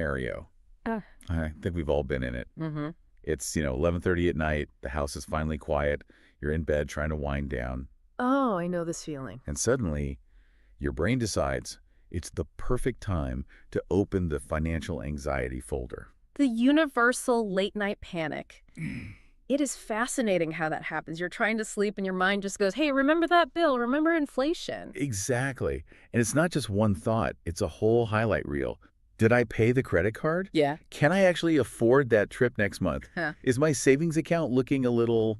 Scenario. Uh, I think we've all been in it. mm-hmm. It's, 11:30 at night, the house is finally quiet, you're in bed trying to wind down, Oh, I know this feeling. and suddenly your brain decides it's the perfect time to open the financial anxiety folder. The universal late night panic. It is fascinating how that happens. You're trying to sleep and your mind just goes, hey, remember that bill? Remember inflation? Exactly. And it's not just one thought, it's a whole highlight reel. Did I pay the credit card? Yeah. Can I actually afford that trip next month? Huh. Is my savings account looking a little,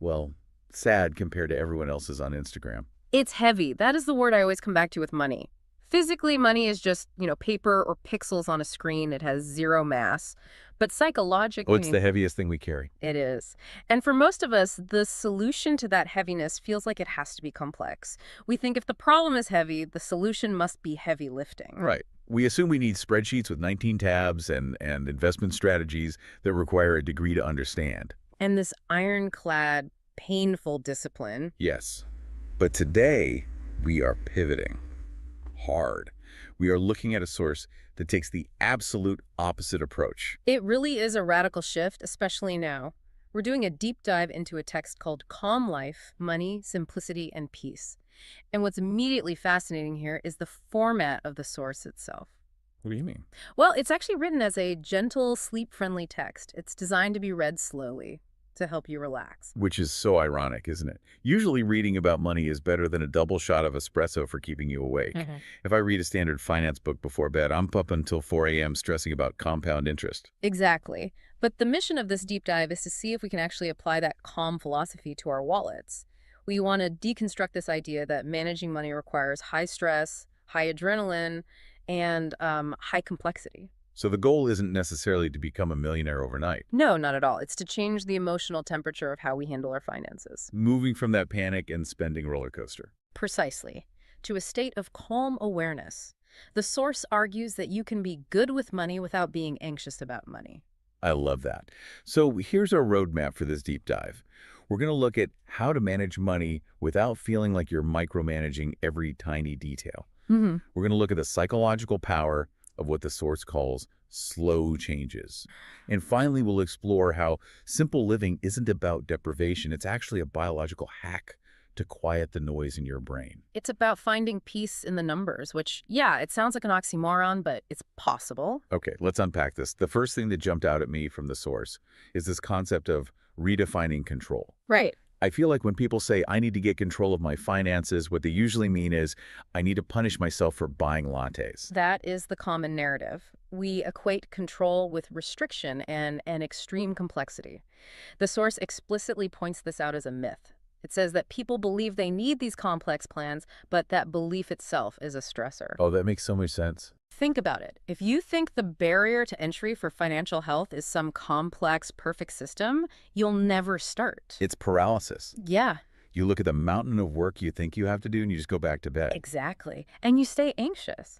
well, sad compared to everyone else's on Instagram? It's heavy. That is the word I always come back to with money. Physically, money is just, paper or pixels on a screen. It has zero mass. But Oh, it's the psychologically, heaviest thing we carry. it is. And for most of us, the solution to that heaviness feels like it has to be complex. We think if the problem is heavy, the solution must be heavy lifting. Right. We assume we need spreadsheets with 19 tabs and investment strategies that require a degree to understand. And this ironclad, painful discipline, Yes. But today, we are pivoting hard. We are looking at a source that takes the absolute opposite approach. it really is a radical shift, especially now. We're doing a deep dive into a text called Calm Life, Money, Simplicity, and Peace. And what's immediately fascinating here is the format of the source itself. What do you mean? Well, it's actually written as a gentle, sleep-friendly text. It's designed to be read slowly to help you relax. Which is so ironic, isn't it? Usually reading about money is better than a double shot of espresso for keeping you awake. Mhm. If I read a standard finance book before bed, I'm up until 4 a.m. stressing about compound interest. Exactly. But the mission of this deep dive is to see if we can actually apply that calm philosophy to our wallets. We want to deconstruct this idea that managing money requires high stress, high adrenaline, and high complexity. So the goal isn't necessarily to become a millionaire overnight. No, not at all. It's to change the emotional temperature of how we handle our finances. Moving from that panic and spending roller coaster. Precisely. To a state of calm awareness. The source argues that you can be good with money without being anxious about money. I love that. So here's our roadmap for this deep dive. We're going to look at how to manage money without feeling like you're micromanaging every tiny detail. Mm-hmm. We're going to look at the psychological power of what the source calls slow changes. And finally, we'll explore how simple living isn't about deprivation. It's actually a biological hack to quiet the noise in your brain. It's about finding peace in the numbers, which, yeah, it sounds like an oxymoron, but it's possible. Okay, let's unpack this. The first thing that jumped out at me from the source is this concept of redefining control. Right. I feel like when people say, I need to get control of my finances, what they usually mean is, I need to punish myself for buying lattes. That is the common narrative. We equate control with restriction and an extreme complexity. The source explicitly points this out as a myth. It says that people believe they need these complex plans, but that belief itself is a stressor. Oh, that makes so much sense. Think about it. If you think the barrier to entry for financial health is some complex, perfect system, you'll never start. It's paralysis. Yeah, You look at the mountain of work you think you have to do and you just go back to bed. exactly. And you stay anxious.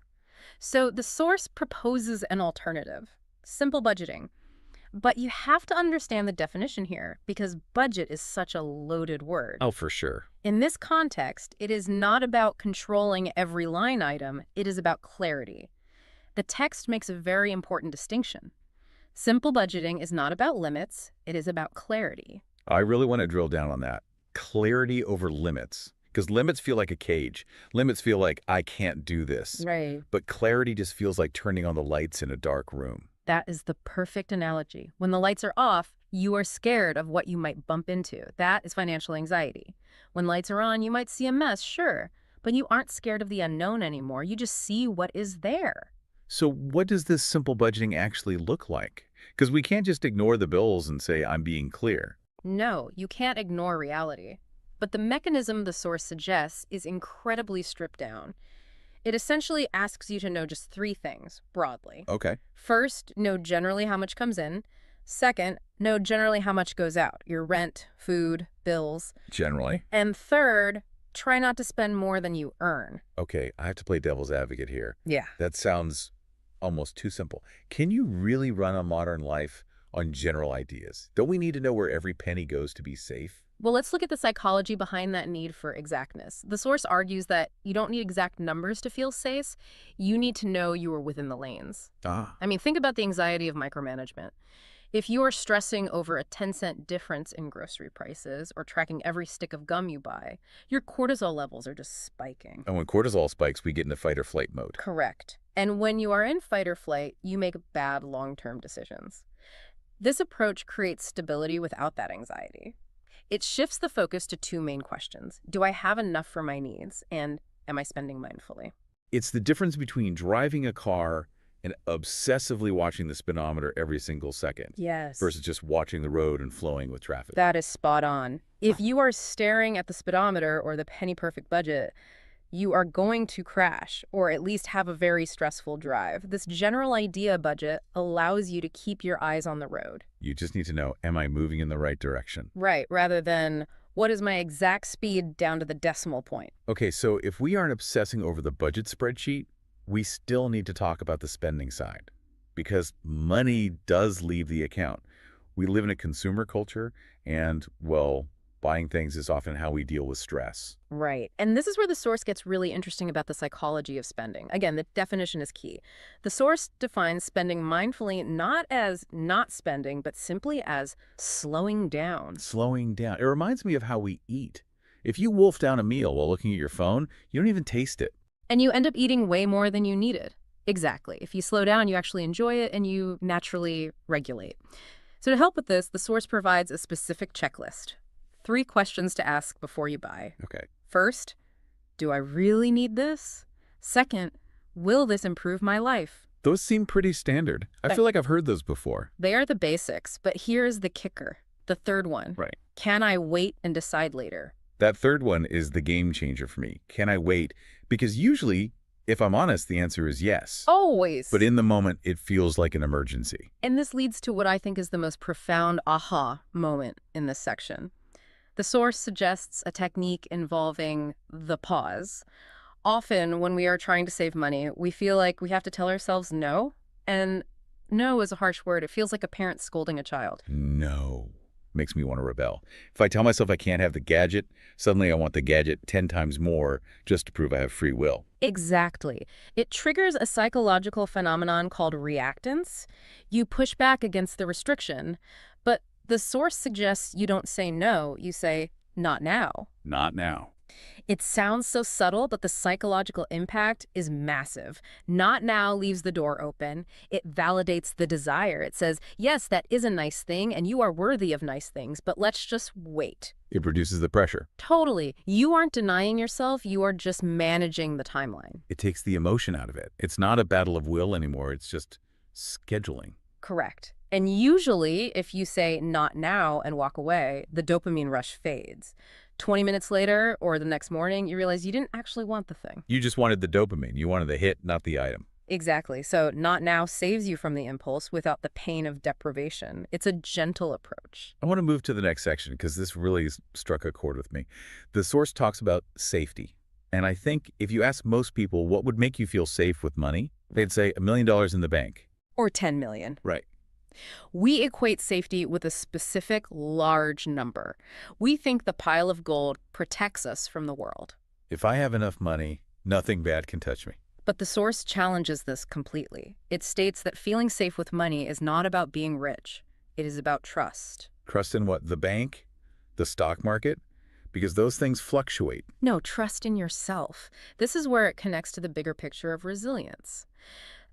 So the source proposes an alternative, simple budgeting. But you have to understand the definition here because budget is such a loaded word. Oh, for sure. In this context, it is not about controlling every line item, it is about clarity. The text makes a very important distinction. Simple budgeting is not about limits, it is about clarity. I really want to drill down on that. Clarity over limits. Because limits feel like a cage. Limits feel like, I can't do this. Right. But clarity just feels like turning on the lights in a dark room. That is the perfect analogy. When the lights are off, you are scared of what you might bump into. That is financial anxiety. When lights are on, you might see a mess, sure, but you aren't scared of the unknown anymore. You just see what is there. So what does this simple budgeting actually look like? Because we can't just ignore the bills and say, I'm being clear. No, you can't ignore reality. But the mechanism the source suggests is incredibly stripped down. It essentially asks you to know just three things, broadly. Okay. First, know generally how much comes in. Second, know generally how much goes out, your rent, food, bills. Generally. And third, try not to spend more than you earn. Okay, I have to play devil's advocate here. Yeah. That sounds almost too simple. Can you really run a modern life on general ideas? Don't we need to know where every penny goes to be safe? Well, let's look at the psychology behind that need for exactness. The source argues that you don't need exact numbers to feel safe. You need to know you are within the lanes. Ah, I mean, think about the anxiety of micromanagement. If you are stressing over a 10-cent difference in grocery prices or tracking every stick of gum you buy, your cortisol levels are just spiking. and when cortisol spikes, we get into fight or flight mode. Correct. And when you are in fight or flight, you make bad long-term decisions. This approach creates stability without that anxiety. It shifts the focus to two main questions. Do I have enough for my needs? And am I spending mindfully? It's the difference between driving a car and obsessively watching the speedometer every single second Yes. versus just watching the road and flowing with traffic. That is spot on. If you are staring at the speedometer or the penny perfect budget, you are going to crash or at least have a very stressful drive. This general idea budget allows you to keep your eyes on the road. You just need to know, am I moving in the right direction? Right, rather than what is my exact speed down to the decimal point. Okay, so if we aren't obsessing over the budget spreadsheet, we still need to talk about the spending side because money does leave the account. We live in a consumer culture and, well, buying things is often how we deal with stress. Right. And this is where the source gets really interesting about the psychology of spending. Again, the definition is key. The source defines spending mindfully not as not spending, but simply as slowing down. Slowing down. It reminds me of how we eat. If you wolf down a meal while looking at your phone, you don't even taste it. And you end up eating way more than you needed. Exactly. If you slow down, you actually enjoy it and you naturally regulate. So to help with this, the source provides a specific checklist. 3 questions to ask before you buy. Okay. First, do I really need this? Second, will this improve my life? Those seem pretty standard. I feel like I've heard those before. They are the basics, but here's the kicker. The third one. Right. Can I wait and decide later? That third one is the game changer for me. Can I wait? Because usually, if I'm honest, the answer is yes. Always. But in the moment, it feels like an emergency. And this leads to what I think is the most profound aha moment in this section. The source suggests a technique involving the pause. Often, when we are trying to save money, we feel like we have to tell ourselves no. And no is a harsh word. It feels like a parent scolding a child. No. Makes me want to rebel. If I tell myself I can't have the gadget, suddenly I want the gadget 10 times more just to prove I have free will. Exactly. It triggers a psychological phenomenon called reactance. You push back against the restriction, but the source suggests you don't say no, you say, not now. Not now. It sounds so subtle, but the psychological impact is massive. Not now leaves the door open. It validates the desire. It says, yes, that is a nice thing, and you are worthy of nice things, but let's just wait. It reduces the pressure. Totally. You aren't denying yourself. You are just managing the timeline. It takes the emotion out of it. It's not a battle of will anymore. It's just scheduling. Correct. And usually, if you say not now and walk away, the dopamine rush fades. 20 minutes later or the next morning, you realize you didn't actually want the thing. You just wanted the dopamine. You wanted the hit, not the item. Exactly. So not now saves you from the impulse without the pain of deprivation. It's a gentle approach. I want to move to the next section because this really struck a chord with me. The source talks about safety. And I think if you ask most people what would make you feel safe with money, they'd say $1 million in the bank. Or 10 million. Right. We equate safety with a specific large number. We think the pile of gold protects us from the world. If I have enough money, nothing bad can touch me. But the source challenges this completely. It states that feeling safe with money is not about being rich. It is about trust. Trust in what? The bank? The stock market? Because those things fluctuate. No, trust in yourself. This is where it connects to the bigger picture of resilience.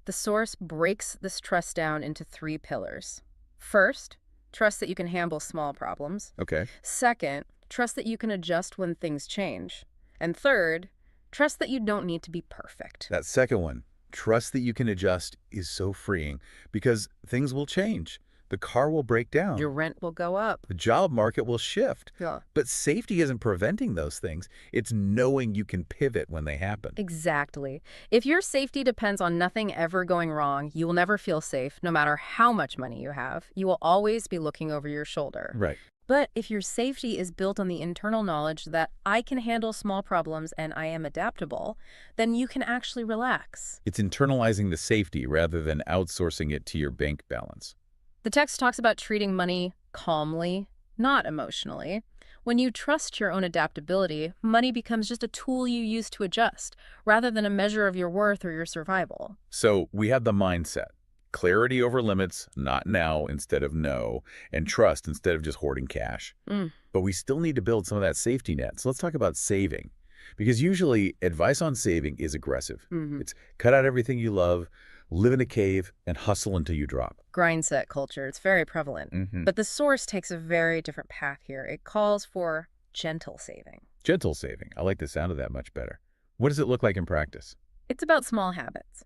The source breaks this trust down into 3 pillars. First, trust that you can handle small problems. Okay. Second, trust that you can adjust when things change. And third, trust that you don't need to be perfect. That second one, trust that you can adjust, is so freeing because things will change. The car will break down. Your rent will go up. The job market will shift. Yeah. But safety isn't preventing those things. It's knowing you can pivot when they happen. Exactly. If your safety depends on nothing ever going wrong, you will never feel safe, no matter how much money you have. You will always be looking over your shoulder. Right. But if your safety is built on the internal knowledge that I can handle small problems and I am adaptable, then you can actually relax. It's internalizing the safety rather than outsourcing it to your bank balance. The text talks about treating money calmly, not emotionally. When you trust your own adaptability, money becomes just a tool you use to adjust, rather than a measure of your worth or your survival. So we have the mindset. Clarity over limits, not now instead of no, and trust instead of just hoarding cash. Mm. But we still need to build some of that safety net. So let's talk about saving. Because usually advice on saving is aggressive. Hmm. It's cut out everything you love, live in a cave, and hustle until you drop. Grind set culture, it's very prevalent. But the source takes a very different path here. It calls for gentle saving. Gentle saving. I like the sound of that much better. What does it look like in practice? It's about small habits.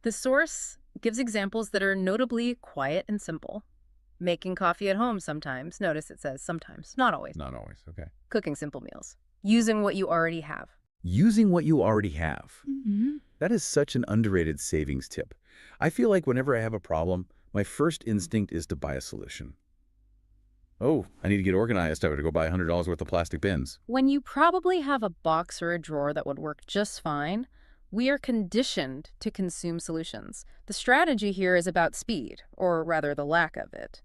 The source gives examples that are notably quiet and simple. Making coffee at home sometimes. Notice it says sometimes, not always. Not always, okay. Cooking simple meals. Using what you already have. Using what you already have. Mm-hmm. That is such an underrated savings tip. I feel like whenever I have a problem, my first instinct is to buy a solution. Oh, I need to get organized. I have to go buy $100 worth of plastic bins. When you probably have a box or a drawer that would work just fine, we are conditioned to consume solutions. The strategy here is about speed, or rather the lack of it.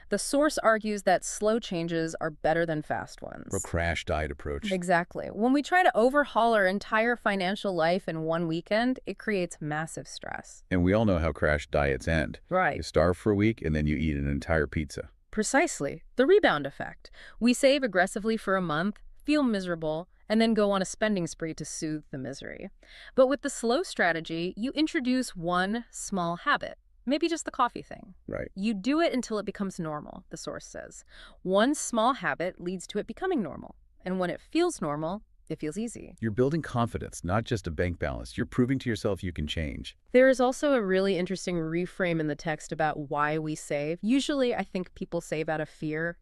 The source argues that slow changes are better than fast ones. Or crash diet approach. Exactly. When we try to overhaul our entire financial life in one weekend, it creates massive stress. And we all know how crash diets end. You Right. starve for a week and then you eat an entire pizza. Precisely. The rebound effect. We save aggressively for a month, feel miserable, and then go on a spending spree to soothe the misery. But with the slow strategy, you introduce one small habit. Maybe just the coffee thing. Right. You do it until it becomes normal, the source says. One small habit leads to it becoming normal. And when it feels normal, it feels easy. You're building confidence, not just a bank balance. You're proving to yourself you can change. There is also a really interesting reframe in the text about why we save. Usually, I think people save out of fear.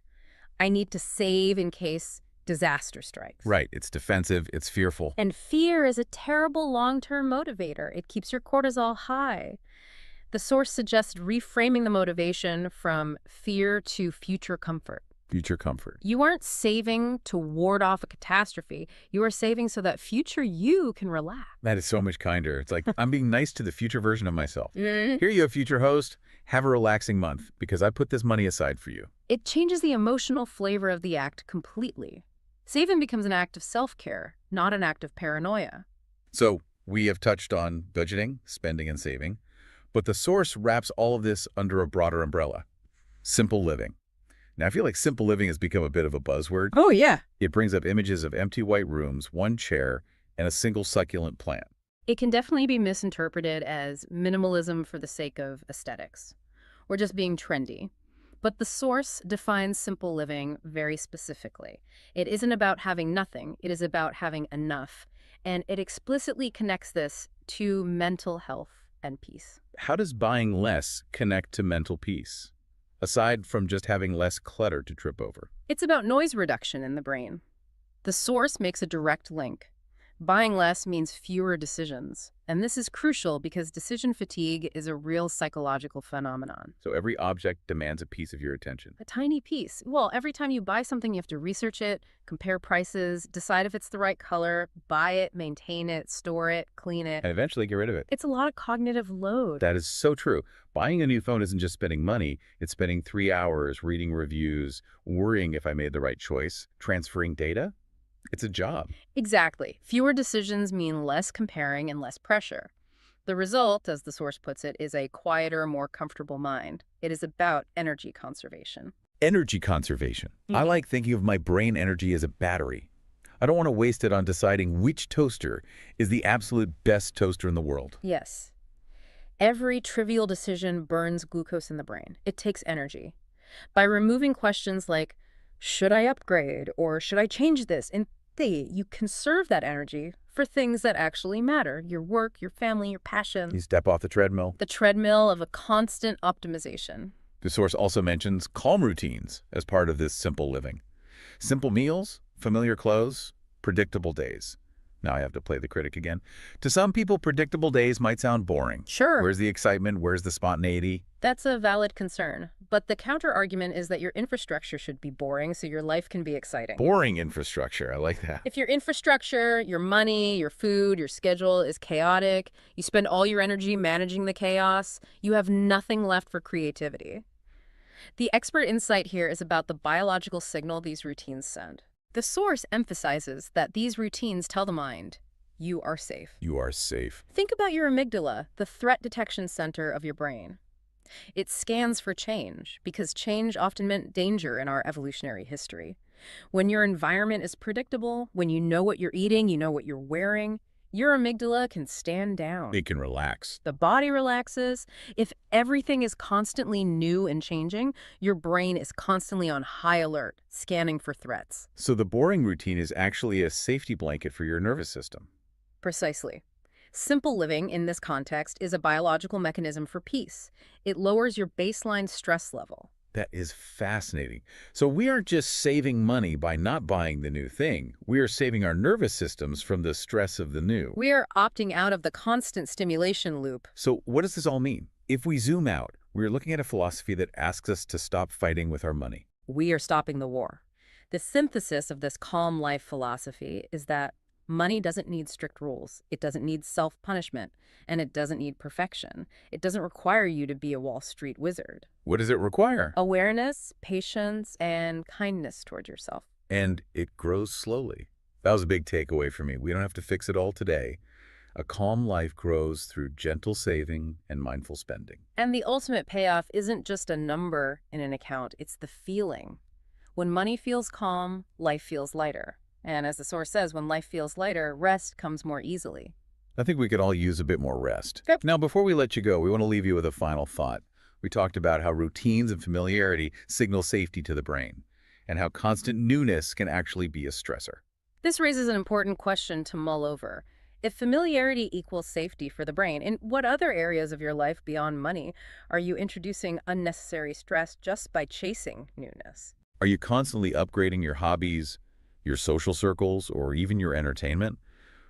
I need to save in case disaster strikes. Right. It's defensive. It's fearful. And fear is a terrible long-term motivator. It keeps your cortisol high. The source suggests reframing the motivation from fear to future comfort. Future comfort. You aren't saving to ward off a catastrophe. You are saving so that future you can relax. That is so much kinder. It's like I'm being nice to the future version of myself. Mm. Here you go, future host. Have a relaxing month because I put this money aside for you. It changes the emotional flavor of the act completely. Saving becomes an act of self-care, not an act of paranoia. So we have touched on budgeting, spending, and saving. But the source wraps all of this under a broader umbrella. Simple living. Now, I feel like simple living has become a bit of a buzzword. Oh, yeah. It brings up images of empty white rooms, one chair, and a single succulent plant. It can definitely be misinterpreted as minimalism for the sake of aesthetics, or just being trendy. But the source defines simple living very specifically. It isn't about having nothing, it is about having enough. And it explicitly connects this to mental health and peace. How does buying less connect to mental peace, aside from just having less clutter to trip over? It's about noise reduction in the brain. The source makes a direct link. Buying less means fewer decisions. And this is crucial because decision fatigue is a real psychological phenomenon. So every object demands a piece of your attention. A tiny piece. Well, every time you buy something, you have to research it, compare prices, decide if it's the right color, buy it, maintain it, store it, clean it. And eventually get rid of it. It's a lot of cognitive load. That is so true. Buying a new phone isn't just spending money. It's spending 3 hours reading reviews, worrying if I made the right choice, transferring data. It's a job. Exactly. Fewer decisions mean less comparing and less pressure. The result, as the source puts it, is a quieter, more comfortable mind. It is about energy conservation. Energy conservation. I like thinking of my brain energy as a battery. I don't want to waste it on deciding which toaster is the absolute best toaster in the world. Yes. Every trivial decision burns glucose in the brain. It takes energy. By removing questions like, should I upgrade or should I change this? In theory, you conserve that energy for things that actually matter. Your work, your family, your passion. You step off the treadmill. The treadmill of a constant optimization. The source also mentions calm routines as part of this simple living. Simple meals, familiar clothes, predictable days. Now I have to play the critic again. To some people, predictable days might sound boring. Sure. Where's the excitement? Where's the spontaneity? That's a valid concern. But the counter-argument is that your infrastructure should be boring so your life can be exciting. Boring infrastructure. I like that. If your infrastructure, your money, your food, your schedule is chaotic, you spend all your energy managing the chaos, you have nothing left for creativity. The expert insight here is about the biological signal these routines send. The source emphasizes that these routines tell the mind, you are safe. You are safe. Think about your amygdala, the threat detection center of your brain. It scans for change, because change often meant danger in our evolutionary history. When your environment is predictable, when you know what you're eating, you know what you're wearing, your amygdala can stand down. It can relax. The body relaxes. If everything is constantly new and changing, your brain is constantly on high alert, scanning for threats. So the boring routine is actually a safety blanket for your nervous system. Precisely. Simple living, in this context, is a biological mechanism for peace. It lowers your baseline stress level. That is fascinating. So we aren't just saving money by not buying the new thing. We are saving our nervous systems from the stress of the new. We are opting out of the constant stimulation loop. So what does this all mean? If we zoom out, we're looking at a philosophy that asks us to stop fighting with our money. We are stopping the war. The synthesis of this calm life philosophy is that money doesn't need strict rules. It doesn't need self-punishment, and it doesn't need perfection. It doesn't require you to be a Wall Street wizard. What does it require? Awareness, patience, and kindness toward yourself. And it grows slowly. That was a big takeaway for me. We don't have to fix it all today. A calm life grows through gentle saving and mindful spending. And the ultimate payoff isn't just a number in an account, it's the feeling. When money feels calm, life feels lighter. And as the source says, when life feels lighter, rest comes more easily. I think we could all use a bit more rest. Yep. Now, before we let you go, we want to leave you with a final thought. We talked about how routines and familiarity signal safety to the brain, and how constant newness can actually be a stressor. This raises an important question to mull over. If familiarity equals safety for the brain, in what other areas of your life beyond money are you introducing unnecessary stress just by chasing newness? Are you constantly upgrading your hobbies, your social circles, or even your entertainment?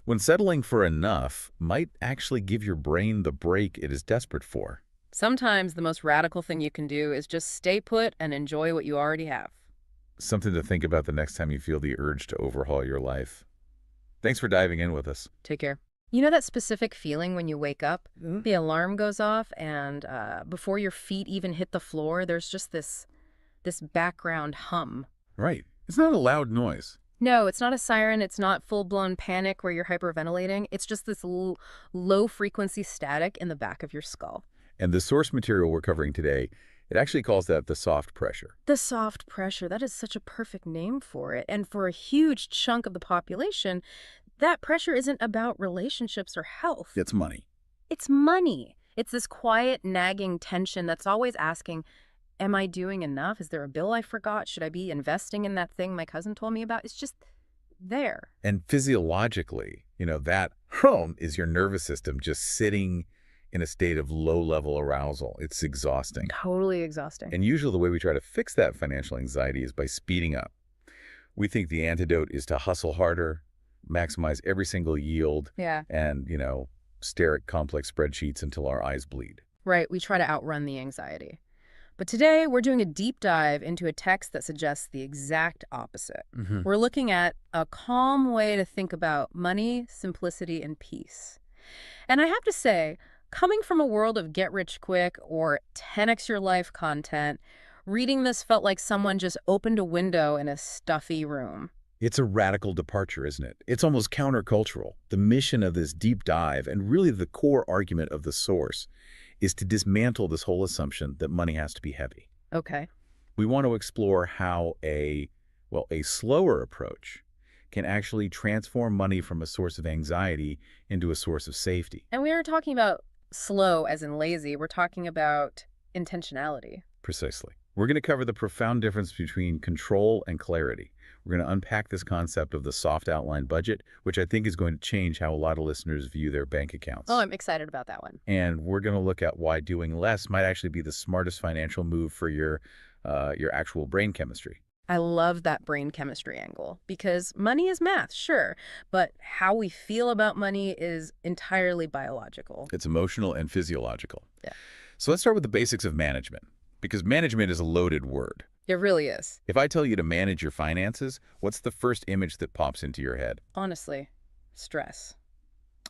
When settling for enough might actually give your brain the break it is desperate for. Sometimes the most radical thing you can do is just stay put and enjoy what you already have. Something to think about the next time you feel the urge to overhaul your life. Thanks for diving in with us. Take care. You know that specific feeling when you wake up? The alarm goes off and before your feet even hit the floor, there's just this background hum. Right. It's not a loud noise. No, it's not a siren. It's not full-blown panic where you're hyperventilating. It's just this low-frequency static in the back of your skull. And the source material we're covering today, it actually calls that the soft pressure. The soft pressure, that is such a perfect name for it. And for a huge chunk of the population, that pressure isn't about relationships or health. It's money. It's money. It's this quiet, nagging tension that's always asking, am I doing enough? Is there a bill I forgot? Should I be investing in that thing my cousin told me about? It's just there. And physiologically, that hum is your nervous system just sitting in a state of low-level arousal. It's exhausting. Totally exhausting. And usually the way we try to fix that financial anxiety is by speeding up. We think the antidote is to hustle harder, maximize every single yield, and, stare at complex spreadsheets until our eyes bleed. Right. We try to outrun the anxiety. But today, we're doing a deep dive into a text that suggests the exact opposite. We're looking at a calm way to think about money, simplicity, and peace. And I have to say, coming from a world of get-rich-quick or 10x your life content, reading this felt like someone just opened a window in a stuffy room. It's a radical departure, isn't it? It's almost countercultural. The mission of this deep dive, and really the core argument of the source, is to dismantle this whole assumption that money has to be heavy. Okay. We want to explore how a slower approach can actually transform money from a source of anxiety into a source of safety. And we aren't talking about slow as in lazy. We're talking about intentionality. Precisely. We're going to cover the profound difference between control and clarity. We're going to unpack this concept of the soft outline budget, which I think is going to change how a lot of listeners view their bank accounts. Oh, I'm excited about that one. And we're going to look at why doing less might actually be the smartest financial move for your actual brain chemistry. I love that brain chemistry angle because money is math, sure, but how we feel about money is entirely biological. It's emotional and physiological. Yeah. So let's start with the basics of management, because management is a loaded word. It really is. If I tell you to manage your finances, what's the first image that pops into your head? Honestly, stress.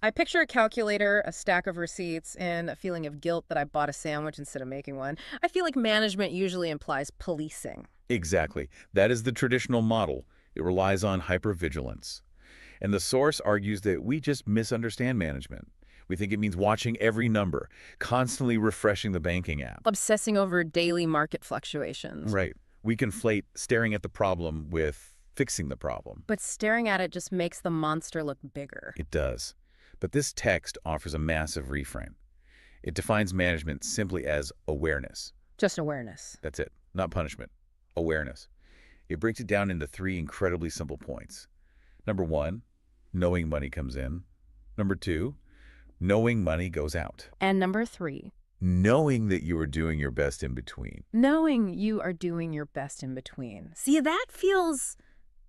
I picture a calculator, a stack of receipts, and a feeling of guilt that I bought a sandwich instead of making one. I feel like management usually implies policing. Exactly. That is the traditional model. It relies on hypervigilance. And the source argues that we just misunderstand management. We think it means watching every number, constantly refreshing the banking app. Obsessing over daily market fluctuations. Right. We conflate staring at the problem with fixing the problem. But staring at it just makes the monster look bigger. It does. But this text offers a massive reframe. It defines management simply as awareness. Just awareness. That's it. Not punishment. Awareness. It breaks it down into three incredibly simple points. Number one, knowing money comes in. Number two, knowing money goes out. And number 3, Knowing that you are doing your best in between. knowing you are doing your best in between. See, that feels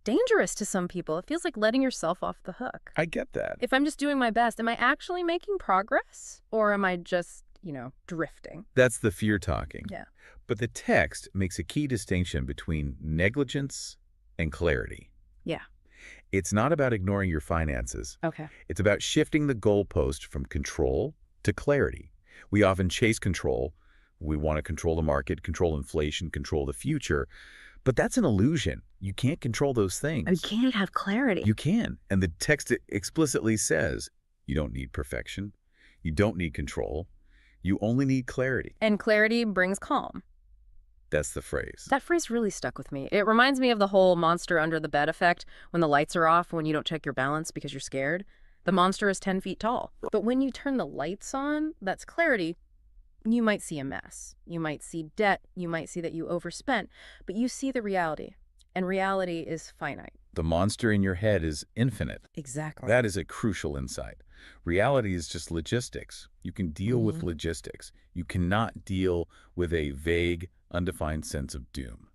dangerous to some people. It feels like letting yourself off the hook. I get that. If I'm just doing my best, am I actually making progress? Or am I just, drifting? That's the fear talking. Yeah. But the text makes a key distinction between negligence and clarity. Yeah. It's not about ignoring your finances. Okay. It's about shifting the goalpost from control to clarity. We often chase control. We want to control the market, control inflation, control the future. But that's an illusion. You can't control those things. I can't have clarity. You can. And the text explicitly says you don't need perfection. You don't need control. You only need clarity. And clarity brings calm. That's the phrase. That phrase really stuck with me. It reminds me of the whole monster under the bed effect when the lights are off, when you don't check your balance because you're scared. The monster is 10 feet tall. But when you turn the lights on, that's clarity. You might see a mess. You might see debt. You might see that you overspent. But you see the reality. And reality is finite. The monster in your head is infinite. Exactly. That is a crucial insight. Reality is just logistics. You can deal with logistics. You cannot deal with a vague, undefined sense of doom.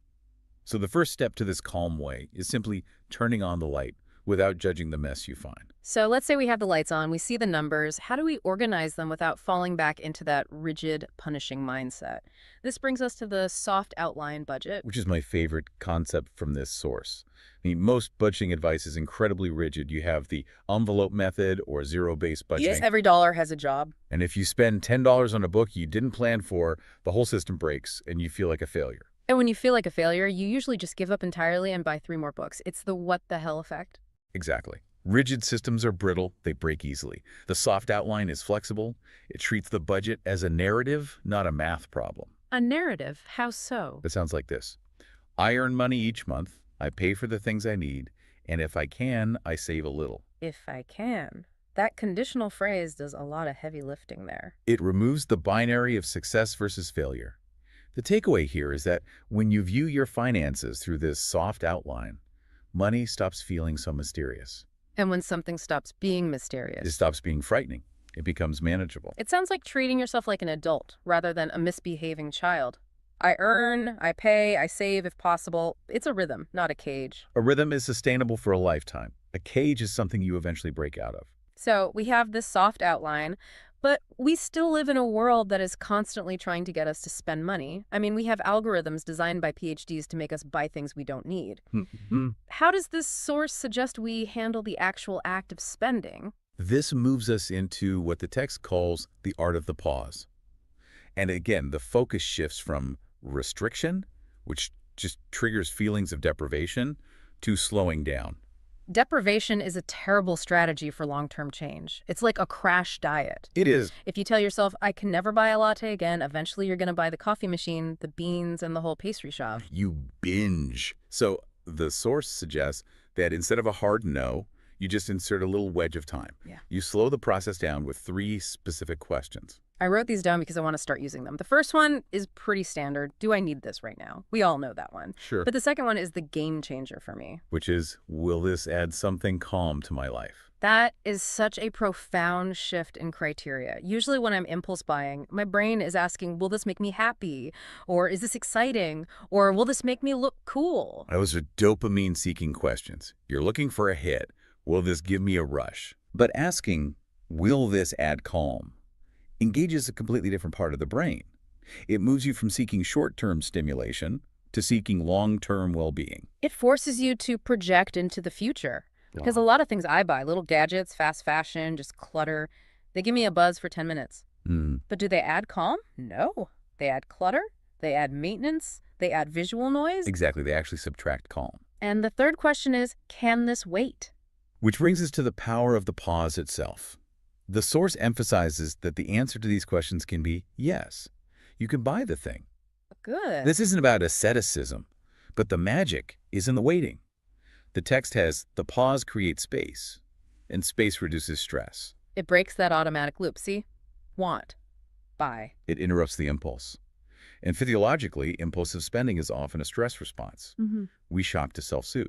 So the first step to this calm way is simply turning on the light without judging the mess you find. So let's say we have the lights on, we see the numbers. How do we organize them without falling back into that rigid, punishing mindset? This brings us to the soft outline budget. Which is my favorite concept from this source. I mean, most budgeting advice is incredibly rigid. You have the envelope method or zero-based budgeting. Yes, every dollar has a job. And if you spend $10 on a book you didn't plan for, the whole system breaks and you feel like a failure. And when you feel like a failure, you usually just give up entirely and buy 3 more books. It's the what the hell effect. Exactly. Rigid systems are brittle, they break easily. The soft outline is flexible. It treats the budget as a narrative, not a math problem. A narrative? How so? It sounds like this. I earn money each month, I pay for the things I need, and if I can, I save a little. If I can. That conditional phrase does a lot of heavy lifting there. It removes the binary of success versus failure. The takeaway here is that when you view your finances through this soft outline, money stops feeling so mysterious. And when something stops being It mysterious, stops being frightening. It becomes manageable. it sounds like treating yourself like an adult rather than a misbehaving child. I earn, I pay, I save if possible. It's a rhythm, not a cage. A rhythm is sustainable for a lifetime. A cage is something you eventually break out of. So we have this soft outline, but we still live in a world that is constantly trying to get us to spend money. I mean, we have algorithms designed by PhDs to make us buy things we don't need. How does this source suggest we handle the actual act of spending? This moves us into what the text calls the art of the pause. And again, the focus shifts from restriction, which just triggers feelings of deprivation, to slowing down. Deprivation is a terrible strategy for long-term change. It's like a crash diet. It is. If you tell yourself, I can never buy a latte again, eventually you're going to buy the coffee machine, the beans, and the whole pastry shop. You binge. So the source suggests that instead of a hard no, you just insert a little wedge of time. Yeah. You slow the process down with 3 specific questions. I wrote these down because I want to start using them. The first one is pretty standard. Do I need this right now? We all know that one. Sure. But the second one is the game changer for me. Which is, will this add something calm to my life? That is such a profound shift in criteria. Usually when I'm impulse buying, my brain is asking, will this make me happy? Or is this exciting? Or will this make me look cool? Those are dopamine-seeking questions. You're looking for a hit. Will this give me a rush? But asking, will this add calm, engages a completely different part of the brain. It moves you from seeking short-term stimulation to seeking long-term well-being. It forces you to project into the future. Because a lot of things I buy, little gadgets, fast fashion, just clutter, they give me a buzz for 10 minutes. Hmm. But do they add calm? No. They add clutter, they add maintenance, they add visual noise. Exactly. They actually subtract calm. And the third question is, can this wait? Which brings us to the power of the pause itself. The source emphasizes that the answer to these questions can be yes. You can buy the thing. Good. This isn't about asceticism, but the magic is in the waiting. The text has the pause creates space, and space reduces stress. It breaks that automatic loop. See? Want. Buy. It interrupts the impulse. And physiologically, impulsive spending is often a stress response. We shop to self-soothe.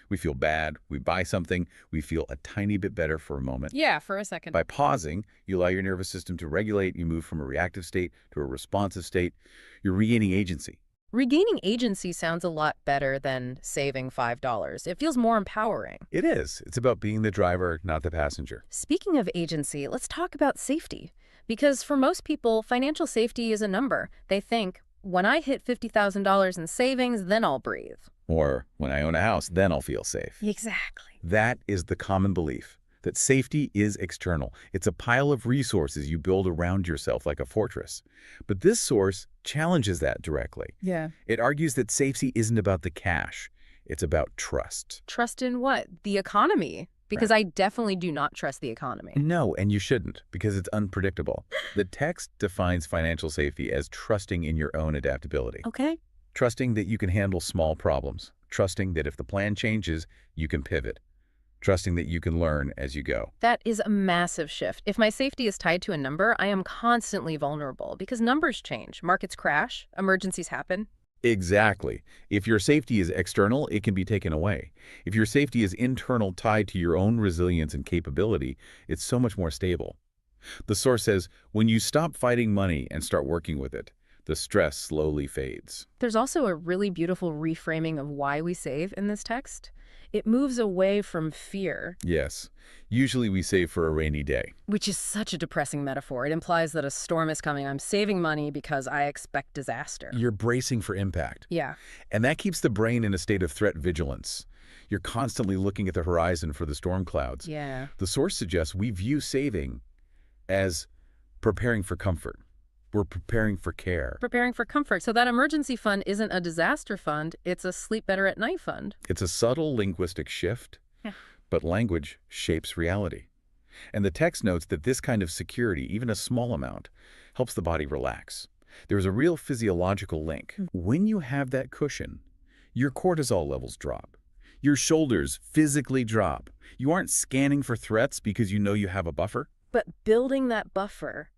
We feel bad, we buy something, we feel a tiny bit better for a moment. Yeah, for a second. By pausing, you allow your nervous system to regulate, you move from a reactive state to a responsive state. You're regaining agency. Regaining agency sounds a lot better than saving $5. It feels more empowering. It is. It's about being the driver, not the passenger. Speaking of agency, let's talk about safety. Because for most people, financial safety is a number. They think, when I hit $50,000 in savings, then I'll breathe. Or, when I own a house, then I'll feel safe. Exactly. That is the common belief, that safety is external. It's a pile of resources you build around yourself like a fortress. But this source challenges that directly. Yeah. It argues that safety isn't about the cash. It's about trust. Trust in what? The economy. Because I definitely do not trust the economy. No, and you shouldn't, because it's unpredictable. The text defines financial safety as trusting in your own adaptability. Okay. Trusting that you can handle small problems. Trusting that if the plan changes, you can pivot. Trusting that you can learn as you go. That is a massive shift. If my safety is tied to a number, I am constantly vulnerable because numbers change. Markets crash. Emergencies happen. Exactly. If your safety is external, it can be taken away. If your safety is internal, tied to your own resilience and capability, it's so much more stable. The source says, when you stop fighting money and start working with it, the stress slowly fades. There's also a really beautiful reframing of why we save in this text. It moves away from fear. Yes. Usually we save for a rainy day. Which is such a depressing metaphor. It implies that a storm is coming. I'm saving money because I expect disaster. You're bracing for impact. Yeah. And that keeps the brain in a state of threat vigilance. You're constantly looking at the horizon for the storm clouds. Yeah. The source suggests we view saving as preparing for comfort. We're preparing for care. Preparing for comfort. So that emergency fund isn't a disaster fund. It's a sleep better at night fund. It's a subtle linguistic shift, but language shapes reality. And the text notes that this kind of security, even a small amount, helps the body relax. There's a real physiological link. When you have that cushion, your cortisol levels drop. Your shoulders physically drop. You aren't scanning for threats because you know you have a buffer. But building that buffer,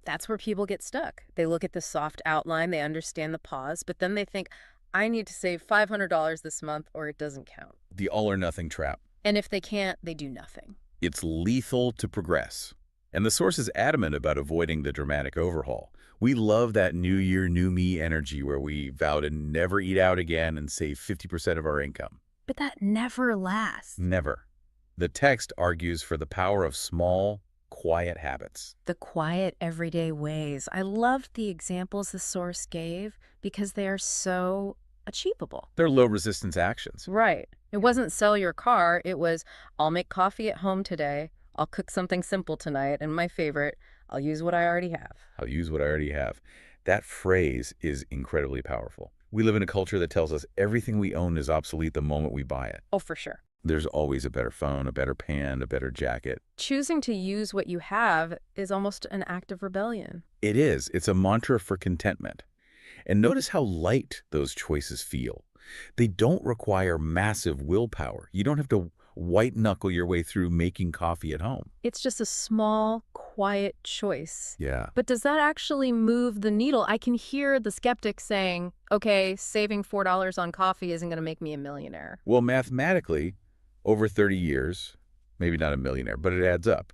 that's where people get stuck. They look at the soft outline, they understand the pause, but then they think, I need to save $500 this month or it doesn't count. The all-or-nothing trap. And if they can't, they do nothing. It's lethal to progress. And the source is adamant about avoiding the dramatic overhaul. We love that new year, new me energy where we vow to never eat out again and save 50% of our income. But that never lasts. Never. The text argues for the power of small, quiet habits. The quiet, everyday ways. I loved the examples the source gave because they are so achievable. They're low-resistance actions. Right. It wasn't sell your car. It was, I'll make coffee at home today. I'll cook something simple tonight. And my favorite, I'll use what I already have. I'll use what I already have. That phrase is incredibly powerful. We live in a culture that tells us everything we own is obsolete the moment we buy it. Oh, for sure. There's always a better phone, a better pan, a better jacket. Choosing to use what you have is almost an act of rebellion. It is. It's a mantra for contentment. And notice how light those choices feel. They don't require massive willpower. You don't have to white-knuckle your way through making coffee at home. It's just a small, quiet choice. Yeah. But does that actually move the needle? I can hear the skeptics saying, okay, saving $4 on coffee isn't going to make me a millionaire. Well, mathematically, over 30 years, maybe not a millionaire, but it adds up.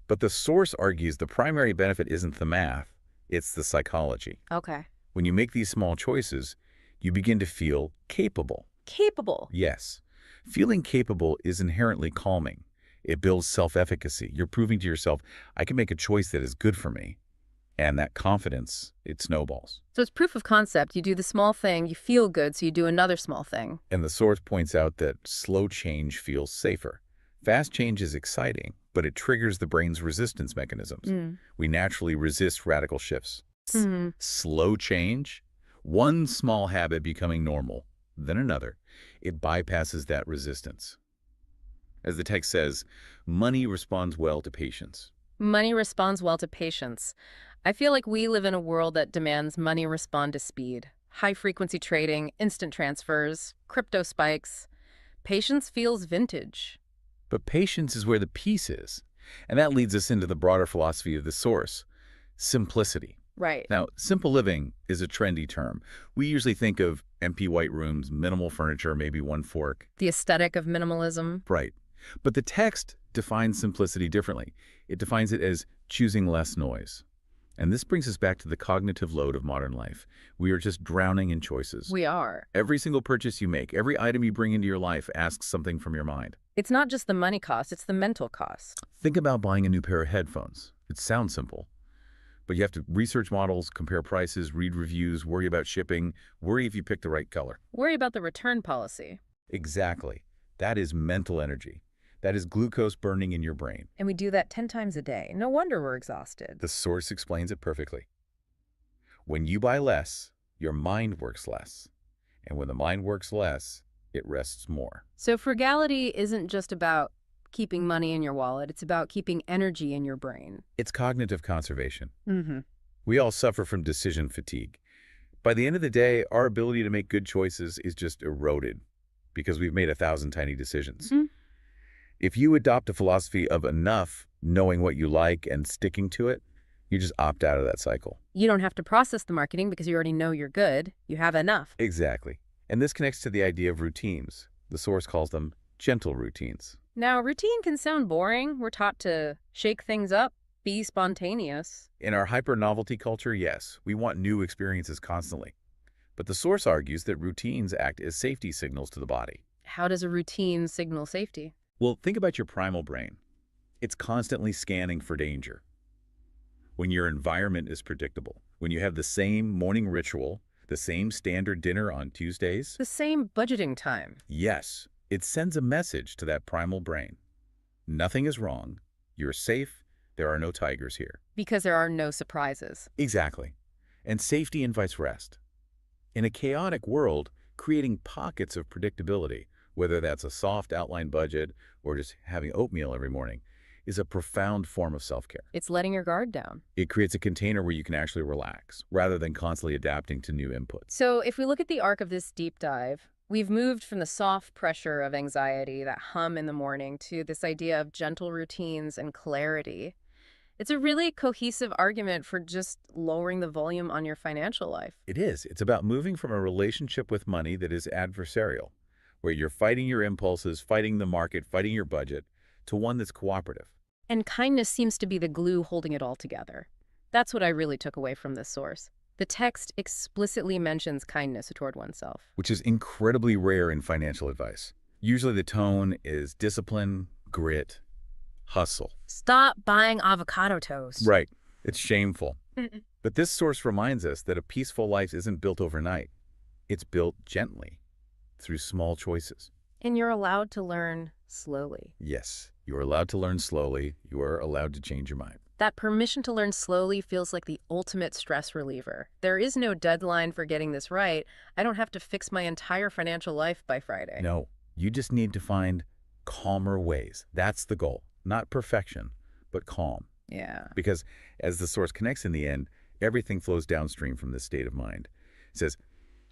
But the source argues the primary benefit isn't the math, it's the psychology. Okay. When you make these small choices, you begin to feel capable. Capable. Yes. Feeling capable is inherently calming. It builds self-efficacy. You're proving to yourself, I can make a choice that is good for me. And that confidence, it snowballs. So it's proof of concept. You do the small thing, you feel good, so you do another small thing. And the source points out that slow change feels safer. Fast change is exciting, but it triggers the brain's resistance mechanisms. Mm. We naturally resist radical shifts. Hmm. Slow change, one small habit becoming normal, then another, it bypasses that resistance. As the text says, money responds well to patience. Money responds well to patience. I feel like we live in a world that demands money respond to speed. High-frequency trading, instant transfers, crypto spikes. Patience feels vintage. But patience is where the peace is. And that leads us into the broader philosophy of the source, simplicity. Right. Now, simple living is a trendy term. We usually think of empty white rooms, minimal furniture, maybe one fork. The aesthetic of minimalism. Right. But the text defines simplicity differently. It defines it as choosing less noise. And this brings us back to the cognitive load of modern life. We are just drowning in choices. We are. Every single purchase you make, every item you bring into your life asks something from your mind. It's not just the money cost, it's the mental cost. Think about buying a new pair of headphones. It sounds simple, but you have to research models, compare prices, read reviews, worry about shipping, worry if you pick the right color. Worry about the return policy. Exactly. That is mental energy. That is glucose burning in your brain. And we do that 10 times a day. No wonder we're exhausted. The source explains it perfectly. When you buy less, your mind works less. And when the mind works less, it rests more. So frugality isn't just about keeping money in your wallet. It's about keeping energy in your brain. It's cognitive conservation. Mm-hmm. We all suffer from decision fatigue. By the end of the day, our ability to make good choices is just eroded because we've made 1,000 tiny decisions. Mm-hmm. If you adopt a philosophy of enough, knowing what you like and sticking to it, you just opt out of that cycle. You don't have to process the marketing because you already know you're good. You have enough. Exactly. And this connects to the idea of routines. The source calls them gentle routines. Now, routine can sound boring. We're taught to shake things up, be spontaneous. In our hyper-novelty culture, yes, we want new experiences constantly. But the source argues that routines act as safety signals to the body. How does a routine signal safety? Well, think about your primal brain. It's constantly scanning for danger. When your environment is predictable, when you have the same morning ritual, the same standard dinner on Tuesdays, The same budgeting time. yes, it sends a message to that primal brain. Nothing is wrong. You're safe. There are no tigers here. Because there are no surprises. Exactly. And safety invites rest. In a chaotic world, creating pockets of predictability, whether that's a soft outline budget or just having oatmeal every morning, is a profound form of self-care. It's letting your guard down. It creates a container where you can actually relax, rather than constantly adapting to new inputs. So if we look at the arc of this deep dive, we've moved from the soft pressure of anxiety, that hum in the morning, to this idea of gentle routines and clarity. It's a really cohesive argument for just lowering the volume on your financial life. It is. It's about moving from a relationship with money that is adversarial, where you're fighting your impulses, fighting the market, fighting your budget, to one that's cooperative. And kindness seems to be the glue holding it all together. That's what I really took away from this source. The text explicitly mentions kindness toward oneself. Which is incredibly rare in financial advice. Usually the tone is discipline, grit, hustle. Stop buying avocado toast. Right. It's shameful. Mm-mm. But this source reminds us that a peaceful life isn't built overnight. It's built gently, through small choices. And you're allowed to learn slowly. Yes, you are allowed to learn slowly. You are allowed to change your mind. That permission to learn slowly feels like the ultimate stress reliever. There is no deadline for getting this right. I don't have to fix my entire financial life by Friday. No, you just need to find calmer ways. That's the goal. Not perfection, but calm. Yeah. Because as the source connects in the end, everything flows downstream from this state of mind. It says,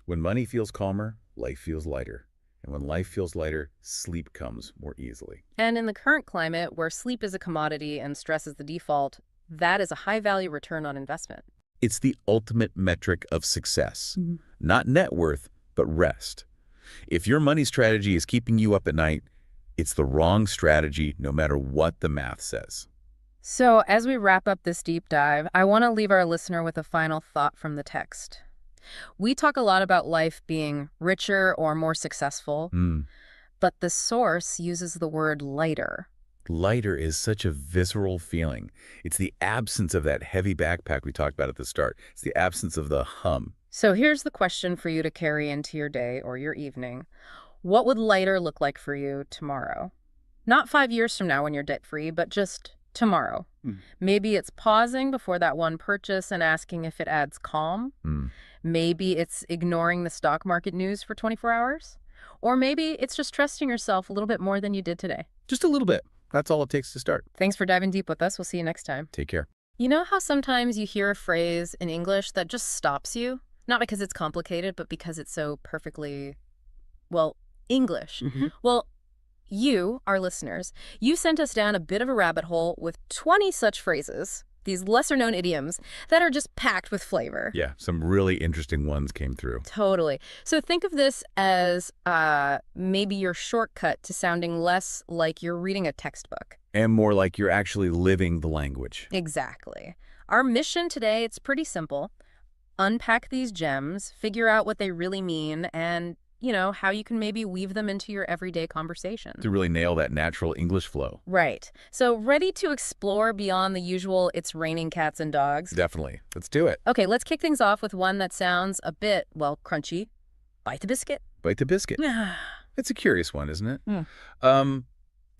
when money feels calmer, life feels lighter. And when life feels lighter, sleep comes more easily. And in the current climate, where sleep is a commodity and stress is the default, that is a high-value return on investment. It's the ultimate metric of success. Not net worth, but rest. If your money strategy is keeping you up at night, it's the wrong strategy no matter what the math says. So as we wrap up this deep dive, I want to leave our listener with a final thought from the text. We talk a lot about life being richer or more successful, but the source uses the word lighter. Lighter is such a visceral feeling. It's the absence of that heavy backpack we talked about at the start. It's the absence of the hum. So here's the question for you to carry into your day or your evening. What would lighter look like for you tomorrow? Not 5 years from now when you're debt-free, but just tomorrow. Hmm. Maybe it's pausing before that one purchase and asking if it adds calm. Hmm. Maybe it's ignoring the stock market news for 24 hours. Or maybe it's just trusting yourself a little bit more than you did today. Just a little bit. That's all it takes to start. Thanks for diving deep with us. We'll see you next time. Take care. You know how sometimes you hear a phrase in English that just stops you? Not because it's complicated, but because it's so perfectly, well, English. Well, you, our listeners, you sent us down a bit of a rabbit hole with 20 such phrases, these lesser-known idioms, that are just packed with flavor. Yeah, some really interesting ones came through. Totally. So think of this as maybe your shortcut to sounding less like you're reading a textbook. And more like you're actually living the language. Exactly. Our mission today, it's pretty simple. Unpack these gems, figure out what they really mean, and, how you can maybe weave them into your everyday conversation. To really nail that natural English flow. Right. So ready to explore beyond the usual "it's raining cats and dogs"? Definitely. Let's do it. Okay, let's kick things off with one that sounds a bit, well, crunchy. Bite the biscuit. Bite the biscuit. Yeah. It's a curious one, isn't it?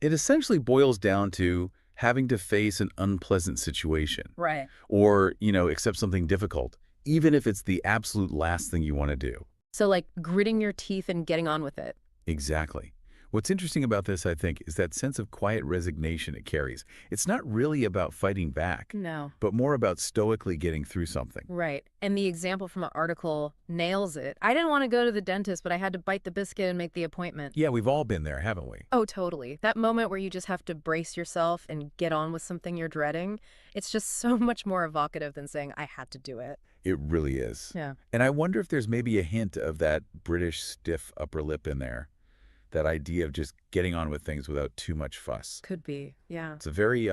It essentially boils down to having to face an unpleasant situation. Right. Or, accept something difficult, even if it's the absolute last thing you want to do. So like gritting your teeth and getting on with it. Exactly. What's interesting about this, I think, is that sense of quiet resignation it carries. It's not really about fighting back, No. but more about stoically getting through something. Right. And the example from an article nails it. I didn't want to go to the dentist, but I had to bite the biscuit and make the appointment. Yeah, we've all been there, haven't we? Oh, totally. That moment where you just have to brace yourself and get on with something you're dreading, it's just so much more evocative than saying, I had to do it. It really is. Yeah. And I wonder if there's maybe a hint of that British stiff upper lip in there. That idea of just getting on with things without too much fuss. Could be, yeah. It's a very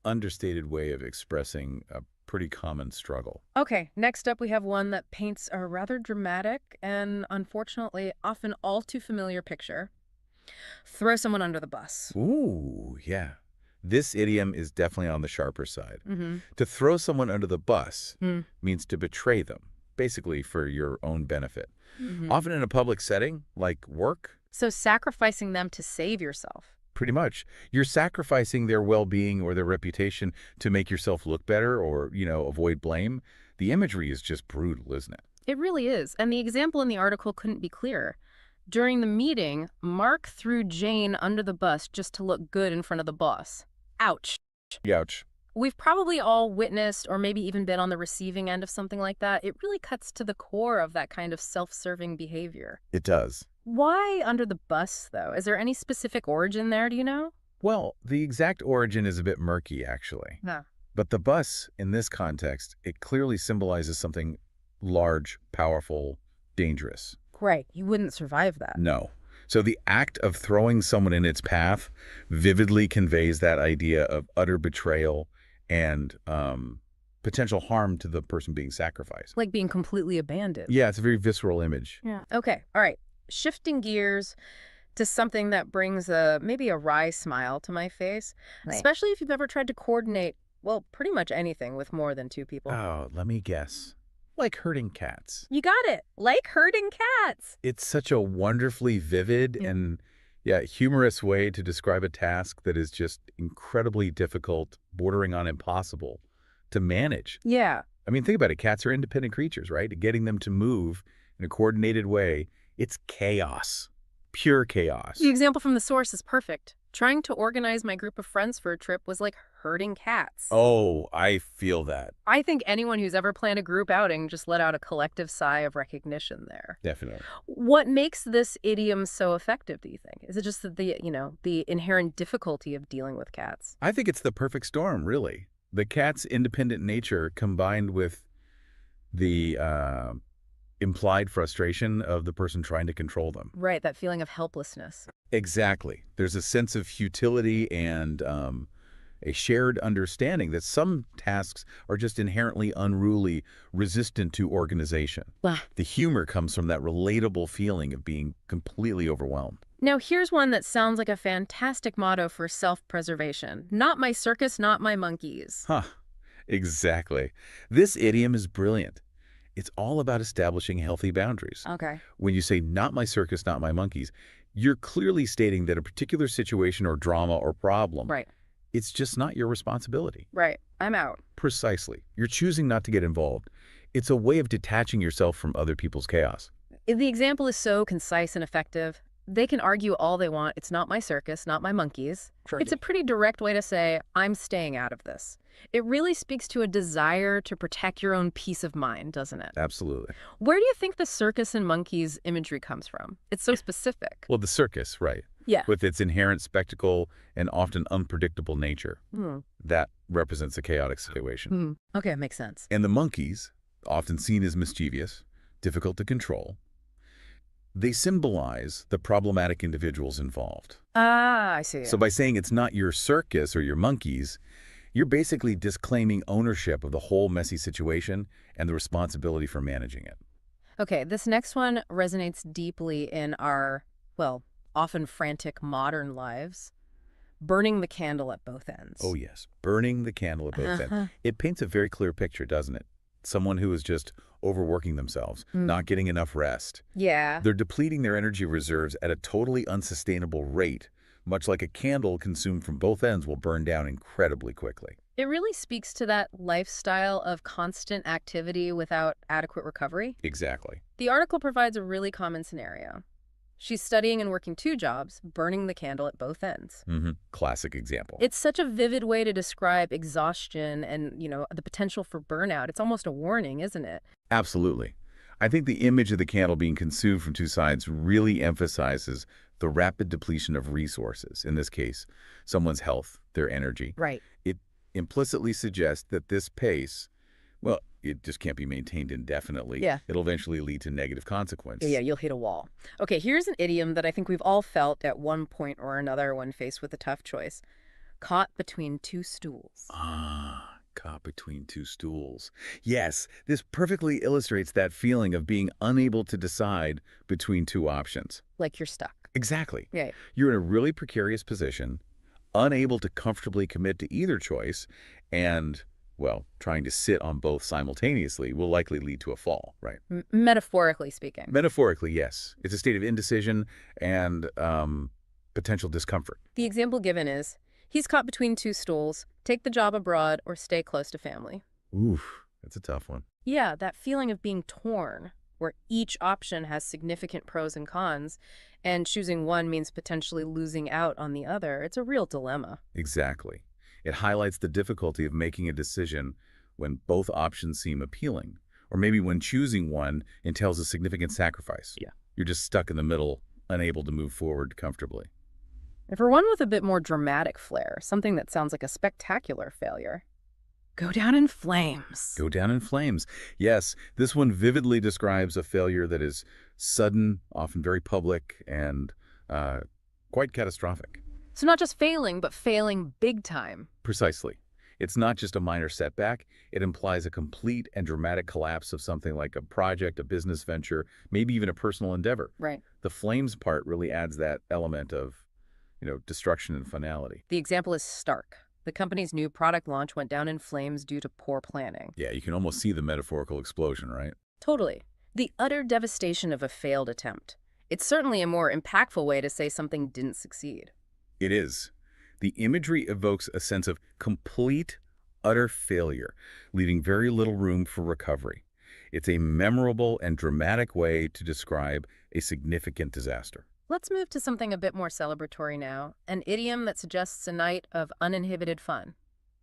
understated way of expressing a pretty common struggle. Okay, next up we have one that paints a rather dramatic and, unfortunately, often all too familiar picture. Throw someone under the bus. Ooh, yeah. This idiom is definitely on the sharper side. Mm-hmm. To throw someone under the bus means to betray them, basically for your own benefit. Mm-hmm. Often in a public setting, like work. So sacrificing them to save yourself. Pretty much. You're sacrificing their well-being or their reputation to make yourself look better or, avoid blame. The imagery is just brutal, isn't it? It really is. And the example in the article couldn't be clearer. During the meeting, Mark threw Jane under the bus just to look good in front of the boss. Ouch. Ouch. We've probably all witnessed or maybe even been on the receiving end of something like that. It really cuts to the core of that kind of self-serving behavior. It does. Why under the bus, though? Is there any specific origin there, do you know? Well, the exact origin is a bit murky, actually. Yeah. But the bus, in this context, it clearly symbolizes something large, powerful, dangerous. Right. You wouldn't survive that. No. So the act of throwing someone in its path vividly conveys that idea of utter betrayal and potential harm to the person being sacrificed. Like being completely abandoned. Yeah, it's a very visceral image. Yeah. Okay. All right. Shifting gears to something that brings maybe a wry smile to my face, Right. especially if you've ever tried to coordinate, well, pretty much anything with more than two people. Oh, let me guess. Like herding cats. You got it. Like herding cats. It's such a wonderfully vivid and humorous way to describe a task that is just incredibly difficult, bordering on impossible to manage. Yeah. I mean, think about it. Cats are independent creatures, right? Getting them to move in a coordinated way, it's chaos. Pure chaos. The example from the source is perfect. Trying to organize my group of friends for a trip was like herding cats. Oh, I feel that. I think anyone who's ever planned a group outing just let out a collective sigh of recognition there. Definitely. What makes this idiom so effective, do you think? Is it just that the inherent difficulty of dealing with cats? I think it's the perfect storm, really. The cat's independent nature combined with the implied frustration of the person trying to control them. Right, that feeling of helplessness. Exactly. There's a sense of futility and a shared understanding that some tasks are just inherently unruly, resistant to organization. Wow. The humor comes from that relatable feeling of being completely overwhelmed. Now, here's one that sounds like a fantastic motto for self-preservation. Not my circus, not my monkeys. Huh. Exactly. This idiom is brilliant. It's all about establishing healthy boundaries. Okay. When you say, not my circus, not my monkeys, You're clearly stating that a particular situation or drama or problem, Right. it's just not your responsibility. Right. I'm out. Precisely. You're choosing not to get involved. It's a way of detaching yourself from other people's chaos. The example is so concise and effective. They can argue all they want. It's not my circus, not my monkeys. It's a pretty direct way to say, I'm staying out of this. It really speaks to a desire to protect your own peace of mind, doesn't it? Absolutely. Where do you think the circus and monkeys imagery comes from? It's so specific. Well, the circus, right, Yeah. with its inherent spectacle and often unpredictable nature, Hmm. that represents a chaotic situation. Hmm. Okay, makes sense. And the monkeys, often seen as mischievous, difficult to control, they symbolize the problematic individuals involved. Ah, I see. So by saying it's not your circus or your monkeys, you're basically disclaiming ownership of the whole messy situation and the responsibility for managing it. Okay, this next one resonates deeply in our, well, often frantic modern lives. Burning the candle at both ends. Oh yes, burning the candle at both ends. It paints a very clear picture, doesn't it? Someone who is just overworking themselves, not getting enough rest. Yeah. They're depleting their energy reserves at a totally unsustainable rate, much like a candle consumed from both ends will burn down incredibly quickly. It really speaks to that lifestyle of constant activity without adequate recovery. Exactly. The article provides a really common scenario. She's studying and working 2 jobs, burning the candle at both ends. Classic example. It's such a vivid way to describe exhaustion and, the potential for burnout. It's almost a warning, isn't it? Absolutely. I think the image of the candle being consumed from two sides really emphasizes the rapid depletion of resources, in this case, someone's health, their energy. Right. It implicitly suggests that this pace, well, it just can't be maintained indefinitely. Yeah. It'll eventually lead to negative consequence. Yeah, you'll hit a wall. Okay, here's an idiom that I think we've all felt at one point or another when faced with a tough choice. Caught between 2 stools. Caught between two stools. Yes, this perfectly illustrates that feeling of being unable to decide between two options. Like you're stuck. Exactly. Right. You're in a really precarious position, unable to comfortably commit to either choice, and, well, trying to sit on both simultaneously will likely lead to a fall, right? Metaphorically speaking. Metaphorically, yes. It's a state of indecision and potential discomfort. The example given is, he's caught between 2 stools, take the job abroad or stay close to family. Oof, that's a tough one. Yeah, that feeling of being torn, where each option has significant pros and cons, and choosing one means potentially losing out on the other. It's a real dilemma. Exactly. It highlights the difficulty of making a decision when both options seem appealing, or maybe when choosing one entails a significant sacrifice. Yeah. You're just stuck in the middle, unable to move forward comfortably. And for one with a bit more dramatic flair, something that sounds like a spectacular failure, go down in flames. Go down in flames. Yes, this one vividly describes a failure that is sudden, often very public, and quite catastrophic. So not just failing, but failing big time. Precisely. It's not just a minor setback. It implies a complete and dramatic collapse of something like a project, a business venture, maybe even a personal endeavor. Right. The flames part really adds that element of, destruction and finality. The example is stark. The company's new product launch went down in flames due to poor planning. Yeah, you can almost see the metaphorical explosion, right? Totally. The utter devastation of a failed attempt. It's certainly a more impactful way to say something didn't succeed. It is. The imagery evokes a sense of complete, utter failure, leaving very little room for recovery. It's a memorable and dramatic way to describe a significant disaster. Let's move to something a bit more celebratory now, an idiom that suggests a night of uninhibited fun.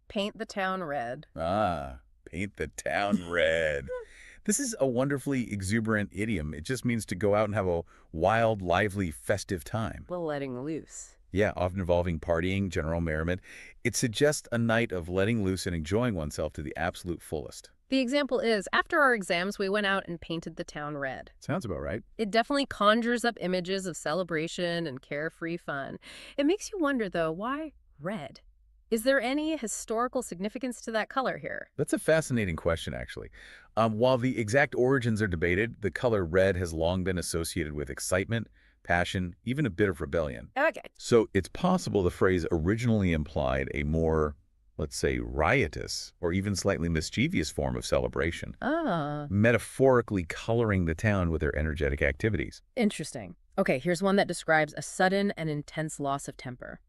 Paint the town red. Paint the town red. This is a wonderfully exuberant idiom. It just means to go out and have a wild, lively, festive time. Well, letting loose. Yeah, often involving partying, general merriment. It suggests a night of letting loose and enjoying oneself to the absolute fullest. The example is, after our exams, we went out and painted the town red. Sounds about right. It definitely conjures up images of celebration and carefree fun. It makes you wonder, though, why red? Is there any historical significance to that color here? That's a fascinating question, actually. While the exact origins are debated, the color red has long been associated with excitement, passion, even a bit of rebellion. Okay. So it's possible the phrase originally implied a more let's say riotous, or even slightly mischievous form of celebration, Ah, metaphorically coloring the town with their energetic activities. interesting. Okay, here's one that describes a sudden and intense loss of temper.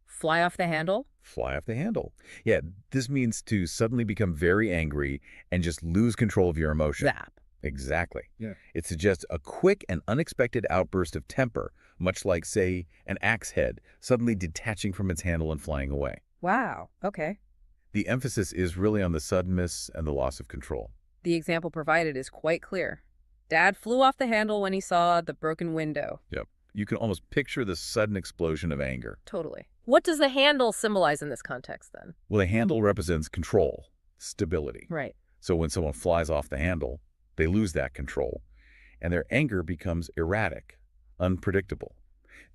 Fly off the handle? Fly off the handle. Yeah, this means to suddenly become very angry and just lose control of your emotion. Zap. Exactly. Yeah. It suggests a quick and unexpected outburst of temper, much like, say, an axe head suddenly detaching from its handle and flying away. Wow, okay. The emphasis is really on the suddenness and the loss of control. The example provided is quite clear. Dad flew off the handle when he saw the broken window. Yep. You can almost picture the sudden explosion of anger. Totally. What does the handle symbolize in this context, then? Well, the handle represents control, stability. Right. So when someone flies off the handle, they lose that control, and their anger becomes erratic, unpredictable.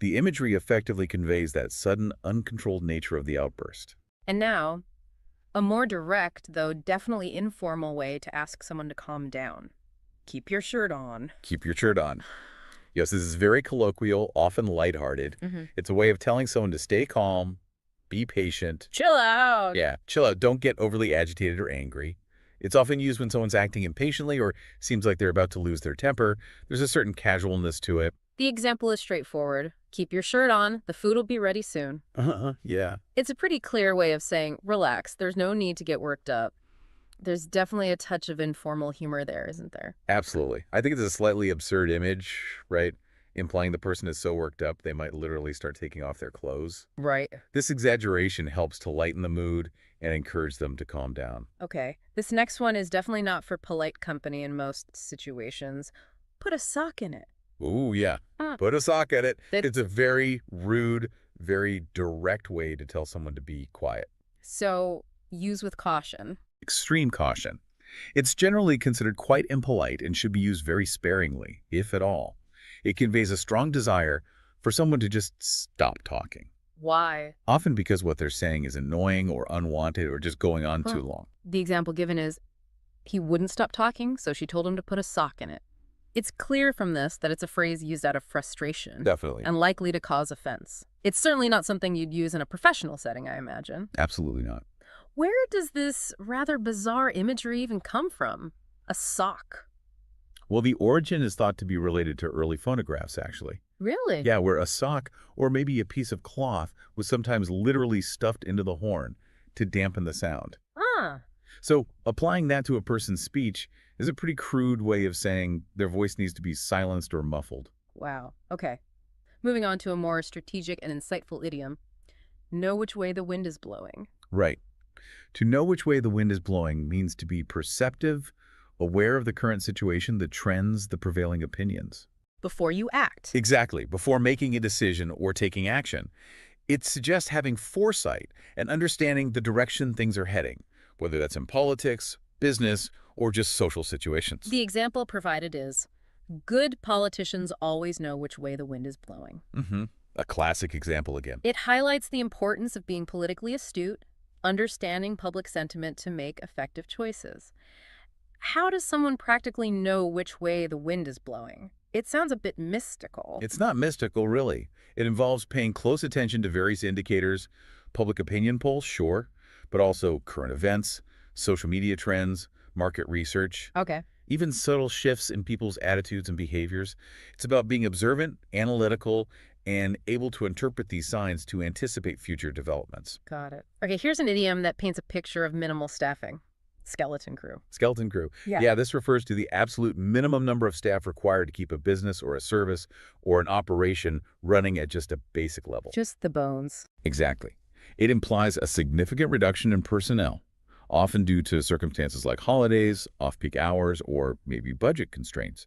The imagery effectively conveys that sudden, uncontrolled nature of the outburst. And now, a more direct, though definitely informal way to ask someone to calm down. Keep your shirt on. Keep your shirt on. Yes, this is very colloquial, often lighthearted. It's a way of telling someone to stay calm, be patient. Chill out. Yeah, chill out. Don't get overly agitated or angry. It's often used when someone's acting impatiently or seems like they're about to lose their temper. There's a certain casualness to it. The example is straightforward. Keep your shirt on. The food will be ready soon. Yeah. It's a pretty clear way of saying, relax. There's no need to get worked up. There's definitely a touch of informal humor there, isn't there? Absolutely. I think it's a slightly absurd image, right? Implying the person is so worked up they might literally start taking off their clothes. Right. This exaggeration helps to lighten the mood and encourage them to calm down. Okay. This next one is definitely not for polite company in most situations. Put a sock in it. Ooh, yeah. Mm. Put a sock in it. That- It's a very rude, very direct way to tell someone to be quiet. So use with caution. Extreme caution. It's generally considered quite impolite and should be used very sparingly, if at all. It conveys a strong desire for someone to just stop talking, Why? often because what they're saying is annoying or unwanted or just going on too long. The example given is, he wouldn't stop talking, so she told him to put a sock in it. It's clear from this that it's a phrase used out of frustration Definitely. and likely to cause offense. It's certainly not something you'd use in a professional setting, I imagine. Absolutely not. Where does this rather bizarre imagery even come from? A sock. Well, the origin is thought to be related to early phonographs, actually. Really? Yeah, where a sock or maybe a piece of cloth was sometimes literally stuffed into the horn to dampen the sound. Ah, So applying that to a person's speech is a pretty crude way of saying their voice needs to be silenced or muffled. wow. Okay. Moving on to a more strategic and insightful idiom. Know which way the wind is blowing. Right. To know which way the wind is blowing means to be perceptive, aware of the current situation, the trends, the prevailing opinions. Before you act. Exactly, before making a decision or taking action. It suggests having foresight and understanding the direction things are heading, whether that's in politics, business, or just social situations. The example provided is, good politicians always know which way the wind is blowing. A classic example again. It highlights the importance of being politically astute, understanding public sentiment to make effective choices. How does someone practically know which way the wind is blowing? It sounds a bit mystical. It's not mystical, really. It involves paying close attention to various indicators, public opinion polls, sure, but also current events, social media trends, market research, Okay. even subtle shifts in people's attitudes and behaviors. It's about being observant, analytical, and able to interpret these signs to anticipate future developments. Got it. Okay, here's an idiom that paints a picture of minimal staffing. Skeleton crew. Skeleton crew. Yeah. Yeah, this refers to the absolute minimum number of staff required to keep a business or a service or an operation running at just a basic level. Just the bones. Exactly. It implies a significant reduction in personnel, often due to circumstances like holidays, off-peak hours, or maybe budget constraints.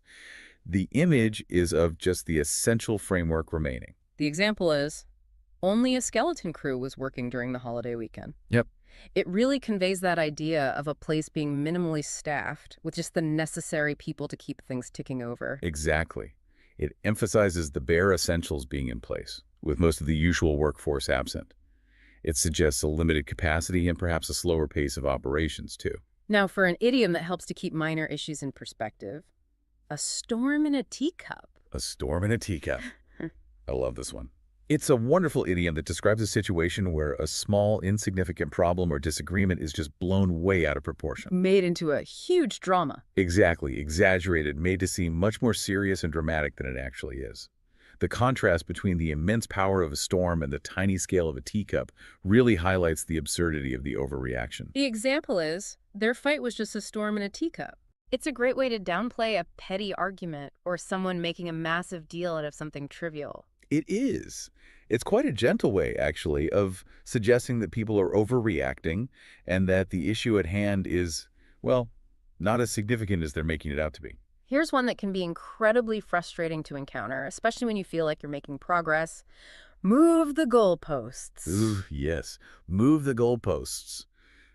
The image is of just the essential framework remaining. The example is, only a skeleton crew was working during the holiday weekend. Yep. It really conveys that idea of a place being minimally staffed with just the necessary people to keep things ticking over. Exactly. It emphasizes the bare essentials being in place, with most of the usual workforce absent. It suggests a limited capacity and perhaps a slower pace of operations, too. Now, for an idiom that helps to keep minor issues in perspective, a storm in a teacup. A storm in a teacup. I love this one. It's a wonderful idiom that describes a situation where a small, insignificant problem or disagreement is just blown way out of proportion. Made into a huge drama. Exactly, exaggerated, made to seem much more serious and dramatic than it actually is. The contrast between the immense power of a storm and the tiny scale of a teacup really highlights the absurdity of the overreaction. The example is, their fight was just a storm in a teacup. It's a great way to downplay a petty argument or someone making a massive deal out of something trivial. It is. It's quite a gentle way, actually, of suggesting that people are overreacting and that the issue at hand is, well, not as significant as they're making it out to be. Here's one that can be incredibly frustrating to encounter, especially when you feel like you're making progress. Move the goalposts. Ooh, yes. Move the goalposts.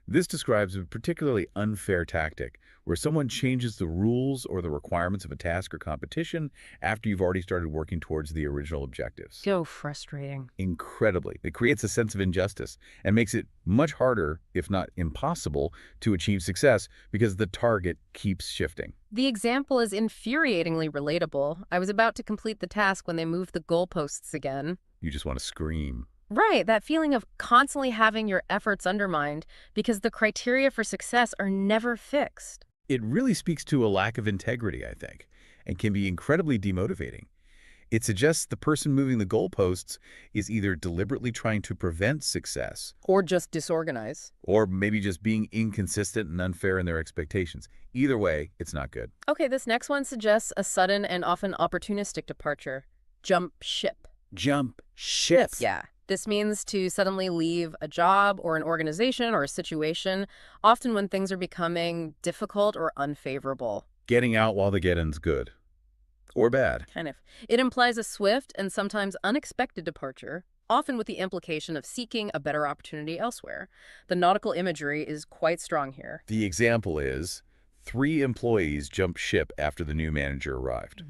This describes a particularly unfair tactic where someone changes the rules or the requirements of a task or competition after you've already started working towards the original objectives. So frustrating. Incredibly. It creates a sense of injustice and makes it much harder, if not impossible, to achieve success because the target keeps shifting. The example is infuriatingly relatable. I was about to complete the task when they moved the goalposts again. You just want to scream. Right, that feeling of constantly having your efforts undermined because the criteria for success are never fixed. It really speaks to a lack of integrity, I think, and can be incredibly demotivating. It suggests the person moving the goalposts is either deliberately trying to prevent success Or just disorganize. or maybe just being inconsistent and unfair in their expectations. Either way, it's not good. Okay, this next one suggests a sudden and often opportunistic departure. Jump ship. Jump ship. Yeah. This means to suddenly leave a job or an organization or a situation, often when things are becoming difficult or unfavorable. Getting out while the getting's good. Or bad. Kind of. It implies a swift and sometimes unexpected departure, often with the implication of seeking a better opportunity elsewhere. The nautical imagery is quite strong here. The example is 3 employees jumped ship after the new manager arrived.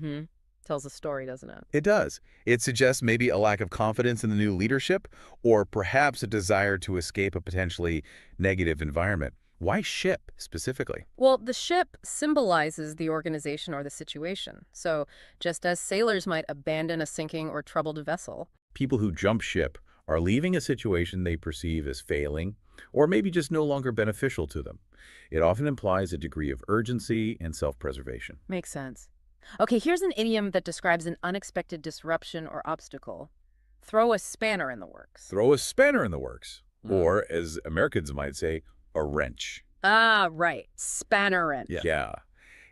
Tells a story, doesn't it? It does. It suggests maybe a lack of confidence in the new leadership or perhaps a desire to escape a potentially negative environment. Why ship specifically? Well, the ship symbolizes the organization or the situation. So just as sailors might abandon a sinking or troubled vessel. People who jump ship are leaving a situation they perceive as failing or maybe just no longer beneficial to them. It often implies a degree of urgency and self-preservation. Makes sense. Okay, here's an idiom that describes an unexpected disruption or obstacle. Throw a spanner in the works. Throw a spanner in the works. Or, as Americans might say, a wrench. Ah, right. Spanner wrench. Yeah.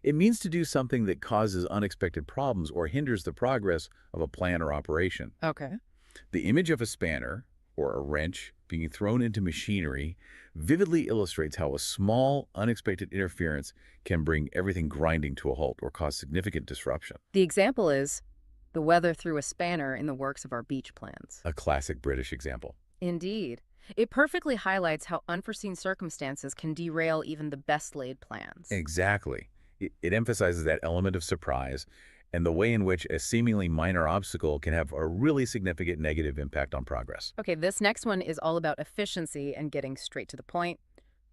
It means to do something that causes unexpected problems or hinders the progress of a plan or operation. Okay. The image of a spanner, or a wrench, being thrown into machinery vividly illustrates how a small, unexpected interference can bring everything grinding to a halt or cause significant disruption. The example is, the weather threw a spanner in the works of our beach plans. A classic British example. Indeed. It perfectly highlights how unforeseen circumstances can derail even the best-laid plans. Exactly. It emphasizes that element of surprise and the way in which a seemingly minor obstacle can have a really significant negative impact on progress. Okay, this next one is all about efficiency and getting straight to the point.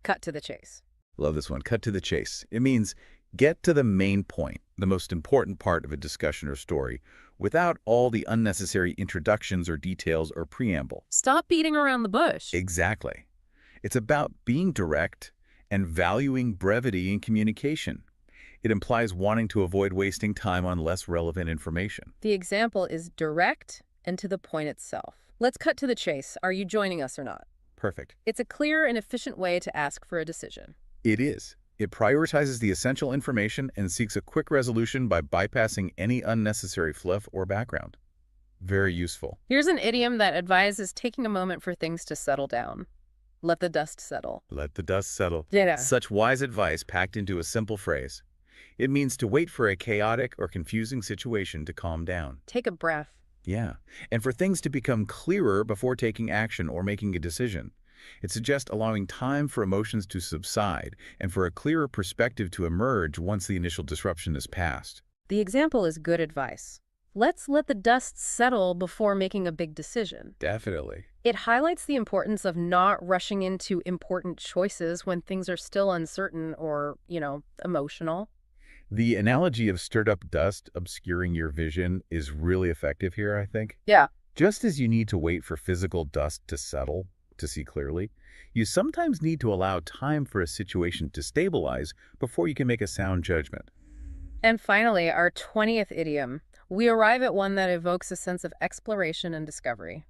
Cut to the chase. Love this one. Cut to the chase. It means get to the main point, the most important part of a discussion or story, without all the unnecessary introductions or details or preamble. Stop beating around the bush. Exactly. It's about being direct and valuing brevity in communication. It implies wanting to avoid wasting time on less relevant information. The example is direct and to the point itself. Let's cut to the chase. Are you joining us or not? Perfect. It's a clear and efficient way to ask for a decision. It is. It prioritizes the essential information and seeks a quick resolution by bypassing any unnecessary fluff or background. Very useful. Here's an idiom that advises taking a moment for things to settle down. Let the dust settle. Let the dust settle. Yeah. Such wise advice packed into a simple phrase. It means to wait for a chaotic or confusing situation to calm down. Take a breath. Yeah, and for things to become clearer before taking action or making a decision. It suggests allowing time for emotions to subside and for a clearer perspective to emerge once the initial disruption is past. The example is good advice. Let's let the dust settle before making a big decision. Definitely. It highlights the importance of not rushing into important choices when things are still uncertain or, emotional. The analogy of stirred up dust obscuring your vision is really effective here, I think. Yeah. Just as you need to wait for physical dust to settle to see clearly, you sometimes need to allow time for a situation to stabilize before you can make a sound judgment. And finally, our 20th idiom. We arrive at one that evokes a sense of exploration and discovery.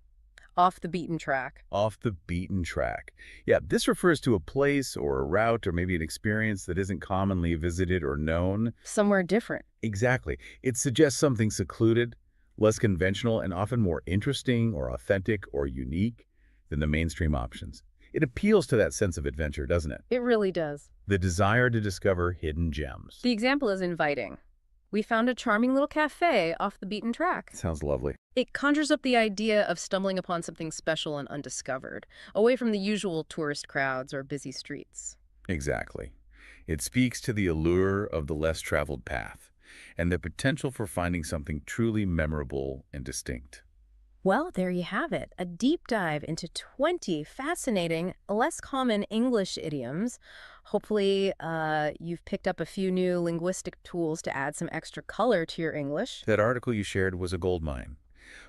Off the beaten track. Off the beaten track. Yeah, this refers to a place or a route or maybe an experience that isn't commonly visited or known. Somewhere different. Exactly. It suggests something secluded, less conventional, and often more interesting or authentic or unique than the mainstream options. It appeals to that sense of adventure, doesn't it? It really does. The desire to discover hidden gems. The example is inviting. We found a charming little cafe off the beaten track. Sounds lovely. It conjures up the idea of stumbling upon something special and undiscovered, away from the usual tourist crowds or busy streets. Exactly. It speaks to the allure of the less traveled path and the potential for finding something truly memorable and distinct. Well, there you have it, a deep dive into 20 fascinating, less common English idioms. Hopefully, you've picked up a few new linguistic tools to add some extra color to your English. That article you shared was a goldmine.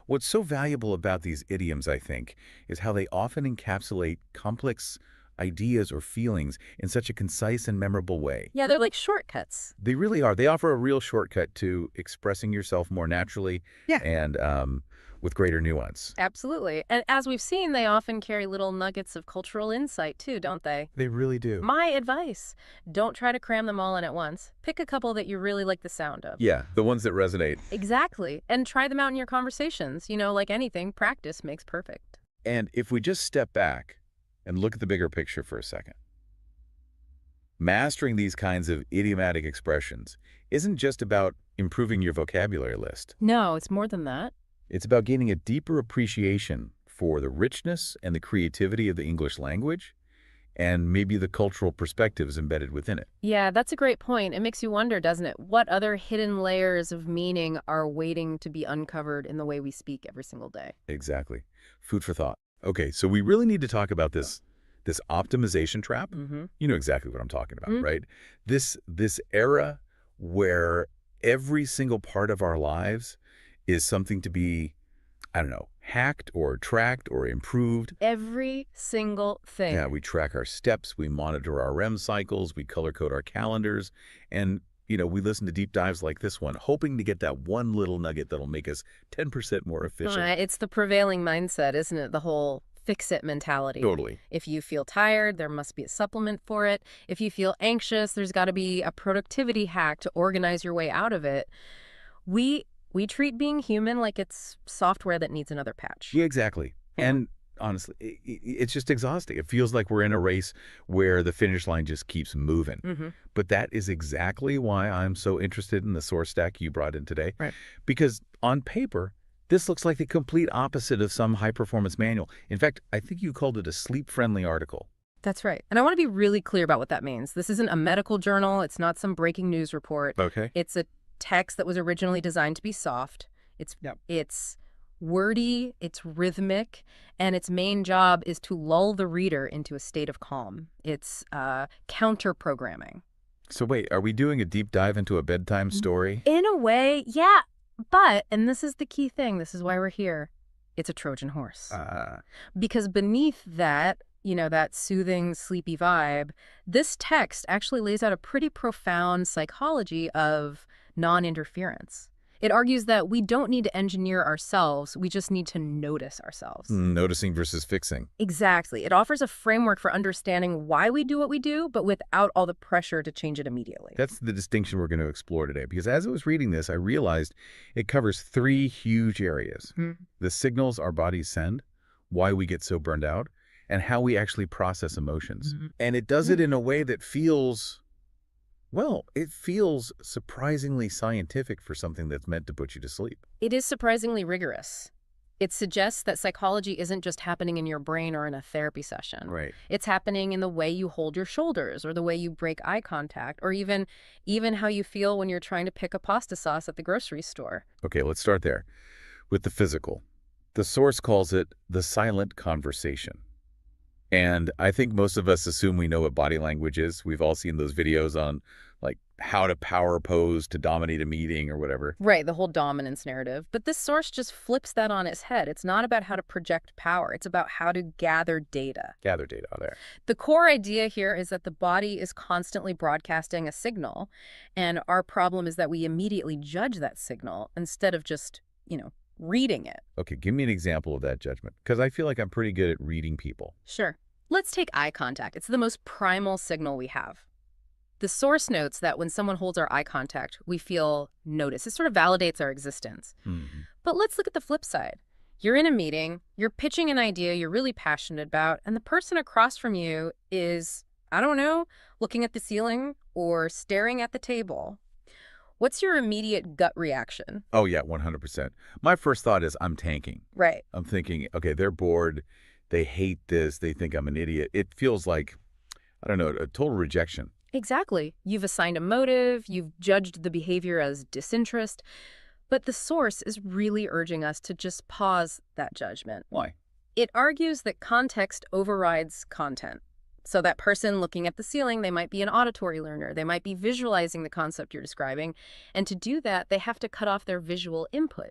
What's so valuable about these idioms, I think, is how they often encapsulate complex ideas or feelings in such a concise and memorable way. Yeah, they're like shortcuts. They really are. They offer a real shortcut to expressing yourself more naturally Yeah. and with greater nuance. Absolutely. And as we've seen, they often carry little nuggets of cultural insight too, don't they? They really do. My advice, don't try to cram them all in at once. Pick a couple that you really like the sound of. Yeah, the ones that resonate. Exactly. And try them out in your conversations. You know, like anything, practice makes perfect. And if we just step back and look at the bigger picture for a second, mastering these kinds of idiomatic expressions isn't just about improving your vocabulary list. No, it's more than that. It's about gaining a deeper appreciation for the richness and the creativity of the English language and maybe the cultural perspectives embedded within it. Yeah, that's a great point. It makes you wonder, doesn't it? What other hidden layers of meaning are waiting to be uncovered in the way we speak every single day? Exactly. Food for thought. Okay, so we really need to talk about this optimization trap. Mm-hmm. You know exactly what I'm talking about, right? This era where every single part of our lives is something to be, I don't know, hacked or tracked or improved. Every single thing. Yeah, we track our steps, we monitor our REM cycles, we color code our calendars, and we listen to deep dives like this one, hoping to get that one little nugget that'll make us 10% more efficient. It's the prevailing mindset, isn't it? The whole fix-it mentality. Totally. If you feel tired, there must be a supplement for it. If you feel anxious, there's got to be a productivity hack to organize your way out of it. We treat being human like it's software that needs another patch. Yeah, exactly. Yeah. And honestly, it's just exhausting. It feels like we're in a race where the finish line just keeps moving. Mm-hmm. But that is exactly why I'm so interested in the source stack you brought in today. Right. Because on paper, this looks like the complete opposite of some high-performance manual. In fact, I think you called it a sleep-friendly article. That's right. And I want to be really clear about what that means. This isn't a medical journal. It's not some breaking news report. Okay. It's a text that was originally designed to be soft. It's wordy, it's rhythmic, and its main job is to lull the reader into a state of calm. It's counter-programming. So wait, are we doing a deep dive into a bedtime story? In a way, yeah. But, and this is the key thing, this is why we're here, it's a Trojan horse. Because beneath that, that soothing, sleepy vibe, this text actually lays out a pretty profound psychology of non-interference. It argues that we don't need to engineer ourselves, we just need to notice ourselves. Noticing versus fixing. Exactly. It offers a framework for understanding why we do what we do, but without all the pressure to change it immediately. That's the distinction we're going to explore today, because as I was reading this, I realized it covers 3 huge areas. The signals our bodies send, why we get so burned out, and how we actually process emotions. And it does it in a way that feels... well, it feels surprisingly scientific for something that's meant to put you to sleep. It is surprisingly rigorous. It suggests that psychology isn't just happening in your brain or in a therapy session. Right. It's happening in the way you hold your shoulders or the way you break eye contact or even how you feel when you're trying to pick a pasta sauce at the grocery store. Okay, let's start there with the physical. The source calls it the silent conversation. And I think most of us assume we know what body language is. We've all seen those videos on like how to power pose to dominate a meeting or whatever. Right, the whole dominance narrative. But this source just flips that on its head. It's not about how to project power. It's about how to gather data. Gather data there. The core idea here is that the body is constantly broadcasting a signal, and our problem is that we immediately judge that signal instead of just, reading it. Okay, give me an example of that judgment, because I feel like I'm pretty good at reading people. Sure. Let's take eye contact. It's the most primal signal we have. The source notes that when someone holds our eye contact, we feel noticed. It sort of validates our existence. But let's look at the flip side. You're in a meeting, you're pitching an idea you're really passionate about, and the person across from you is, I don't know, looking at the ceiling or staring at the table. What's your immediate gut reaction? Oh, yeah, 100%. My first thought is I'm tanking. Right. I'm thinking, okay, they're bored. They hate this. They think I'm an idiot. It feels like, I don't know, a total rejection. Exactly. You've assigned a motive, you've judged the behavior as disinterest, but the source is really urging us to just pause that judgment. Why? It argues that context overrides content. So that person looking at the ceiling, they might be an auditory learner, they might be visualizing the concept you're describing, and to do that, they have to cut off their visual input.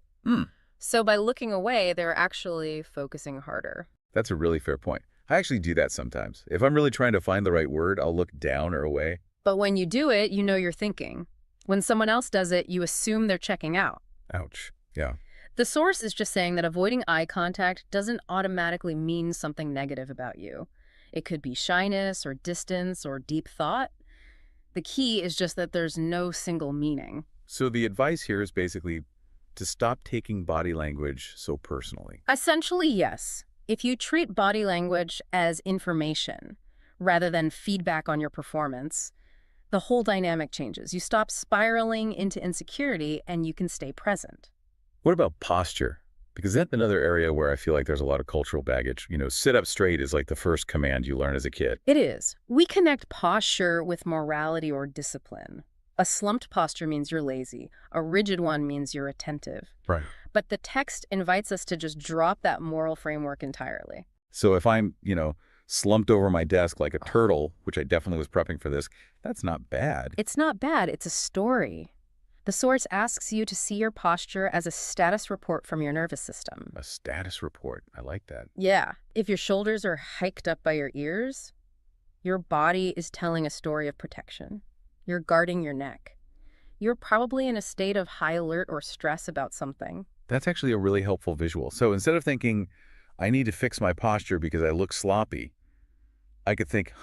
So by looking away, they're actually focusing harder. That's a really fair point. I actually do that sometimes. If I'm really trying to find the right word, I'll look down or away. But when you do it, you know you're thinking. When someone else does it, you assume they're checking out. Ouch. Yeah. The source is just saying that avoiding eye contact doesn't automatically mean something negative about you. It could be shyness or distance or deep thought. The key is just that there's no single meaning. So the advice here is basically to stop taking body language so personally. Essentially, yes. If you treat body language as information rather than feedback on your performance, the whole dynamic changes. You stop spiraling into insecurity and you can stay present. What about posture? Because that's another area where I feel like there's a lot of cultural baggage. Sit up straight is like the first command you learn as a kid. It is. We connect posture with morality or discipline. A slumped posture means you're lazy. A rigid one means you're attentive. Right. But the text invites us to just drop that moral framework entirely. So if I'm, slumped over my desk like a turtle, which I definitely was prepping for this, that's not bad. It's not bad. It's a story. The source asks you to see your posture as a status report from your nervous system. A status report. I like that. Yeah. If your shoulders are hiked up by your ears, your body is telling a story of protection. You're guarding your neck. You're probably in a state of high alert or stress about something. That's actually a really helpful visual. So instead of thinking, I need to fix my posture because I look sloppy, I could think,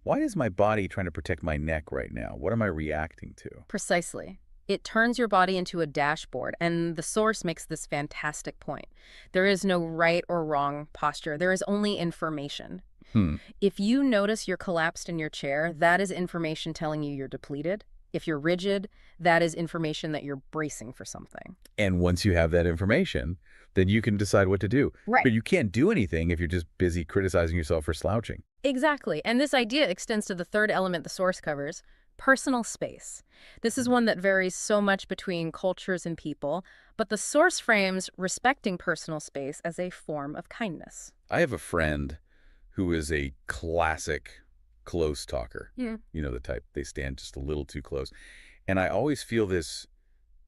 why is my body trying to protect my neck right now? What am I reacting to? Precisely. It turns your body into a dashboard, and the source makes this fantastic point. There is no right or wrong posture. There is only information. If you notice you're collapsed in your chair, that is information telling you you're depleted. If you're rigid, that is information that you're bracing for something. And once you have that information, then you can decide what to do. Right. But you can't do anything if you're just busy criticizing yourself for slouching. Exactly. And this idea extends to the third element the source covers, personal space. This is one that varies so much between cultures and people, but the source frames respecting personal space as a form of kindness. I have a friend who is a classic close talker. Yeah. You know the type. They stand just a little too close. And I always feel this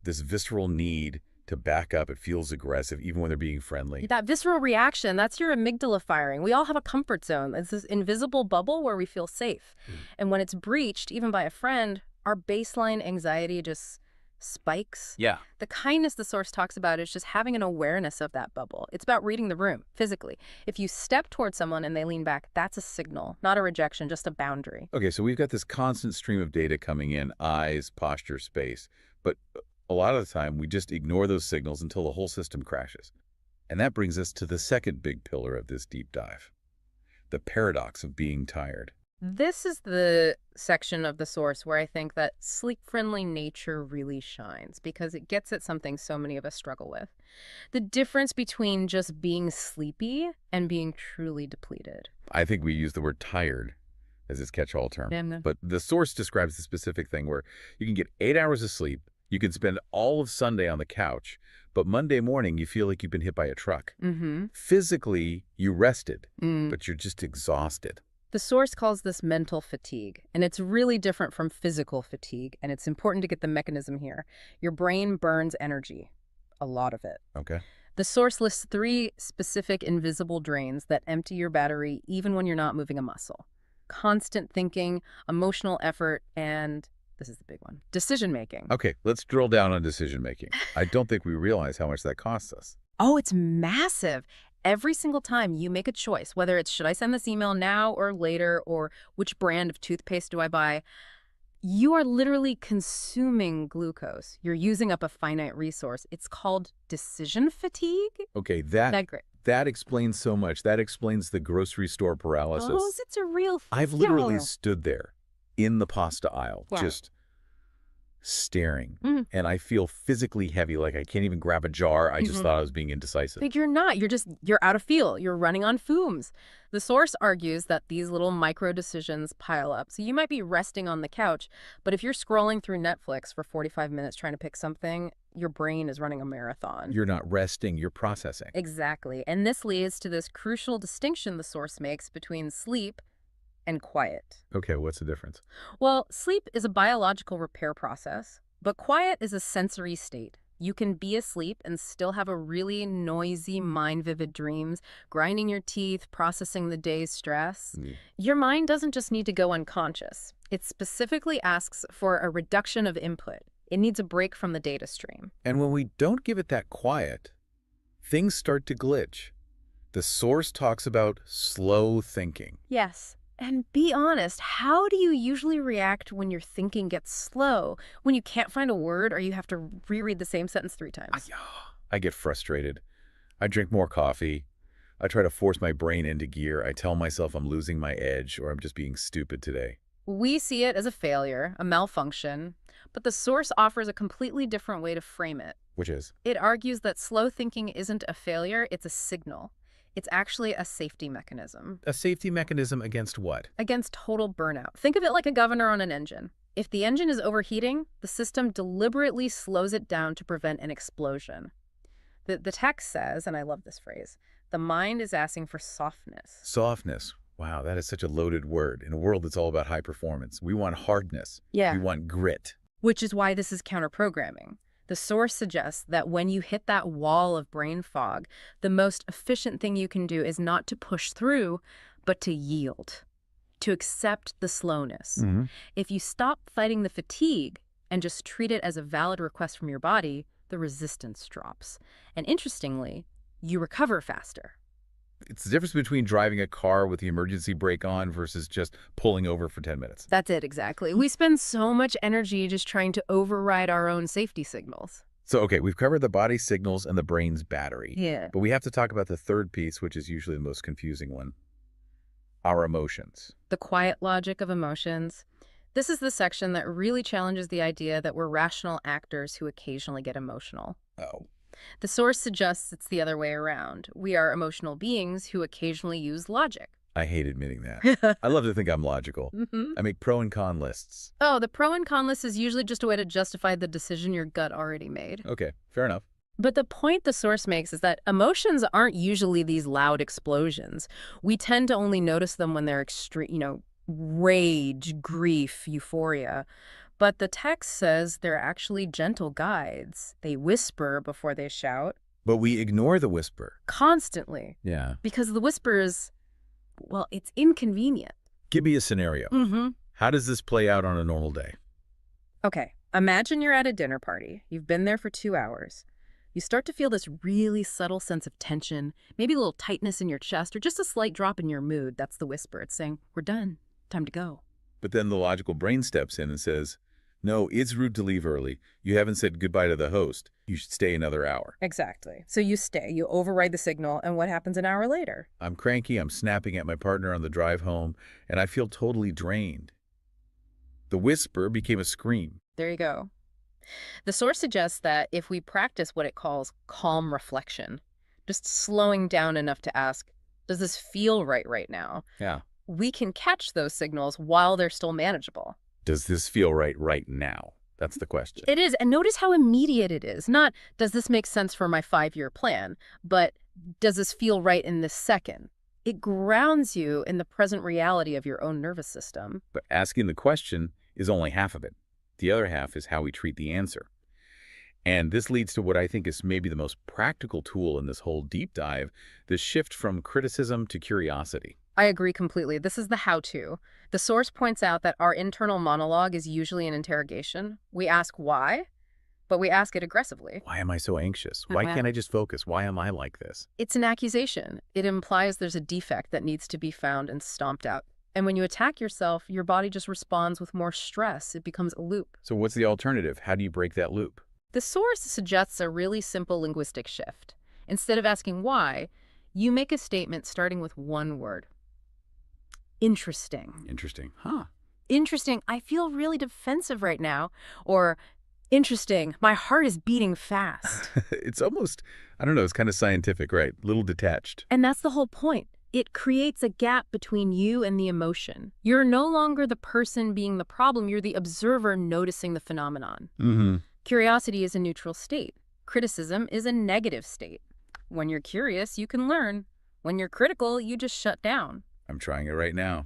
visceral need to back up. It feels aggressive, even when they're being friendly. That visceral reaction, that's your amygdala firing. We all have a comfort zone. It's this invisible bubble where we feel safe. And when it's breached, even by a friend, our baseline anxiety just spikes. Yeah. The kindness the source talks about is just having an awareness of that bubble. It's about reading the room physically. If you step towards someone and they lean back, that's a signal, not a rejection, just a boundary. Okay, so we've got this constant stream of data coming in, eyes, posture, space. But a lot of the time, we just ignore those signals until the whole system crashes. And that brings us to the second big pillar of this deep dive, the paradox of being tired. This is the section of the source where I think that sleep-friendly nature really shines because it gets at something so many of us struggle with. The difference between just being sleepy and being truly depleted. I think we use the word tired as its catch-all term. Yeah. But the source describes the specific thing where you can get 8 hours of sleep, you can spend all of Sunday on the couch, but Monday morning you feel like you've been hit by a truck. Physically, you rested, but you're just exhausted. The source calls this mental fatigue, and it's really different from physical fatigue, and it's important to get the mechanism here. Your brain burns energy, a lot of it. Okay. The source lists 3 specific invisible drains that empty your battery even when you're not moving a muscle. Constant thinking, emotional effort, and, this is the big one, decision-making. Okay, let's drill down on decision-making. I don't think we realize how much that costs us. Oh, it's massive. Every single time you make a choice, whether it's should I send this email now or later, or which brand of toothpaste do I buy, you are literally consuming glucose. You're using up a finite resource. It's called decision fatigue. Okay, That great. that explains so much. That explains the grocery store paralysis. Oh, it's a real thing. I've literally stood there in the pasta aisle, Wow. just staring, Mhm. and I feel physically heavy, like I can't even grab a jar. I just Mhm. thought I was being indecisive. But you're not. You're out of feel. You're running on fumes. The source argues that these little micro decisions pile up. So you might be resting on the couch, but if you're scrolling through Netflix for 45 minutes trying to pick something, your brain is running a marathon. You're not resting, you're processing. Exactly. And this leads to this crucial distinction the source makes between sleep and quiet. Okay, what's the difference? Well, sleep is a biological repair process, but quiet is a sensory state. You can be asleep and still have a really noisy, mind-vivid dreams, grinding your teeth, processing the day's stress. Your mind doesn't just need to go unconscious. It specifically asks for a reduction of input. It needs a break from the data stream. And when we don't give it that quiet, things start to glitch. The source talks about slow thinking. Yes. And be honest, how do you usually react when your thinking gets slow? When you can't find a word or you have to reread the same sentence 3 times? I get frustrated. I drink more coffee. I try to force my brain into gear. I tell myself I'm losing my edge or I'm just being stupid today. We see it as a failure, a malfunction, but the source offers a completely different way to frame it. Which is? It argues that slow thinking isn't a failure, it's a signal. It's actually a safety mechanism. A safety mechanism against what? Against total burnout. Think of it like a governor on an engine. If the engine is overheating, the system deliberately slows it down to prevent an explosion. The text says, and I love this phrase, the mind is asking for softness. Softness. Wow, that is such a loaded word. In a world that's all about high performance, we want hardness. Yeah. We want grit. Which is why this is counter-programming. The source suggests that when you hit that wall of brain fog, the most efficient thing you can do is not to push through, but to yield, to accept the slowness. If you stop fighting the fatigue and just treat it as a valid request from your body, the resistance drops. And interestingly, you recover faster. It's the difference between driving a car with the emergency brake on versus just pulling over for 10 minutes. That's it, exactly. We spend so much energy just trying to override our own safety signals. So, okay, we've covered the body signals and the brain's battery. Yeah. But we have to talk about the third piece, which is usually the most confusing one. Our emotions. The quiet logic of emotions. This is the section that really challenges the idea that we're rational actors who occasionally get emotional. Oh. The source suggests it's the other way around. We are emotional beings who occasionally use logic. I hate admitting that. I love to think I'm logical. Mm-hmm. I make pro and con lists. Oh, the pro and con list is usually just a way to justify the decision your gut already made. Okay, fair enough. But the point the source makes is that emotions aren't usually these loud explosions. We tend to only notice them when they're extreme, rage, grief, euphoria. But the text says they're actually gentle guides. They whisper before they shout. But we ignore the whisper. Constantly. Yeah. Because the whisper is, well, it's inconvenient. Give me a scenario. Mm-hmm. How does this play out on a normal day? Okay, imagine you're at a dinner party. You've been there for 2 hours. You start to feel this really subtle sense of tension, maybe a little tightness in your chest, or just a slight drop in your mood. That's the whisper. It's saying, we're done. Time to go. But then the logical brain steps in and says, no, it's rude to leave early. You haven't said goodbye to the host. You should stay another hour. Exactly. So you stay, you override the signal, and what happens an hour later? I'm cranky, I'm snapping at my partner on the drive home, and I feel totally drained. The whisper became a scream. There you go. The source suggests that if we practice what it calls calm reflection, just slowing down enough to ask, does this feel right now? Yeah. We can catch those signals while they're still manageable. Does this feel right now? That's the question. It is. And notice how immediate it is. Not, does this make sense for my 5-year plan, but does this feel right in this second? It grounds you in the present reality of your own nervous system. But asking the question is only half of it. The other half is how we treat the answer. And this leads to what I think is maybe the most practical tool in this whole deep dive, the shift from criticism to curiosity. I agree completely. This is the how-to. The source points out that our internal monologue is usually an interrogation. We ask why, but we ask it aggressively. Why am I so anxious? Why can't I just focus? Why am I like this? It's an accusation. It implies there's a defect that needs to be found and stomped out. And when you attack yourself, your body just responds with more stress. It becomes a loop. So what's the alternative? How do you break that loop? The source suggests a really simple linguistic shift. Instead of asking why, you make a statement starting with one word. Interesting. Interesting. Huh. Interesting. I feel really defensive right now. Or, interesting. My heart is beating fast. It's almost, I don't know, it's kind of scientific, right? A little detached. And that's the whole point. It creates a gap between you and the emotion. You're no longer the person being the problem. You're the observer noticing the phenomenon. Mm-hmm. Curiosity is a neutral state. Criticism is a negative state. When you're curious, you can learn. When you're critical, you just shut down. I'm trying it right now.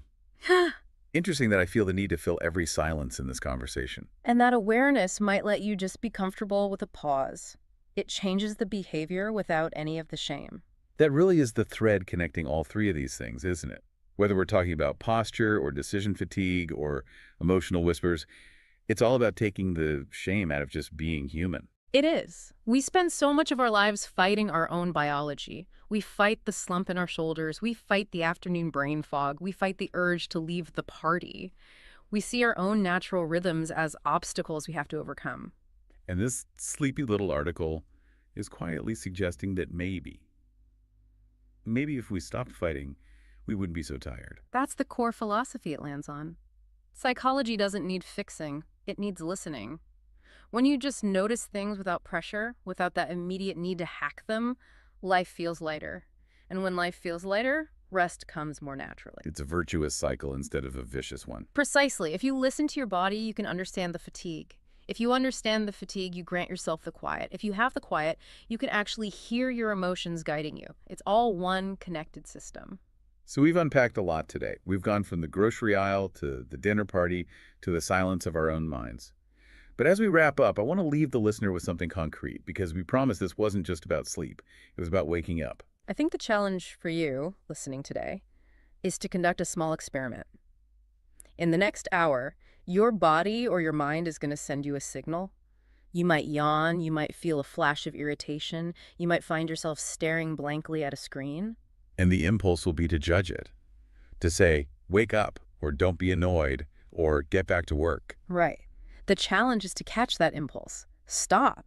Interesting that I feel the need to fill every silence in this conversation. And that awareness might let you just be comfortable with a pause. It changes the behavior without any of the shame. That really is the thread connecting all three of these things, isn't it? Whether we're talking about posture or decision fatigue or emotional whispers, it's all about taking the shame out of just being human. It is. We spend so much of our lives fighting our own biology. We fight the slump in our shoulders. We fight the afternoon brain fog. We fight the urge to leave the party. We see our own natural rhythms as obstacles we have to overcome. And this sleepy little article is quietly suggesting that maybe if we stopped fighting, we wouldn't be so tired. That's the core philosophy it lands on. Psychology doesn't need fixing. It needs listening. When you just notice things without pressure, without that immediate need to hack them, life feels lighter. And when life feels lighter, rest comes more naturally. It's a virtuous cycle instead of a vicious one. Precisely. If you listen to your body, you can understand the fatigue. If you understand the fatigue, you grant yourself the quiet. If you have the quiet, you can actually hear your emotions guiding you. It's all one connected system. So we've unpacked a lot today. We've gone from the grocery aisle to the dinner party to the silence of our own minds. But as we wrap up, I want to leave the listener with something concrete because we promised this wasn't just about sleep. It was about waking up. I think the challenge for you, listening today, is to conduct a small experiment. In the next hour, your body or your mind is going to send you a signal. You might yawn, you might feel a flash of irritation, you might find yourself staring blankly at a screen. And the impulse will be to judge it, to say, wake up, or don't be annoyed, or get back to work. Right. The challenge is to catch that impulse, stop,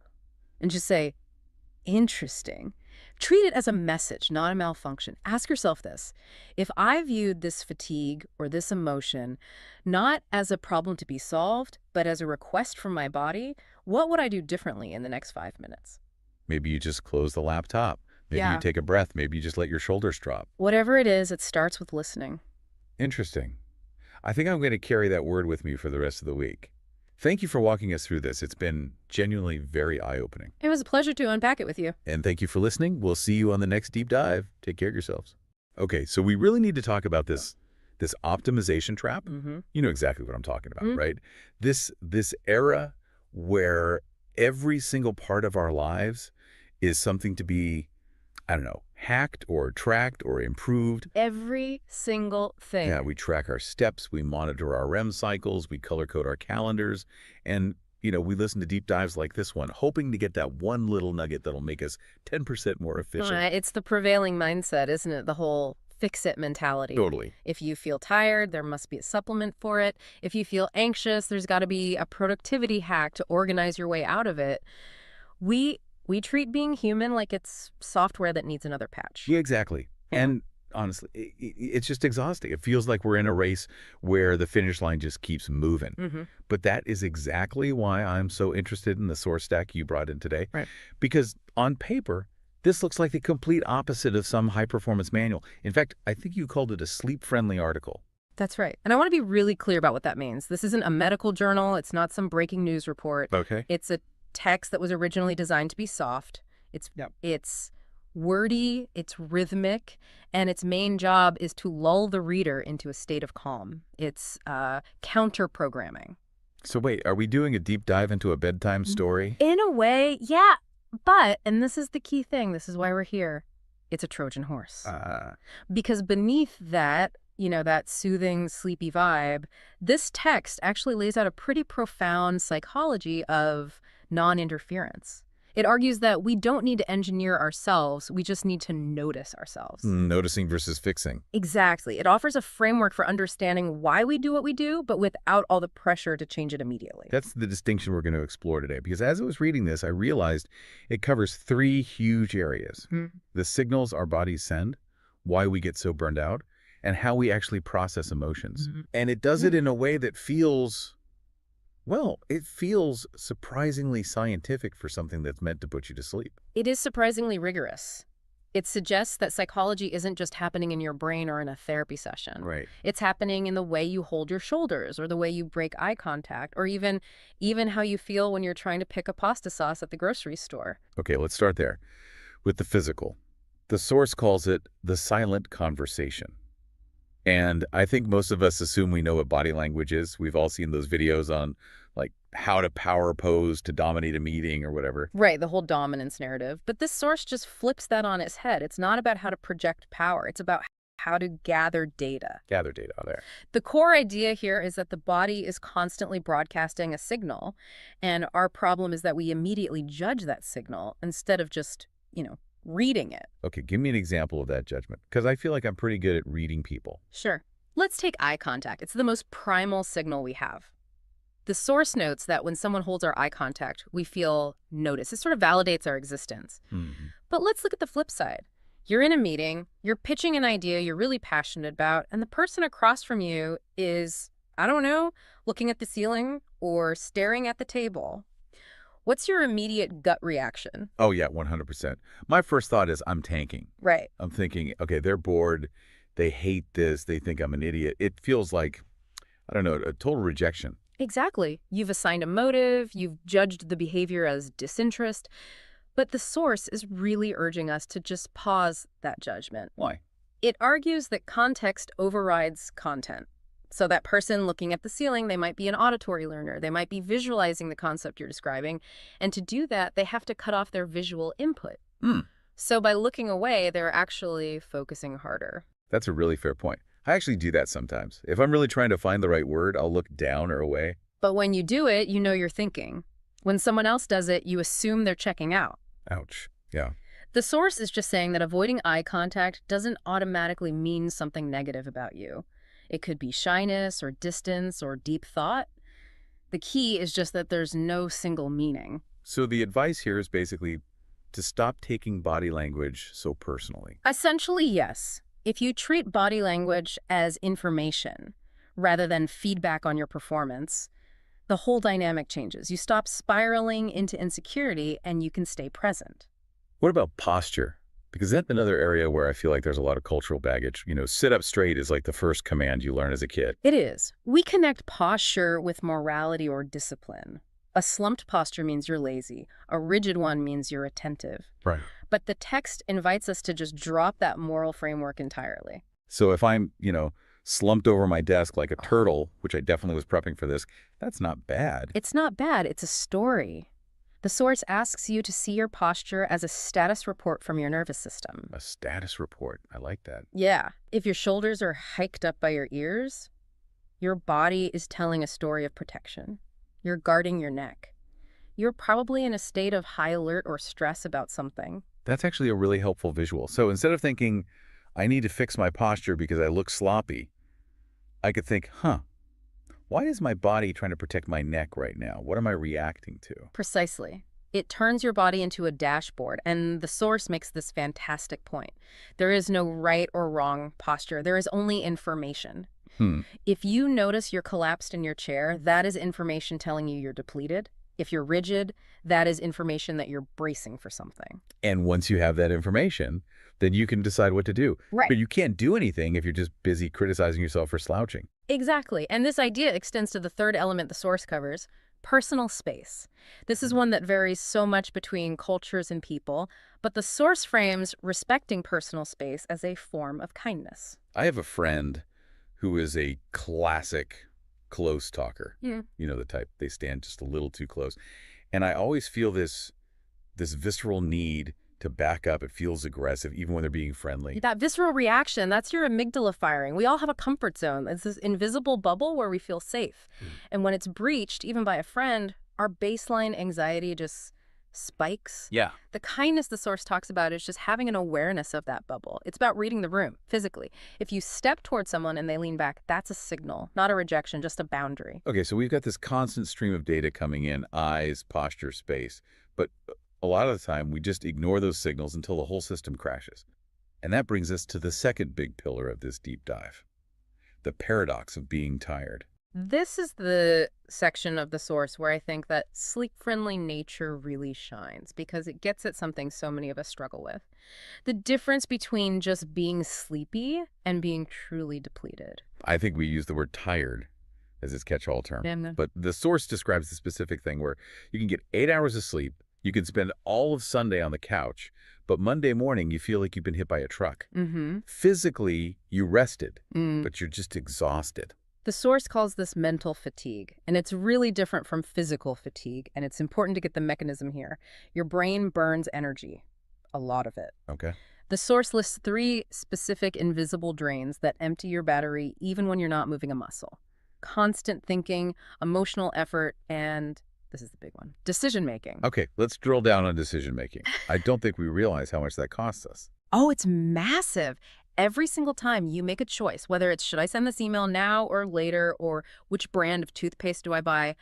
and just say, interesting. Treat it as a message, not a malfunction. Ask yourself this. If I viewed this fatigue or this emotion not as a problem to be solved, but as a request from my body, what would I do differently in the next 5 minutes? Maybe you just close the laptop. Maybe Yeah. you take a breath. Maybe you just let your shoulders drop. Whatever it is, it starts with listening. Interesting. I think I'm going to carry that word with me for the rest of the week. Thank you for walking us through this. It's been genuinely very eye-opening. It was a pleasure to unpack it with you. And thank you for listening. We'll see you on the next deep dive. Take care of yourselves. Okay, so we really need to talk about this optimization trap. Mm-hmm. You know exactly what I'm talking about, right? This era where every single part of our lives is something to be, I don't know, hacked or tracked or improved. Every single thing. Yeah, we track our steps, we monitor our REM cycles, we color code our calendars, and we listen to deep dives like this one, hoping to get that one little nugget that'll make us 10% more efficient. It's the prevailing mindset, isn't it? The whole fix-it mentality. Totally. If you feel tired, there must be a supplement for it. If you feel anxious, there's got to be a productivity hack to organize your way out of it. We treat being human like it's software that needs another patch. Yeah, exactly. Yeah. And honestly, it's just exhausting. It feels like we're in a race where the finish line just keeps moving. Mm-hmm. But that is exactly why I'm so interested in the source stack you brought in today. Right. Because on paper, this looks like the complete opposite of some high-performance manual. In fact, I think you called it a sleep-friendly article. That's right. And I want to be really clear about what that means. This isn't a medical journal. It's not some breaking news report. Okay. It's a text that was originally designed to be soft. It's wordy, it's rhythmic, and its main job is to lull the reader into a state of calm. It's counter-programming. So wait, are we doing a deep dive into a bedtime story? In a way, yeah, but, and this is the key thing, this is why we're here, it's a Trojan horse. Because beneath that, that soothing, sleepy vibe, this text actually lays out a pretty profound psychology of non-interference. It argues that we don't need to engineer ourselves, we just need to notice ourselves. Noticing versus fixing. Exactly. It offers a framework for understanding why we do what we do, but without all the pressure to change it immediately. That's the distinction we're going to explore today, because as I was reading this, I realized it covers 3 huge areas. The signals our bodies send, why we get so burned out, and how we actually process emotions. And it does it in a way that feels, well, it feels surprisingly scientific for something that's meant to put you to sleep. It is surprisingly rigorous. It suggests that psychology isn't just happening in your brain or in a therapy session. Right. It's happening in the way you hold your shoulders or the way you break eye contact or even how you feel when you're trying to pick a pasta sauce at the grocery store. Okay, let's start there with the physical. The source calls it the silent conversation. And I think most of us assume we know what body language is. We've all seen those videos on like how to power pose to dominate a meeting or whatever. Right, the whole dominance narrative. But this source just flips that on its head. It's not about how to project power. It's about how to gather data. Gather data there. The core idea here is that the body is constantly broadcasting a signal, and our problem is that we immediately judge that signal instead of just, reading it. Okay, give me an example of that judgment, because I feel like I'm pretty good at reading people. Sure. Let's take eye contact. It's the most primal signal we have. The source notes that when someone holds our eye contact, we feel noticed. It sort of validates our existence. But let's look at the flip side. You're in a meeting, you're pitching an idea you're really passionate about, and the person across from you is, I don't know, looking at the ceiling or staring at the table. What's your immediate gut reaction? Oh, yeah, 100%. My first thought is I'm tanking. Right. I'm thinking, okay, they're bored. They hate this. They think I'm an idiot. It feels like, I don't know, a total rejection. Exactly. You've assigned a motive, you've judged the behavior as disinterest, but the source is really urging us to just pause that judgment. Why? It argues that context overrides content. So that person looking at the ceiling, they might be an auditory learner. They might be visualizing the concept you're describing. And to do that, they have to cut off their visual input. So by looking away, they're actually focusing harder. That's a really fair point. I actually do that sometimes. If I'm really trying to find the right word, I'll look down or away. But when you do it, you're thinking. When someone else does it, you assume they're checking out. Ouch. Yeah. The source is just saying that avoiding eye contact doesn't automatically mean something negative about you. It could be shyness or distance or deep thought. The key is just that there's no single meaning. So the advice here is basically to stop taking body language so personally. Essentially, yes. If you treat body language as information rather than feedback on your performance, the whole dynamic changes. You stop spiraling into insecurity and you can stay present. What about posture? Because that's another area where I feel like there's a lot of cultural baggage. Sit up straight is like the first command you learn as a kid. It is. We connect posture with morality or discipline. A slumped posture means you're lazy. A rigid one means you're attentive. Right. But the text invites us to just drop that moral framework entirely. So if I'm, slumped over my desk like a turtle, which I definitely was prepping for this, that's not bad. It's not bad. It's a story. The source asks you to see your posture as a status report from your nervous system. A status report. I like that. Yeah. If your shoulders are hiked up by your ears, your body is telling a story of protection. You're guarding your neck. You're probably in a state of high alert or stress about something. That's actually a really helpful visual. So instead of thinking, I need to fix my posture because I look sloppy, I could think, why is my body trying to protect my neck right now? What am I reacting to? Precisely. It turns your body into a dashboard, and the source makes this fantastic point. There is no right or wrong posture. There is only information. If you notice you're collapsed in your chair, that is information telling you you're depleted. If you're rigid, that is information that you're bracing for something. And once you have that information, then you can decide what to do. Right. But you can't do anything if you're just busy criticizing yourself for slouching. Exactly. And this idea extends to the third element the source covers, Personal space. This is one that varies so much between cultures and people, but the source frames respecting personal space as a form of kindness. I have a friend who is a classic close talker. Yeah. You know the type. They stand just a little too close. And I always feel this visceral need to back up. It feels aggressive, even when they're being friendly. That visceral reaction, that's your amygdala firing. We all have a comfort zone. It's this invisible bubble where we feel safe. And when it's breached, even by a friend, our baseline anxiety just spikes. Yeah. The kindness the source talks about is just having an awareness of that bubble. It's about reading the room physically. If you step towards someone and they lean back, that's a signal, not a rejection, just a boundary. Okay, so we've got this constant stream of data coming in, eyes, posture, space. But a lot of the time, we just ignore those signals until the whole system crashes. And that brings us to the second big pillar of this deep dive, the paradox of being tired. This is the section of the source where I think that sleep-friendly nature really shines because it gets at something so many of us struggle with. The difference between just being sleepy and being truly depleted. I think we use the word tired as its catch-all term. Yeah. But the source describes the specific thing where you can get 8 hours of sleep, you can spend all of Sunday on the couch, but Monday morning you feel like you've been hit by a truck. Physically, you rested, but you're just exhausted. The source calls this mental fatigue, and it's really different from physical fatigue, and it's important to get the mechanism here. Your brain burns energy, a lot of it. Okay. The source lists 3 specific invisible drains that empty your battery even when you're not moving a muscle. Constant thinking, emotional effort, and, this is the big one, decision-making. Okay, let's drill down on decision-making. I don't think we realize how much that costs us. Oh, it's massive. Every single time you make a choice, whether it's should I send this email now or later, or which brand of toothpaste do I buy,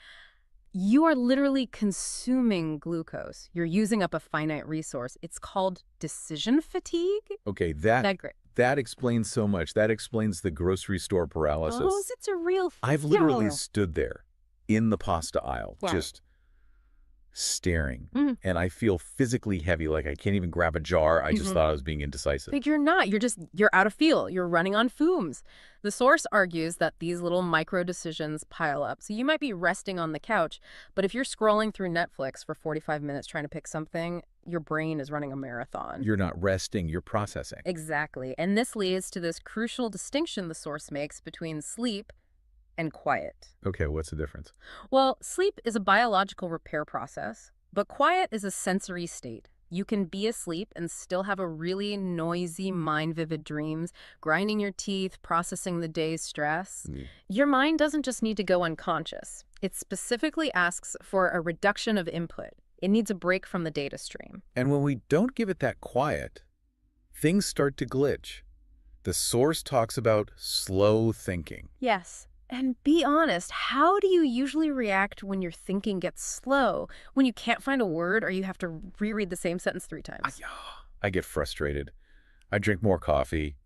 you are literally consuming glucose. You're using up a finite resource. It's called decision fatigue. Okay, Great. that explains so much. That explains the grocery store paralysis. Oh, it's a real thing. I've literally stood there in the pasta aisle, Wow. just staring, and I feel physically heavy, like I can't even grab a jar. I just thought I was being indecisive. But you're not. You're out of fuel. You're running on fumes. The source argues that these little micro decisions pile up. So you might be resting on the couch, but if you're scrolling through Netflix for 45 minutes trying to pick something, your brain is running a marathon. You're not resting, you're processing. Exactly. And this leads to this crucial distinction the source makes between sleep and quiet. Okay, what's the difference? Well, sleep is a biological repair process, but quiet is a sensory state. You can be asleep and still have a really noisy mind-vivid dreams, grinding your teeth, processing the day's stress. Your mind doesn't just need to go unconscious. It specifically asks for a reduction of input. It needs a break from the data stream. And when we don't give it that quiet, things start to glitch. The source talks about slow thinking. Yes. And be honest, how do you usually react when your thinking gets slow? When you can't find a word or you have to reread the same sentence 3 times? I get frustrated. I drink more coffee.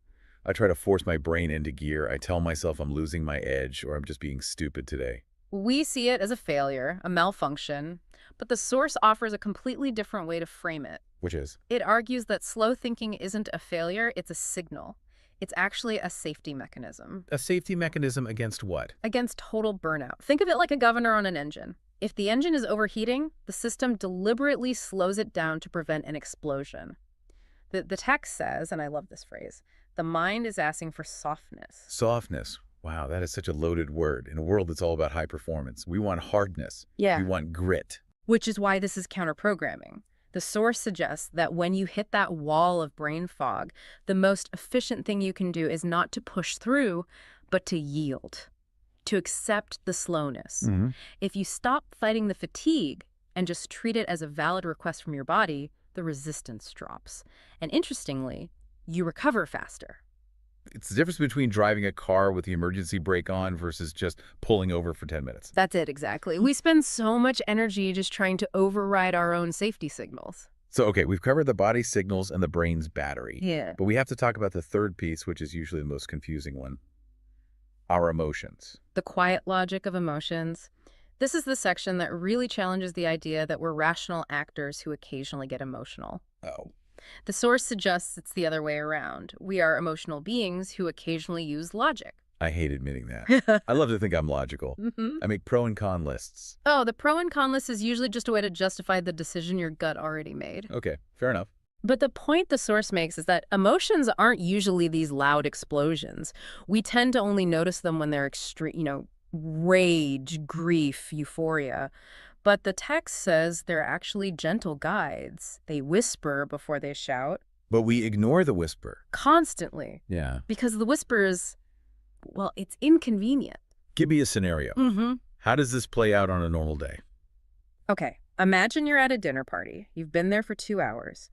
I try to force my brain into gear. I tell myself I'm losing my edge or I'm just being stupid today. We see it as a failure, a malfunction, but the source offers a completely different way to frame it. Which is? It argues that slow thinking isn't a failure, it's a signal. It's actually a safety mechanism. A safety mechanism against what? Against total burnout. Think of it like a governor on an engine. If the engine is overheating, the system deliberately slows it down to prevent an explosion. The text says, and I love this phrase, the mind is asking for softness. Softness. Wow, that is such a loaded word. In a world that's all about high performance, we want hardness. Yeah. We want grit. Which is why this is counter-programming. The source suggests that when you hit that wall of brain fog, the most efficient thing you can do is not to push through, but to yield, to accept the slowness. If you stop fighting the fatigue and just treat it as a valid request from your body, the resistance drops. And interestingly, you recover faster. It's the difference between driving a car with the emergency brake on versus just pulling over for 10 minutes. That's it, exactly. We spend so much energy just trying to override our own safety signals. So, okay, we've covered the body signals and the brain's battery. Yeah. But we have to talk about the third piece, which is usually the most confusing one. Our emotions. The quiet logic of emotions. This is the section that really challenges the idea that we're rational actors who occasionally get emotional. Oh. The source suggests it's the other way around. We are emotional beings who occasionally use logic. I hate admitting that. I love to think I'm logical. hmm I make pro and con lists. Oh, the pro and con list is usually just a way to justify the decision your gut already made. Okay, fair enough. But the point the source makes is that emotions aren't usually these loud explosions. We tend to only notice them when they're extreme, rage, grief, euphoria. But the text says they're actually gentle guides. They whisper before they shout But we ignore the whisper. constantly Yeah. because the whisper is, well, it's inconvenient. Give me a scenario. Mm-hmm. How does this play out on a normal day? Okay, imagine you're at a dinner party. You've been there for 2 hours.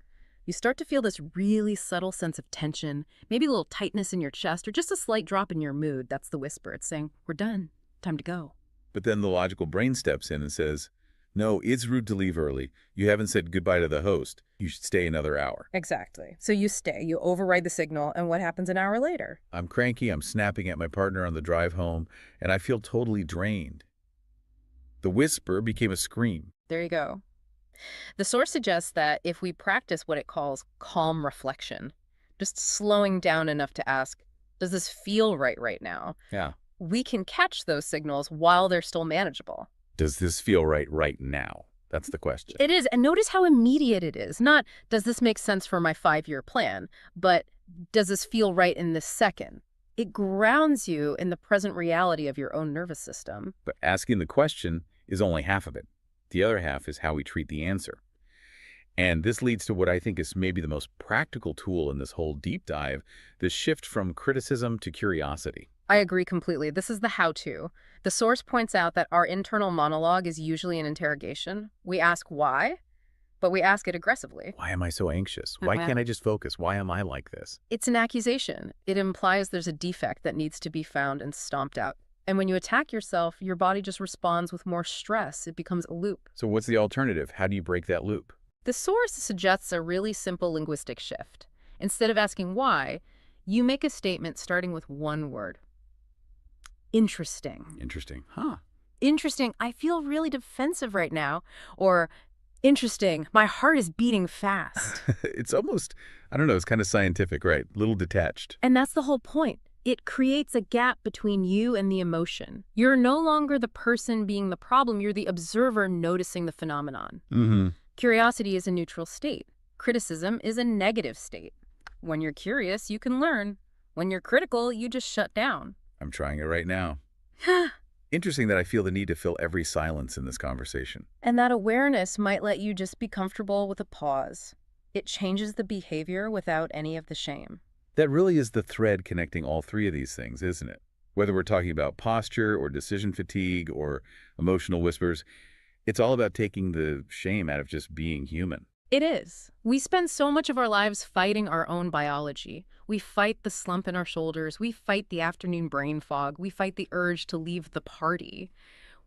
You start to feel this really subtle sense of tension, maybe a little tightness in your chest, or just a slight drop in your mood. That's the whisper. It's saying, we're done. Time to go. But then the logical brain steps in and says, no, it's rude to leave early. You haven't said goodbye to the host. You should stay another hour. Exactly. So you stay, you override the signal, and what happens an hour later? I'm cranky, I'm snapping at my partner on the drive home, and I feel totally drained. The whisper became a scream. There you go. The source suggests that if we practice what it calls calm reflection, just slowing down enough to ask, does this feel right now? Yeah. We can catch those signals while they're still manageable. Does this feel right now? That's the question. It is, and notice how immediate it is. Not, does this make sense for my 5-year plan, but does this feel right in this second? It grounds you in the present reality of your own nervous system. But asking the question is only half of it. The other half is how we treat the answer. And this leads to what I think is maybe the most practical tool in this whole deep dive, the shift from criticism to curiosity. I agree completely. This is the how-to. The source points out that our internal monologue is usually an interrogation. We ask why, but we ask it aggressively. Why am I so anxious? Why can't I just focus? Why am I like this? It's an accusation. It implies there's a defect that needs to be found and stomped out. And when you attack yourself, your body just responds with more stress. It becomes a loop. So what's the alternative? How do you break that loop? The source suggests a really simple linguistic shift. Instead of asking why, you make a statement starting with one word. Interesting. Interesting. Huh. Interesting. I feel really defensive right now. Or, interesting. My heart is beating fast. It's almost, I don't know, it's kind of scientific, right? A little detached. And that's the whole point. It creates a gap between you and the emotion. You're no longer the person being the problem. You're the observer noticing the phenomenon. Mm-hmm. Curiosity is a neutral state. Criticism is a negative state. When you're curious, you can learn. When you're critical, you just shut down. I'm trying it right now. Interesting that I feel the need to fill every silence in this conversation. And that awareness might let you just be comfortable with a pause. It changes the behavior without any of the shame. That really is the thread connecting all three of these things, isn't it? Whether we're talking about posture or decision fatigue or emotional whispers, it's all about taking the shame out of just being human. It is. We spend so much of our lives fighting our own biology. We fight the slump in our shoulders. We fight the afternoon brain fog. We fight the urge to leave the party.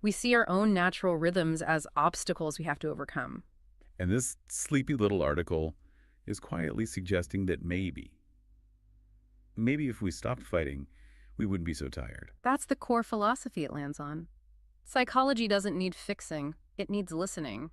We see our own natural rhythms as obstacles we have to overcome. And this sleepy little article is quietly suggesting that maybe if we stopped fighting, we wouldn't be so tired. That's the core philosophy it lands on. Psychology doesn't need fixing. It needs listening.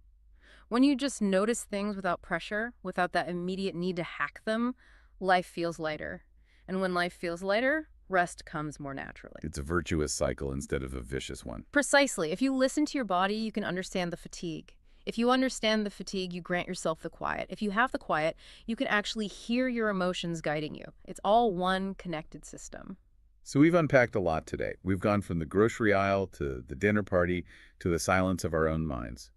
When you just notice things without pressure, without that immediate need to hack them, life feels lighter. And when life feels lighter, rest comes more naturally. It's a virtuous cycle instead of a vicious one. Precisely. If you listen to your body, you can understand the fatigue. If you understand the fatigue, you grant yourself the quiet. If you have the quiet, you can actually hear your emotions guiding you. It's all one connected system. So we've unpacked a lot today. We've gone from the grocery aisle to the dinner party to the silence of our own minds.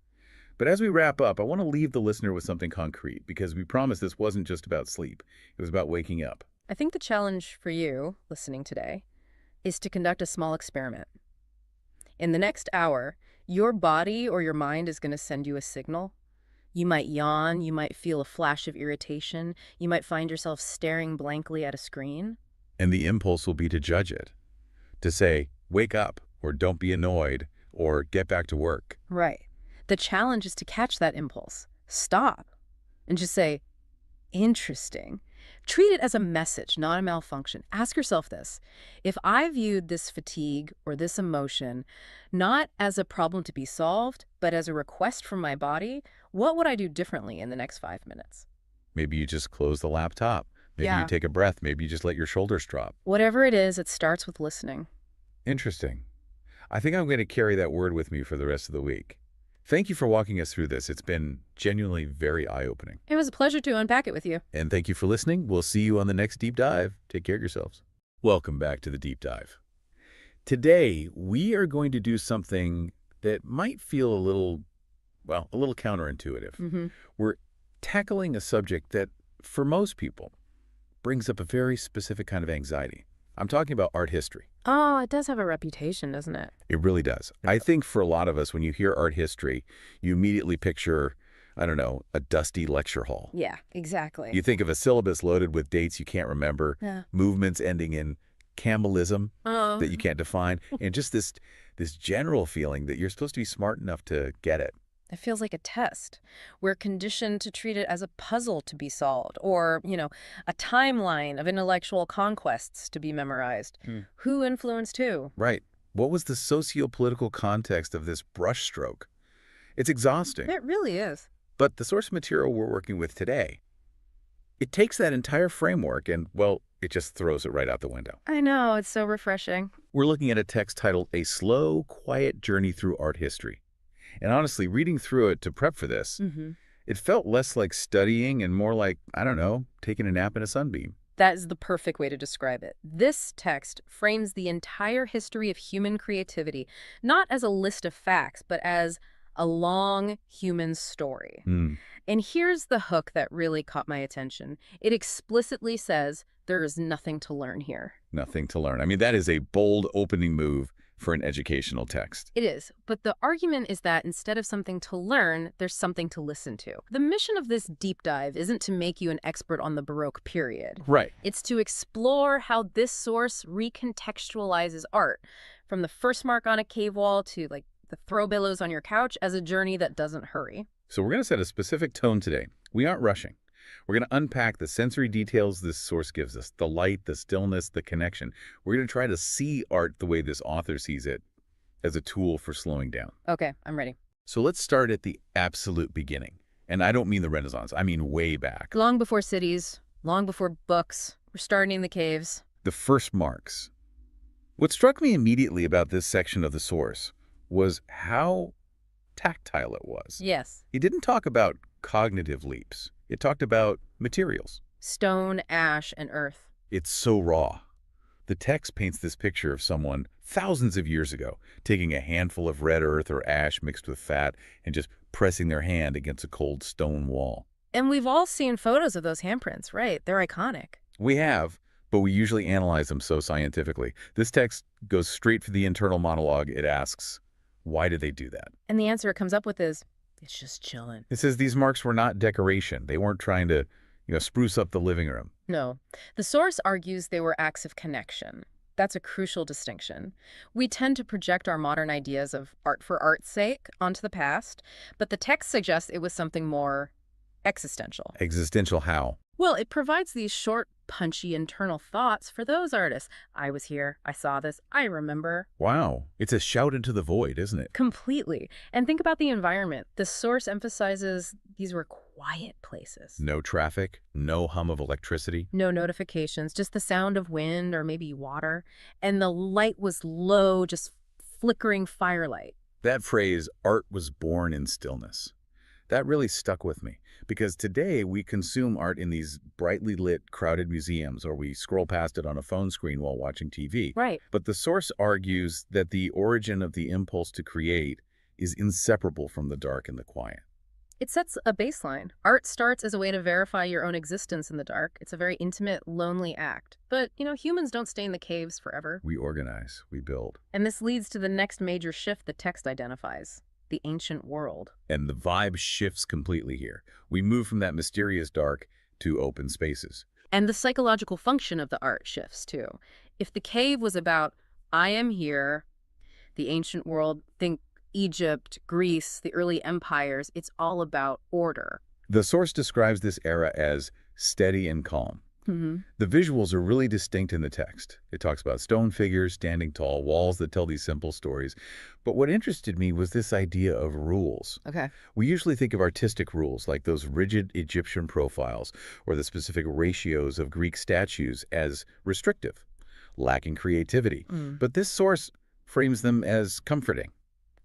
But as we wrap up, I want to leave the listener with something concrete, because we promised this wasn't just about sleep. It was about waking up. I think the challenge for you, listening today, is to conduct a small experiment. In the next hour, your body or your mind is going to send you a signal. You might yawn, you might feel a flash of irritation, you might find yourself staring blankly at a screen. And the impulse will be to judge it, to say, wake up, or don't be annoyed, or get back to work. Right. The challenge is to catch that impulse, stop, and just say, interesting. Treat it as a message, not a malfunction. Ask yourself this: if I viewed this fatigue or this emotion not as a problem to be solved, but as a request from my body, what would I do differently in the next 5 minutes? Maybe you just close the laptop, Maybe you Yeah. take a breath. Maybe you just let your shoulders drop. Whatever it is, it starts with listening. Interesting. I think I'm going to carry that word with me for the rest of the week. Thank you for walking us through this. It's been genuinely very eye-opening. It was a pleasure to unpack it with you. And thank you for listening. We'll see you on the next Deep Dive. Take care of yourselves. Welcome back to the Deep Dive. Today, we are going to do something that might feel a little counterintuitive. Mm-hmm. We're tackling a subject that, for most people, brings up a very specific kind of anxiety. I'm talking about art history. Oh, it does have a reputation, doesn't it? It really does. I think for a lot of us, when you hear art history, you immediately picture, I don't know, a dusty lecture hall. Yeah, exactly. You think of a syllabus loaded with dates you can't remember, Yeah. movements ending in Campbellism Oh. that you can't define, and just this general feeling that you're supposed to be smart enough to get it. It feels like a test. We're conditioned to treat it as a puzzle to be solved, or, a timeline of intellectual conquests to be memorized. Who influenced who? Right. What was the socio-political context of this brushstroke? It's exhausting. It really is. But the source material we're working with today, it takes that entire framework and, well, it just throws it right out the window. I know, it's so refreshing. We're looking at a text titled A Slow, Quiet Journey Through Art History. And honestly, reading through it to prep for this, it felt less like studying and more like, I don't know, taking a nap in a sunbeam. That is the perfect way to describe it. This text frames the entire history of human creativity, not as a list of facts, but as a long human story. And here's the hook that really caught my attention. It explicitly says there is nothing to learn here. Nothing to learn. I mean, that is a bold opening move for an educational text. It is, but the argument is that instead of something to learn, there's something to listen to. The mission of this deep dive isn't to make you an expert on the Baroque period. Right. It's to explore how this source recontextualizes art, from the first mark on a cave wall to the throw billows on your couch, as a journey that doesn't hurry. So we're going to set a specific tone today. We aren't rushing. We're going to unpack the sensory details this source gives us, the light, the stillness, the connection. We're going to try to see art the way this author sees it, as a tool for slowing down. Okay, I'm ready. So let's start at the absolute beginning. And I don't mean the Renaissance. I mean way back. Long before cities, long before books, we're starting in the caves. The first marks. What struck me immediately about this section of the source was how tactile it was. Yes. He didn't talk about cognitive leaps. It talked about materials. Stone, ash, and earth. It's so raw. The text paints this picture of someone thousands of years ago taking a handful of red earth or ash mixed with fat and just pressing their hand against a cold stone wall. And we've all seen photos of those handprints, right? They're iconic. We have, but we usually analyze them so scientifically. This text goes straight for the internal monologue. It asks, why did they do that? And the answer it comes up with is, it's just chilling. It says these marks were not decoration. They weren't trying to, spruce up the living room. No. The source argues they were acts of connection. That's a crucial distinction. We tend to project our modern ideas of art for art's sake onto the past, but the text suggests it was something more existential. Existential how? Well, it provides these short, punchy internal thoughts for those artists. I was here, I saw this, I remember. Wow. It's a shout into the void, isn't it? Completely. And think about the environment. The source emphasizes these were quiet places. No traffic, no hum of electricity. No notifications, just the sound of wind or maybe water. And the light was low, just flickering firelight. That phrase, art was born in stillness. That really stuck with me because today we consume art in these brightly lit, crowded museums, or we scroll past it on a phone screen while watching TV. Right. But the source argues that the origin of the impulse to create is inseparable from the dark and the quiet. It sets a baseline. Art starts as a way to verify your own existence in the dark. It's a very intimate, lonely act. But, humans don't stay in the caves forever. We organize, we build. And this leads to the next major shift the text identifies. The ancient world. And the vibe shifts completely here. We move from that mysterious dark to open spaces. And the psychological function of the art shifts, too. If the cave was about, I am here, the ancient world, think Egypt, Greece, the early empires, it's all about order. The source describes this era as steady and calm. Hmm. The visuals are really distinct in the text. It talks about stone figures standing tall, walls that tell these simple stories. But what interested me was this idea of rules. Okay. We usually think of artistic rules, like those rigid Egyptian profiles or the specific ratios of Greek statues, as restrictive, lacking creativity. Mm. But this source frames them as comforting.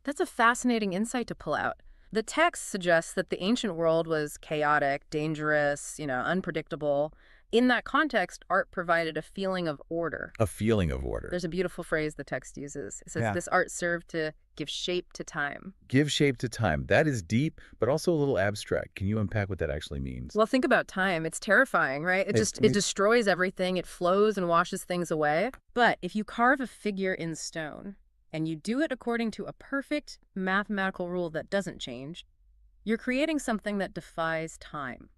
That's a fascinating insight to pull out. The text suggests that the ancient world was chaotic, dangerous, unpredictable. In that context, art provided a feeling of order. A feeling of order. There's a beautiful phrase the text uses. It says, Yeah. this art served to give shape to time. Give shape to time. That is deep, but also a little abstract. Can you unpack what that actually means? Well, think about time. It's terrifying, right? It destroys everything. It flows and washes things away. But if you carve a figure in stone, and you do it according to a perfect mathematical rule that doesn't change, you're creating something that defies time.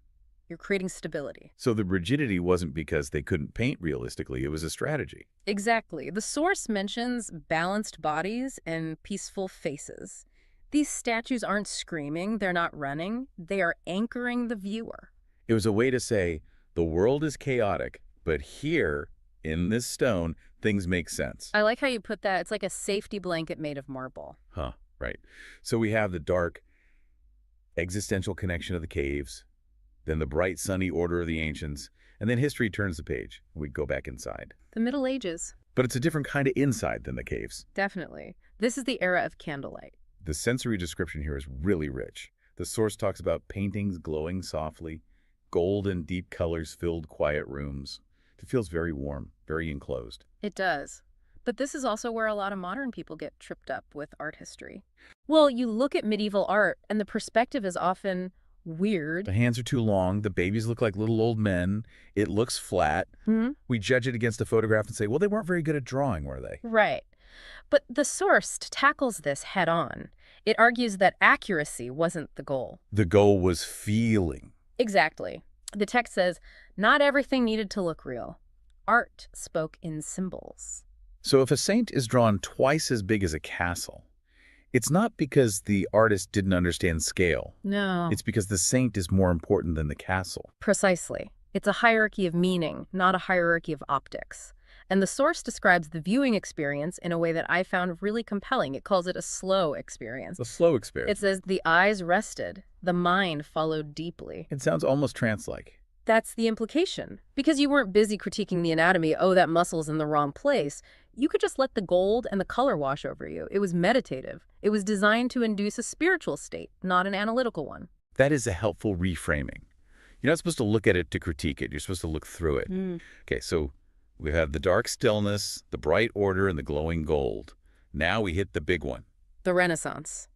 You're creating stability. So the rigidity wasn't because they couldn't paint realistically. It was a strategy. Exactly. The source mentions balanced bodies and peaceful faces. These statues aren't screaming. They're not running. They are anchoring the viewer. It was a way to say, the world is chaotic, but here, in this stone, things make sense. I like how you put that. It's like a safety blanket made of marble. Huh, right. So we have the dark, existential connection of the caves, then the bright, sunny order of the ancients, and then history turns the page. We go back inside. The Middle Ages. But it's a different kind of inside than the caves. Definitely. This is the era of candlelight. The sensory description here is really rich. The source talks about paintings glowing softly, gold and deep colors filled quiet rooms. It feels very warm, very enclosed. It does. But this is also where a lot of modern people get tripped up with art history. Well, you look at medieval art, and the perspective is often weird. The hands are too long. The babies look like little old men. It looks flat. We judge it against a photograph and say, well, they weren't very good at drawing, were they? Right. But the source tackles this head on. It argues that accuracy wasn't the goal. The goal was feeling. Exactly. The text says, not everything needed to look real. Art spoke in symbols. So if a saint is drawn twice as big as a castle, it's not because the artist didn't understand scale. No. It's because the saint is more important than the castle. Precisely. It's a hierarchy of meaning, not a hierarchy of optics. And the source describes the viewing experience in a way that I found really compelling. It calls it a slow experience. It's a slow experience. It says the eyes rested, the mind followed deeply. It sounds almost trance-like. That's the implication. Because you weren't busy critiquing the anatomy, oh, that muscle's in the wrong place. You could just let the gold and the color wash over you. It was meditative. It was designed to induce a spiritual state, not an analytical one. That is a helpful reframing. You're not supposed to look at it to critique it. You're supposed to look through it. Okay, so we have the dark stillness, the bright order, and the glowing gold. Now we hit the big one. The Renaissance.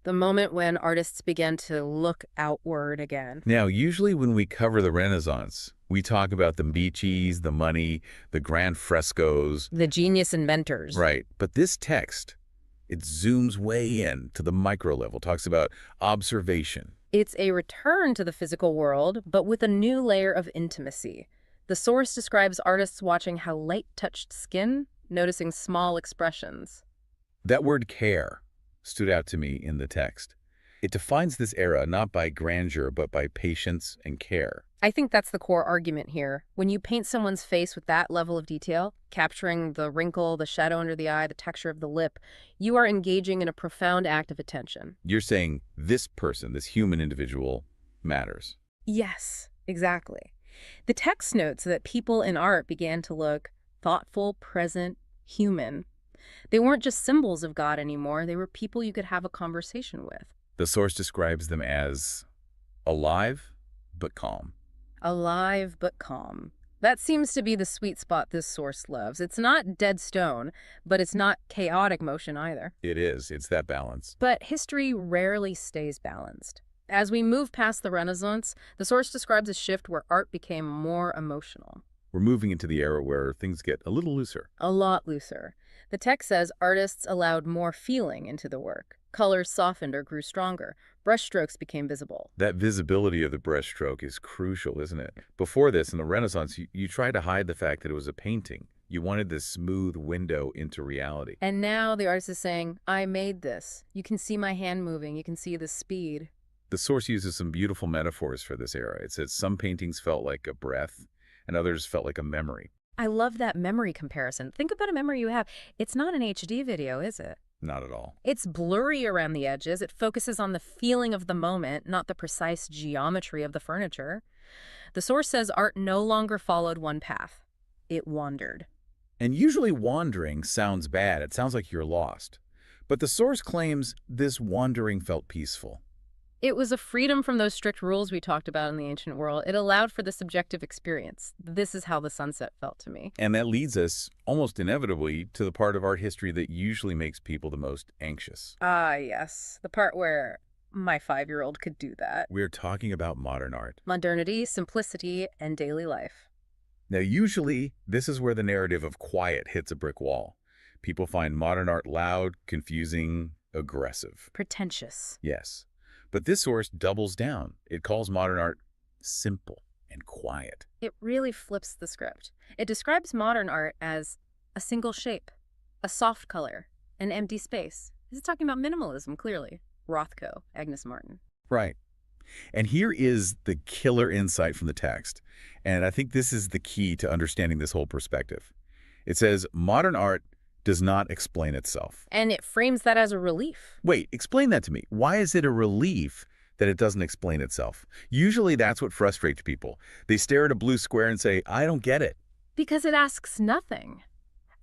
The moment when artists began to look outward again. Now, usually when we cover the Renaissance, we talk about the Medicis, the money, the grand frescoes. The genius inventors. Right. But this text, it zooms way in to the micro level, talks about observation. It's a return to the physical world, but with a new layer of intimacy. The source describes artists watching how light touched skin, noticing small expressions. That word care stood out to me in the text. It defines this era not by grandeur, but by patience and care. I think that's the core argument here. When you paint someone's face with that level of detail, capturing the wrinkle, the shadow under the eye, the texture of the lip, you are engaging in a profound act of attention. You're saying this person, this human individual, matters. Yes, exactly. The text notes that people in art began to look thoughtful, present, human. They weren't just symbols of God anymore. They were people you could have a conversation with. The source describes them as alive but calm. Alive but calm. That seems to be the sweet spot this source loves. It's not dead stone, but it's not chaotic motion either. It is. It's that balance. But history rarely stays balanced. As we move past the Renaissance, the source describes a shift where art became more emotional. We're moving into the era where things get a little looser. A lot looser. The text says artists allowed more feeling into the work. Colors softened or grew stronger. Brushstrokes became visible. That visibility of the brushstroke is crucial, isn't it? Before this, in the Renaissance, you tried to hide the fact that it was a painting. You wanted this smooth window into reality. And now the artist is saying, I made this. You can see my hand moving. You can see the speed. The source uses some beautiful metaphors for this era. It says some paintings felt like a breath, and others felt like a memory. I love that memory comparison. Think about a memory you have. It's not an HD video, is it? Not at all. It's blurry around the edges. It focuses on the feeling of the moment, not the precise geometry of the furniture. The source says art no longer followed one path. It wandered. And usually wandering sounds bad. It sounds like you're lost. But the source claims this wandering felt peaceful. It was a freedom from those strict rules we talked about in the ancient world. It allowed for the subjective experience. This is how the sunset felt to me. And that leads us, almost inevitably, to the part of art history that usually makes people the most anxious. Ah, yes. The part where my 5-year-old could do that. We're talking about modern art. Modernity, simplicity, and daily life. Now, usually, this is where the narrative of quiet hits a brick wall. People find modern art loud, confusing, aggressive. Pretentious. Yes. But this source doubles down. It calls modern art simple and quiet. It really flips the script. It describes modern art as a single shape, a soft color, an empty space. This is talking about minimalism, clearly. Rothko, Agnes Martin. Right. And here is the killer insight from the text. And I think this is the key to understanding this whole perspective. It says, modern art does not explain itself. And it frames that as a relief. Wait, explain that to me. Why is it a relief that it doesn't explain itself? Usually that's what frustrates people. They stare at a blue square and say, I don't get it. Because it asks nothing.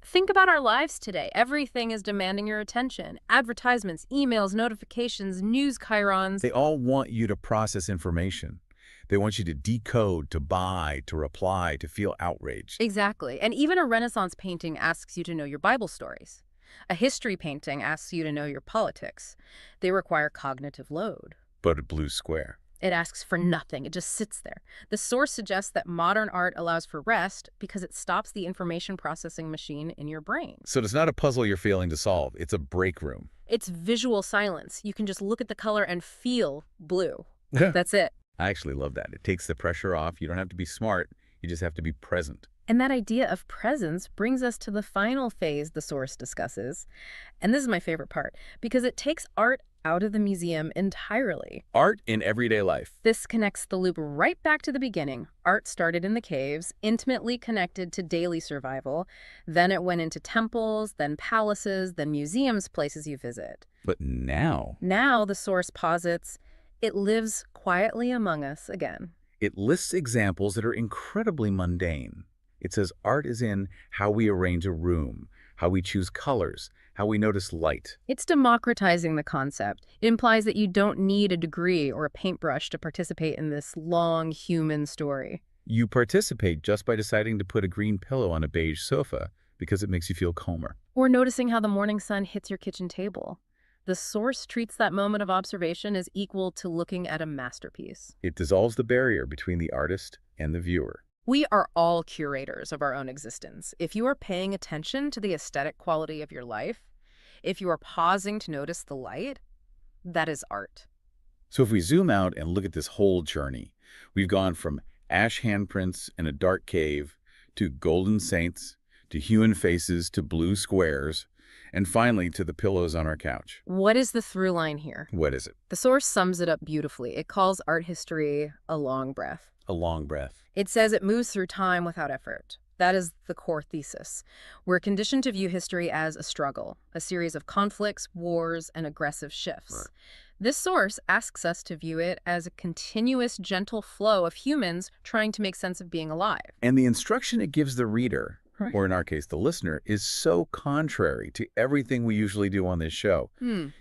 Think about our lives today. Everything is demanding your attention. Advertisements, emails, notifications, news chyrons. They all want you to process information. They want you to decode, to buy, to reply, to feel outraged. Exactly. And even a Renaissance painting asks you to know your Bible stories. A history painting asks you to know your politics. They require cognitive load. But a blue square. It asks for nothing. It just sits there. The source suggests that modern art allows for rest because it stops the information processing machine in your brain. So it's not a puzzle you're failing to solve. It's a break room. It's visual silence. You can just look at the color and feel blue. That's it. I actually love that. It takes the pressure off. You don't have to be smart. You just have to be present. And that idea of presence brings us to the final phase the source discusses. And this is my favorite part because it takes art out of the museum entirely. Art in everyday life. This connects the loop right back to the beginning. Art started in the caves, intimately connected to daily survival. Then it went into temples, then palaces, then museums, places you visit. But now Now, the source posits, it lives quietly among us again. it lists examples that are incredibly mundane. It says art is in how we arrange a room, how we choose colors, how we notice light. It's democratizing the concept. It implies that you don't need a degree or a paintbrush to participate in this long human story. You participate just by deciding to put a green pillow on a beige sofa because it makes you feel calmer. Or noticing how the morning sun hits your kitchen table. The source treats that moment of observation as equal to looking at a masterpiece. It dissolves the barrier between the artist and the viewer. We are all curators of our own existence. If you are paying attention to the aesthetic quality of your life, if you are pausing to notice the light, that is art. So if we zoom out and look at this whole journey, we've gone from ash handprints in a dark cave to golden saints, to human faces, to blue squares, and finally to the pillows on our couch. What is the through line here? What is it? The source sums it up beautifully. It calls art history a long breath. A long breath. It says it moves through time without effort. That is the core thesis. We're conditioned to view history as a struggle, a series of conflicts, wars, and aggressive shifts. Right. This source asks us to view it as a continuous, gentle flow of humans trying to make sense of being alive. And the instruction it gives the reader, Right. or in our case, the listener, is so contrary to everything we usually do on this show.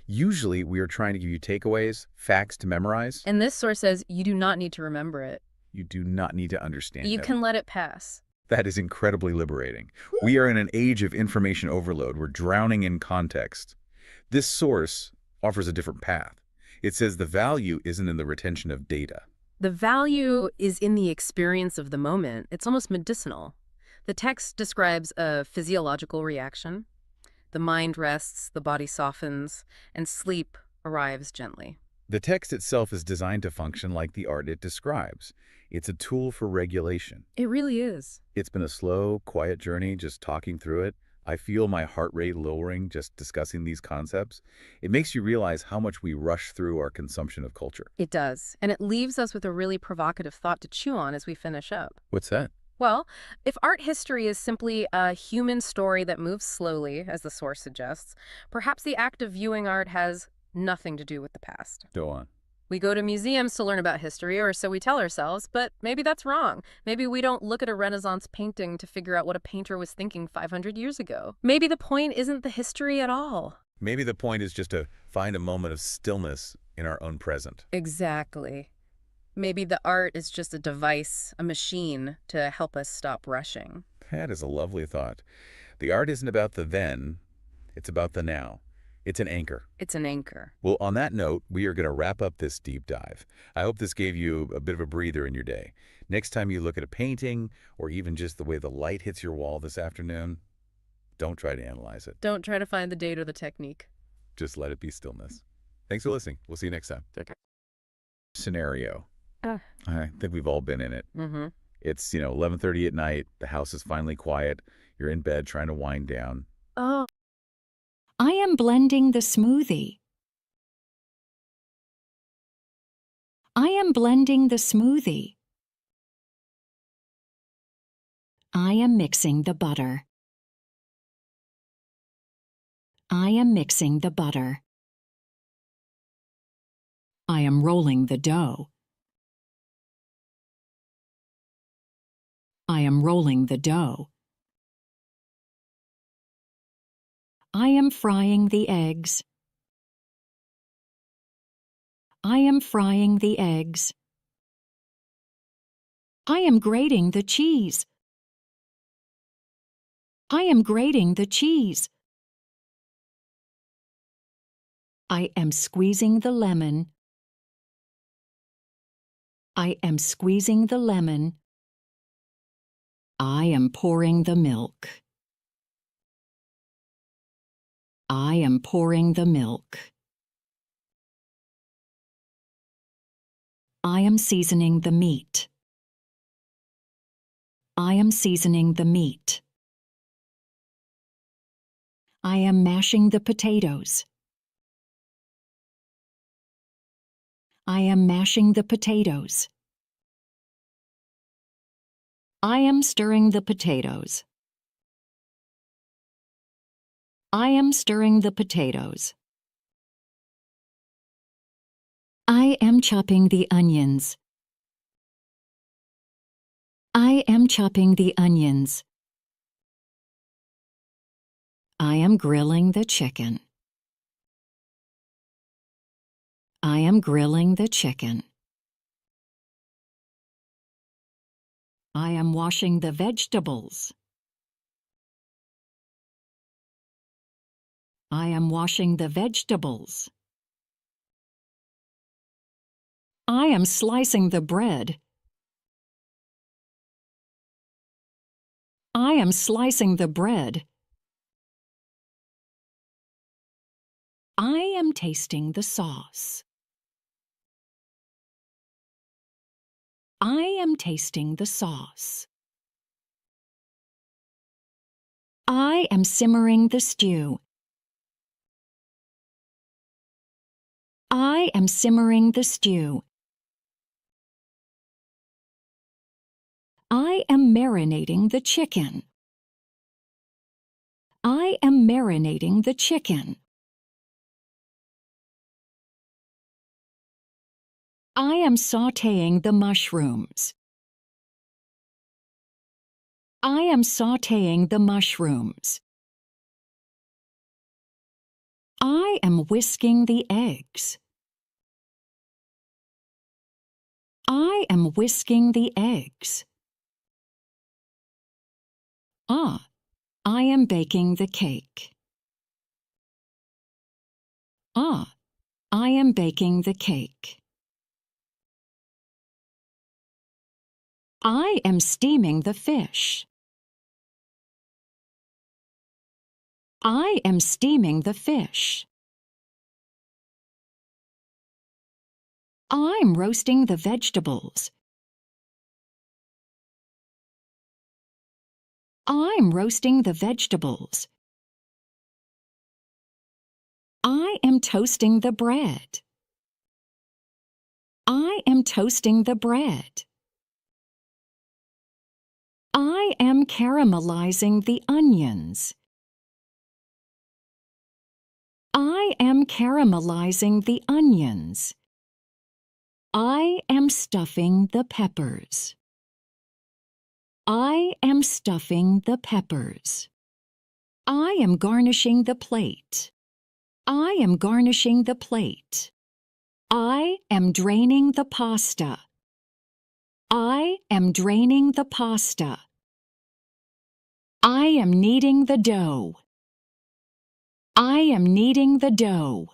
Usually, we are trying to give you takeaways, facts to memorize. And this source says you do not need to remember it. You do not need to understand You it. can let it pass. That is incredibly liberating. We are in an age of information overload. We're drowning in context. This source offers a different path. It says the value isn't in the retention of data. The value is in the experience of the moment. It's almost medicinal. The text describes a physiological reaction. The mind rests, the body softens, and sleep arrives gently. The text itself is designed to function like the art it describes. It's a tool for regulation. It really is. It's been a slow, quiet journey just talking through it. I feel my heart rate lowering just discussing these concepts. It makes you realize how much we rush through our consumption of culture. It does. And it leaves us with a really provocative thought to chew on as we finish up. What's that? Well, if art history is simply a human story that moves slowly, as the source suggests, perhaps the act of viewing art has nothing to do with the past. Go on. We go to museums to learn about history, or so we tell ourselves, but maybe that's wrong. Maybe we don't look at a Renaissance painting to figure out what a painter was thinking 500 years ago. Maybe the point isn't the history at all. Maybe the point is just to find a moment of stillness in our own present. Exactly. Maybe the art is just a device, a machine to help us stop rushing. That is a lovely thought. The art isn't about the then, it's about the now. It's an anchor. It's an anchor. Well, on that note, we are going to wrap up this deep dive. I hope this gave you a bit of a breather in your day. Next time you look at a painting, or even just the way the light hits your wall this afternoon, don't try to analyze it. Don't try to find the date or the technique. Just let it be stillness. Thanks for listening. We'll see you next time. Take care. Scenario. Ah. I think we've all been in it. Mm-hmm. It's, 11:30 at night. The house is finally quiet. You're in bed trying to wind down. Oh. I am blending the smoothie. I am blending the smoothie. I am mixing the butter. I am mixing the butter. I am rolling the dough. I am rolling the dough. I am frying the eggs. I am frying the eggs. I am grating the cheese. I am grating the cheese. I am squeezing the lemon. I am squeezing the lemon. I am pouring the milk. I am pouring the milk. I am seasoning the meat. I am seasoning the meat. I am mashing the potatoes. I am mashing the potatoes. I am stirring the potatoes. I am stirring the potatoes. I am chopping the onions. I am chopping the onions. I am grilling the chicken. I am grilling the chicken. I am washing the vegetables. I am washing the vegetables. I am slicing the bread. I am slicing the bread. I am tasting the sauce. I am tasting the sauce. I am simmering the stew. I am simmering the stew. I am marinating the chicken. I am marinating the chicken. I am sautéing the mushrooms. I am sautéing the mushrooms. I am whisking the eggs. I am whisking the eggs. I am baking the cake. I am baking the cake. I am steaming the fish. I am steaming the fish. I'm roasting the vegetables. I'm roasting the vegetables. I am toasting the bread. I am toasting the bread. I am caramelizing the onions. I am caramelizing the onions. I am stuffing the peppers. I am stuffing the peppers. I am garnishing the plate. I am garnishing the plate. I am draining the pasta. I am draining the pasta. I am kneading the dough. I am kneading the dough.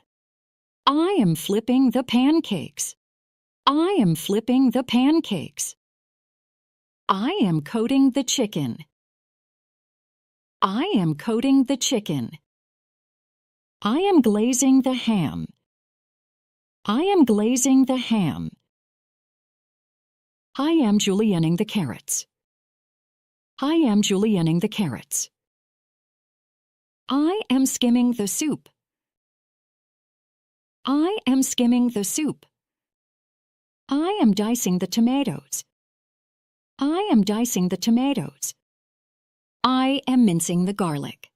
I am flipping the pancakes. I am flipping the pancakes. I am coating the chicken. I am coating the chicken. I am glazing the ham. I am glazing the ham. I am julienning the carrots. I am julienning the carrots. I am skimming the soup. I am skimming the soup. I am dicing the tomatoes. I am dicing the tomatoes. I am mincing the garlic.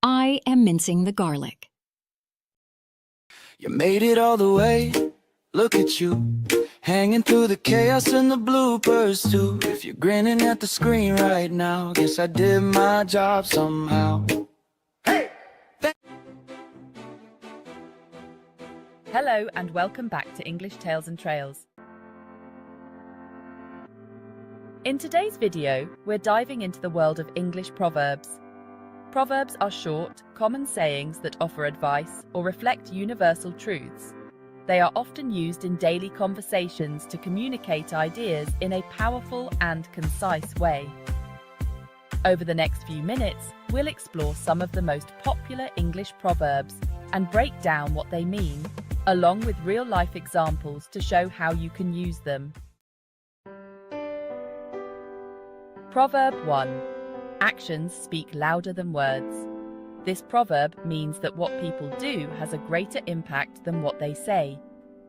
I am mincing the garlic. You made it all the way, look at you, hanging through the chaos and the bloopers too. If you're grinning at the screen right now, guess I did my job somehow. Hello and welcome back to English Tales and Trails. In today's video, we're diving into the world of English proverbs. Proverbs are short, common sayings that offer advice or reflect universal truths. They are often used in daily conversations to communicate ideas in a powerful and concise way. Over the next few minutes, we'll explore some of the most popular English proverbs and break down what they mean, along with real-life examples to show how you can use them. Proverb 1. Actions speak louder than words. This proverb means that what people do has a greater impact than what they say.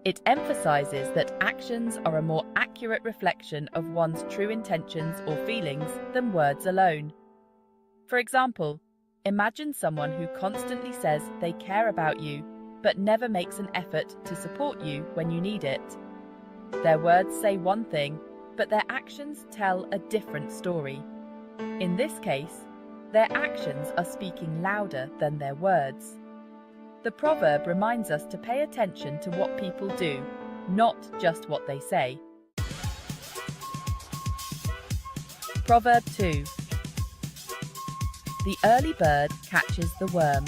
It emphasizes that actions are a more accurate reflection of one's true intentions or feelings than words alone. For example, imagine someone who constantly says they care about you, but never makes an effort to support you when you need it. Their words say one thing, but their actions tell a different story. In this case, their actions are speaking louder than their words. The proverb reminds us to pay attention to what people do, not just what they say. Proverb 2. The early bird catches the worm.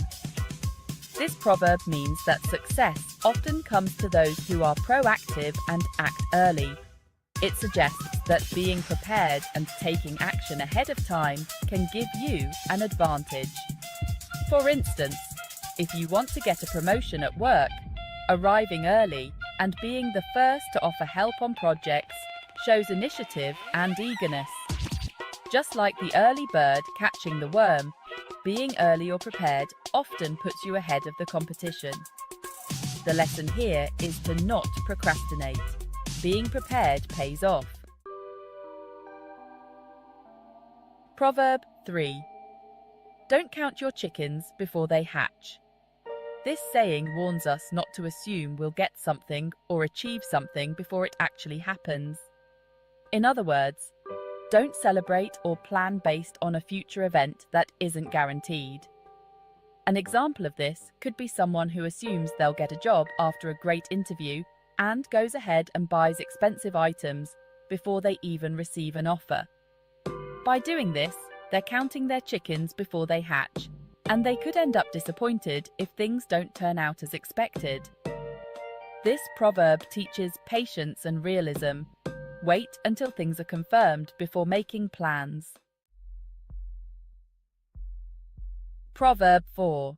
This proverb means that success often comes to those who are proactive and act early. It suggests that being prepared and taking action ahead of time can give you an advantage. For instance, if you want to get a promotion at work, arriving early and being the first to offer help on projects shows initiative and eagerness. Just like the early bird catching the worm, being early or prepared often puts you ahead of the competition. The lesson here is to not procrastinate. Being prepared pays off. Proverb 3. Don't count your chickens before they hatch. This saying warns us not to assume we'll get something or achieve something before it actually happens. In other words, don't celebrate or plan based on a future event that isn't guaranteed. An example of this could be someone who assumes they'll get a job after a great interview and goes ahead and buys expensive items before they even receive an offer. By doing this, they're counting their chickens before they hatch, and they could end up disappointed if things don't turn out as expected. This proverb teaches patience and realism. Wait until things are confirmed before making plans. Proverb 4.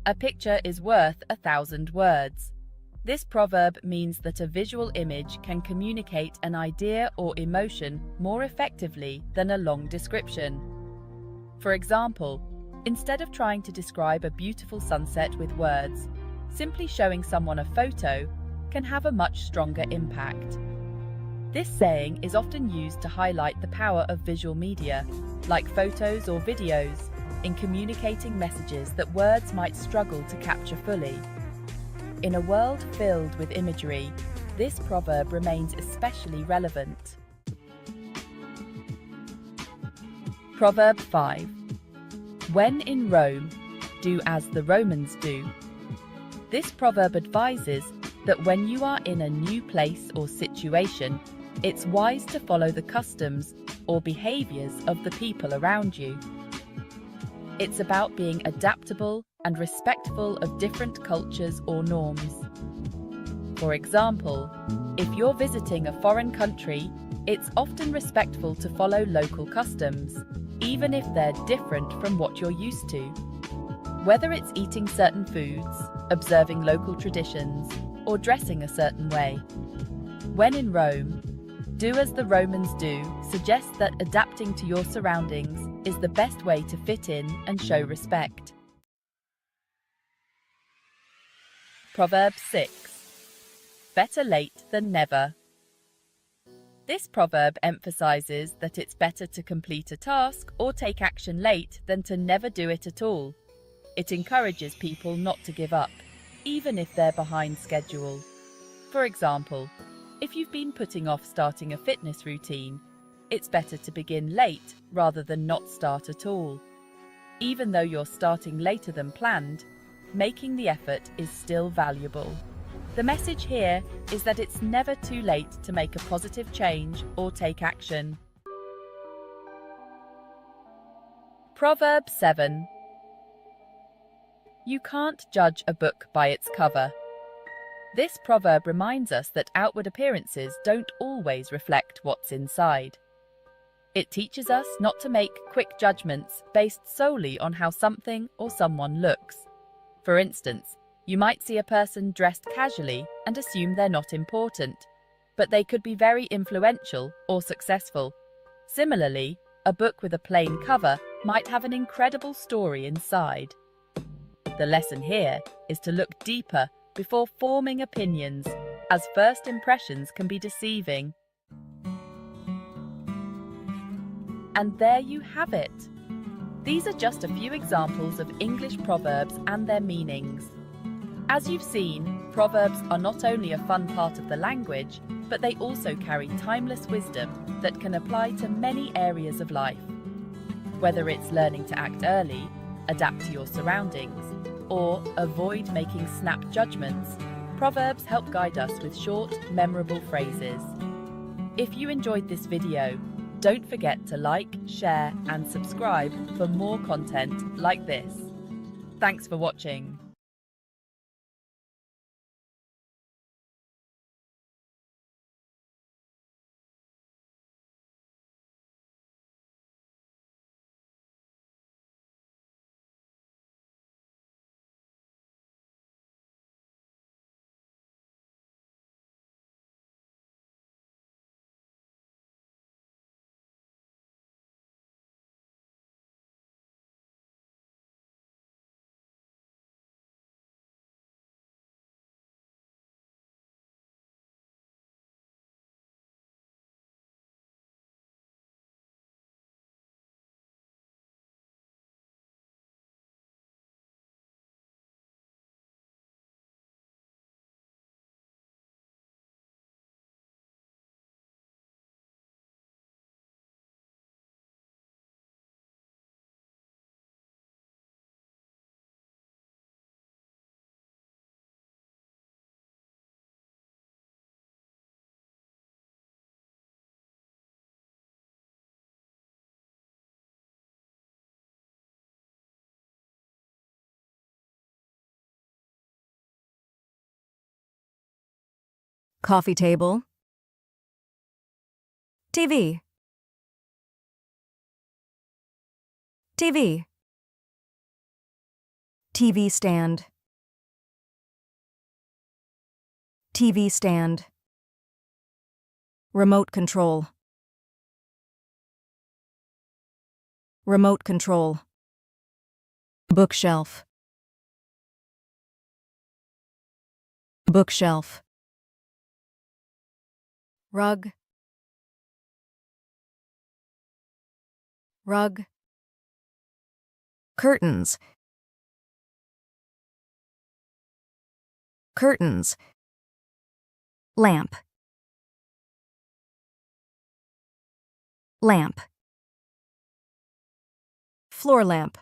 A picture is worth 1,000 words. This proverb means that a visual image can communicate an idea or emotion more effectively than a long description. For example, instead of trying to describe a beautiful sunset with words, simply showing someone a photo can have a much stronger impact. This saying is often used to highlight the power of visual media, like photos or videos, in communicating messages that words might struggle to capture fully. In a world filled with imagery, this proverb remains especially relevant. Proverb 5. When in Rome, do as the Romans do. This proverb advises that when you are in a new place or situation, it's wise to follow the customs or behaviors of the people around you. It's about being adaptable and respectful of different cultures or norms. For example, if you're visiting a foreign country, it's often respectful to follow local customs, even if they're different from what you're used to. Whether it's eating certain foods, observing local traditions, or dressing a certain way. When in Rome, do as the Romans do suggests that adapting to your surroundings is the best way to fit in and show respect. Proverb 6. Better late than never. This proverb emphasizes that it's better to complete a task or take action late than to never do it at all. It encourages people not to give up, even if they're behind schedule. For example, if you've been putting off starting a fitness routine, it's better to begin late rather than not start at all. Even though you're starting later than planned, making the effort is still valuable. The message here is that it's never too late to make a positive change or take action. Proverb 7. You can't judge a book by its cover. This proverb reminds us that outward appearances don't always reflect what's inside. It teaches us not to make quick judgments based solely on how something or someone looks. For instance, you might see a person dressed casually and assume they're not important, but they could be very influential or successful. Similarly, a book with a plain cover might have an incredible story inside. The lesson here is to look deeper before forming opinions, as first impressions can be deceiving. And there you have it. These are just a few examples of English proverbs and their meanings. As you've seen, proverbs are not only a fun part of the language, but they also carry timeless wisdom that can apply to many areas of life. Whether it's learning to act early, adapt to your surroundings, or avoid making snap judgments, proverbs help guide us with short, memorable phrases. If you enjoyed this video, don't forget to like, share, and subscribe for more content like this. Thanks for watching. Coffee table. TV. TV. TV stand. TV stand. Remote control. Remote control. Bookshelf. Bookshelf. Rug. rug, curtains, curtains, lamp, lamp, floor lamp,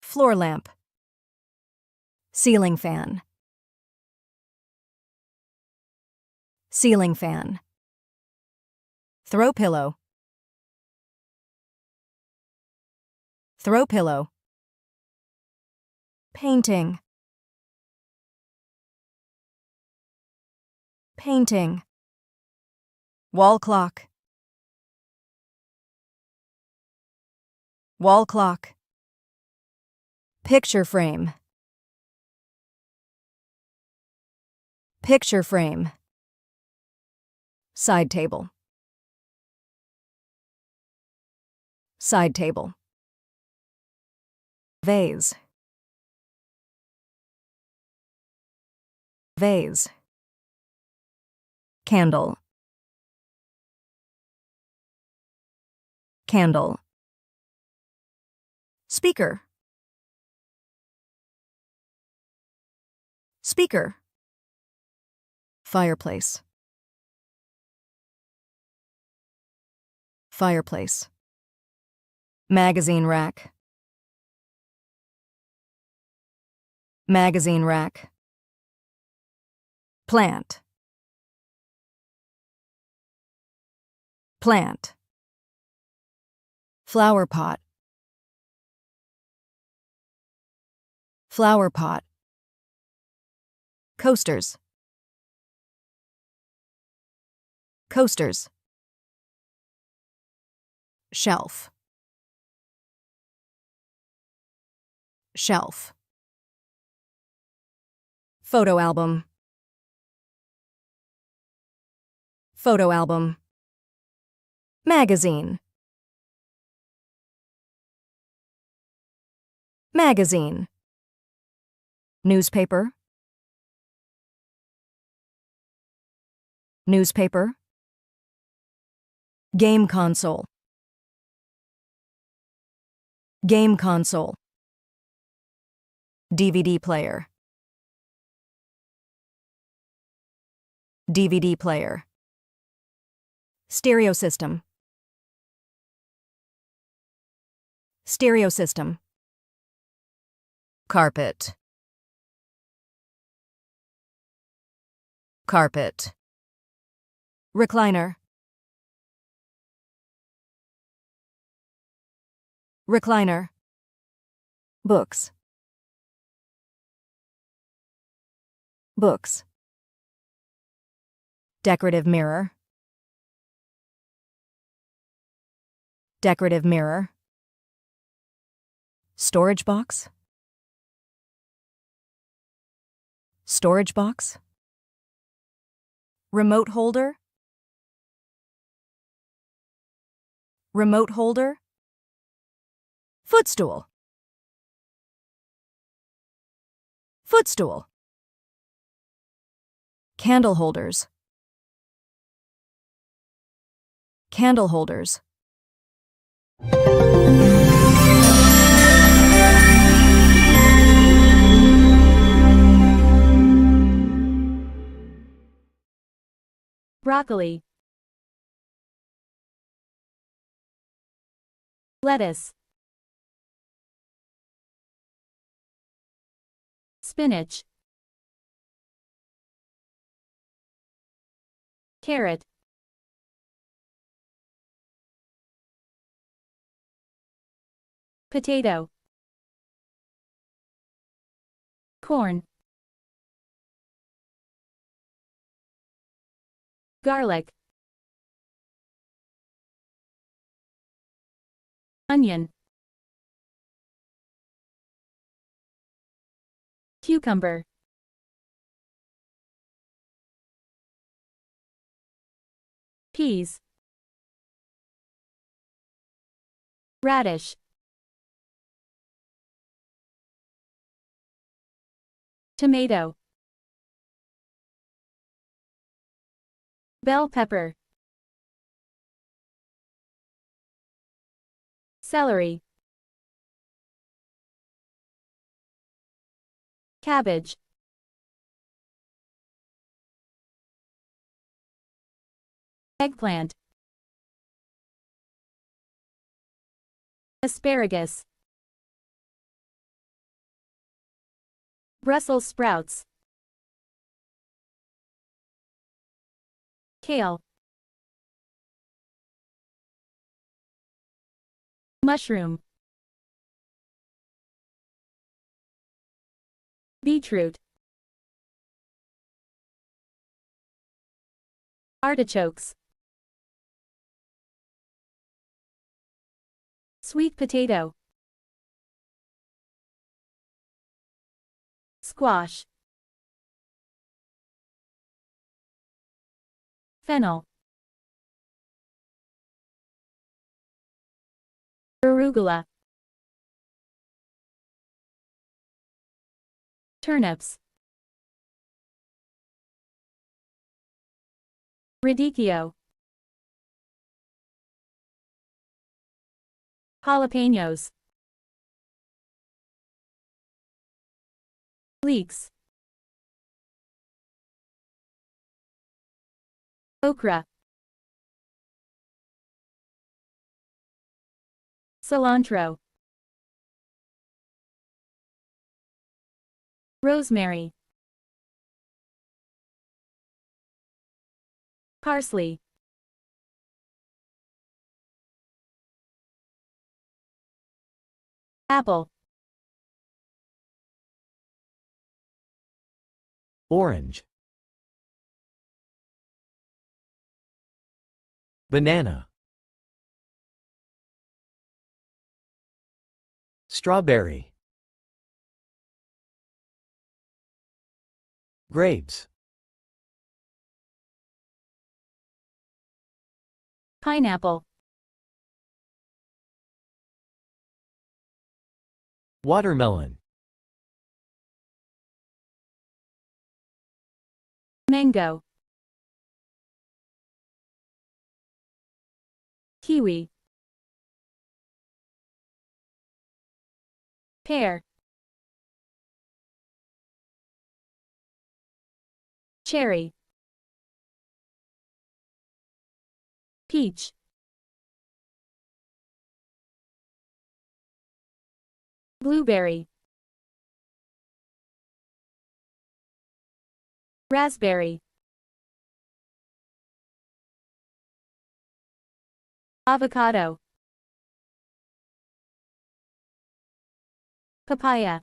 floor lamp, ceiling fan, ceiling fan, throw pillow, throw pillow, painting, painting, wall clock, wall clock, picture frame, picture frame, side table, side table, vase, vase, candle, candle, speaker, speaker, fireplace, fireplace, magazine rack, magazine rack, plant, plant, flower pot, flower pot, coasters, coasters, shelf, shelf, photo album, photo album, magazine, magazine, newspaper, newspaper, game console, game console, DVD player, DVD player, stereo system, stereo system, carpet, carpet, recliner, recliner, books, books, decorative mirror, decorative mirror, storage box, storage box, remote holder, remote holder, footstool, footstool, candle holders, candle holders, broccoli, lettuce, spinach, carrot, potato, corn, garlic, onion, cucumber, peas, radish, tomato, bell pepper, Celery. Cabbage. Eggplant. Asparagus. Brussels sprouts. Kale. Mushroom. Beetroot. Artichokes. Sweet potato. Squash. Fennel. Arugula. Turnips. Radicchio. Jalapenos. Leeks. Okra. Cilantro. Rosemary. Parsley. Apple. Orange. Banana. Strawberry. Grapes. Pineapple. Watermelon. Mango. Kiwi. Pear. Cherry. Peach. Blueberry. Raspberry. Avocado. Papaya.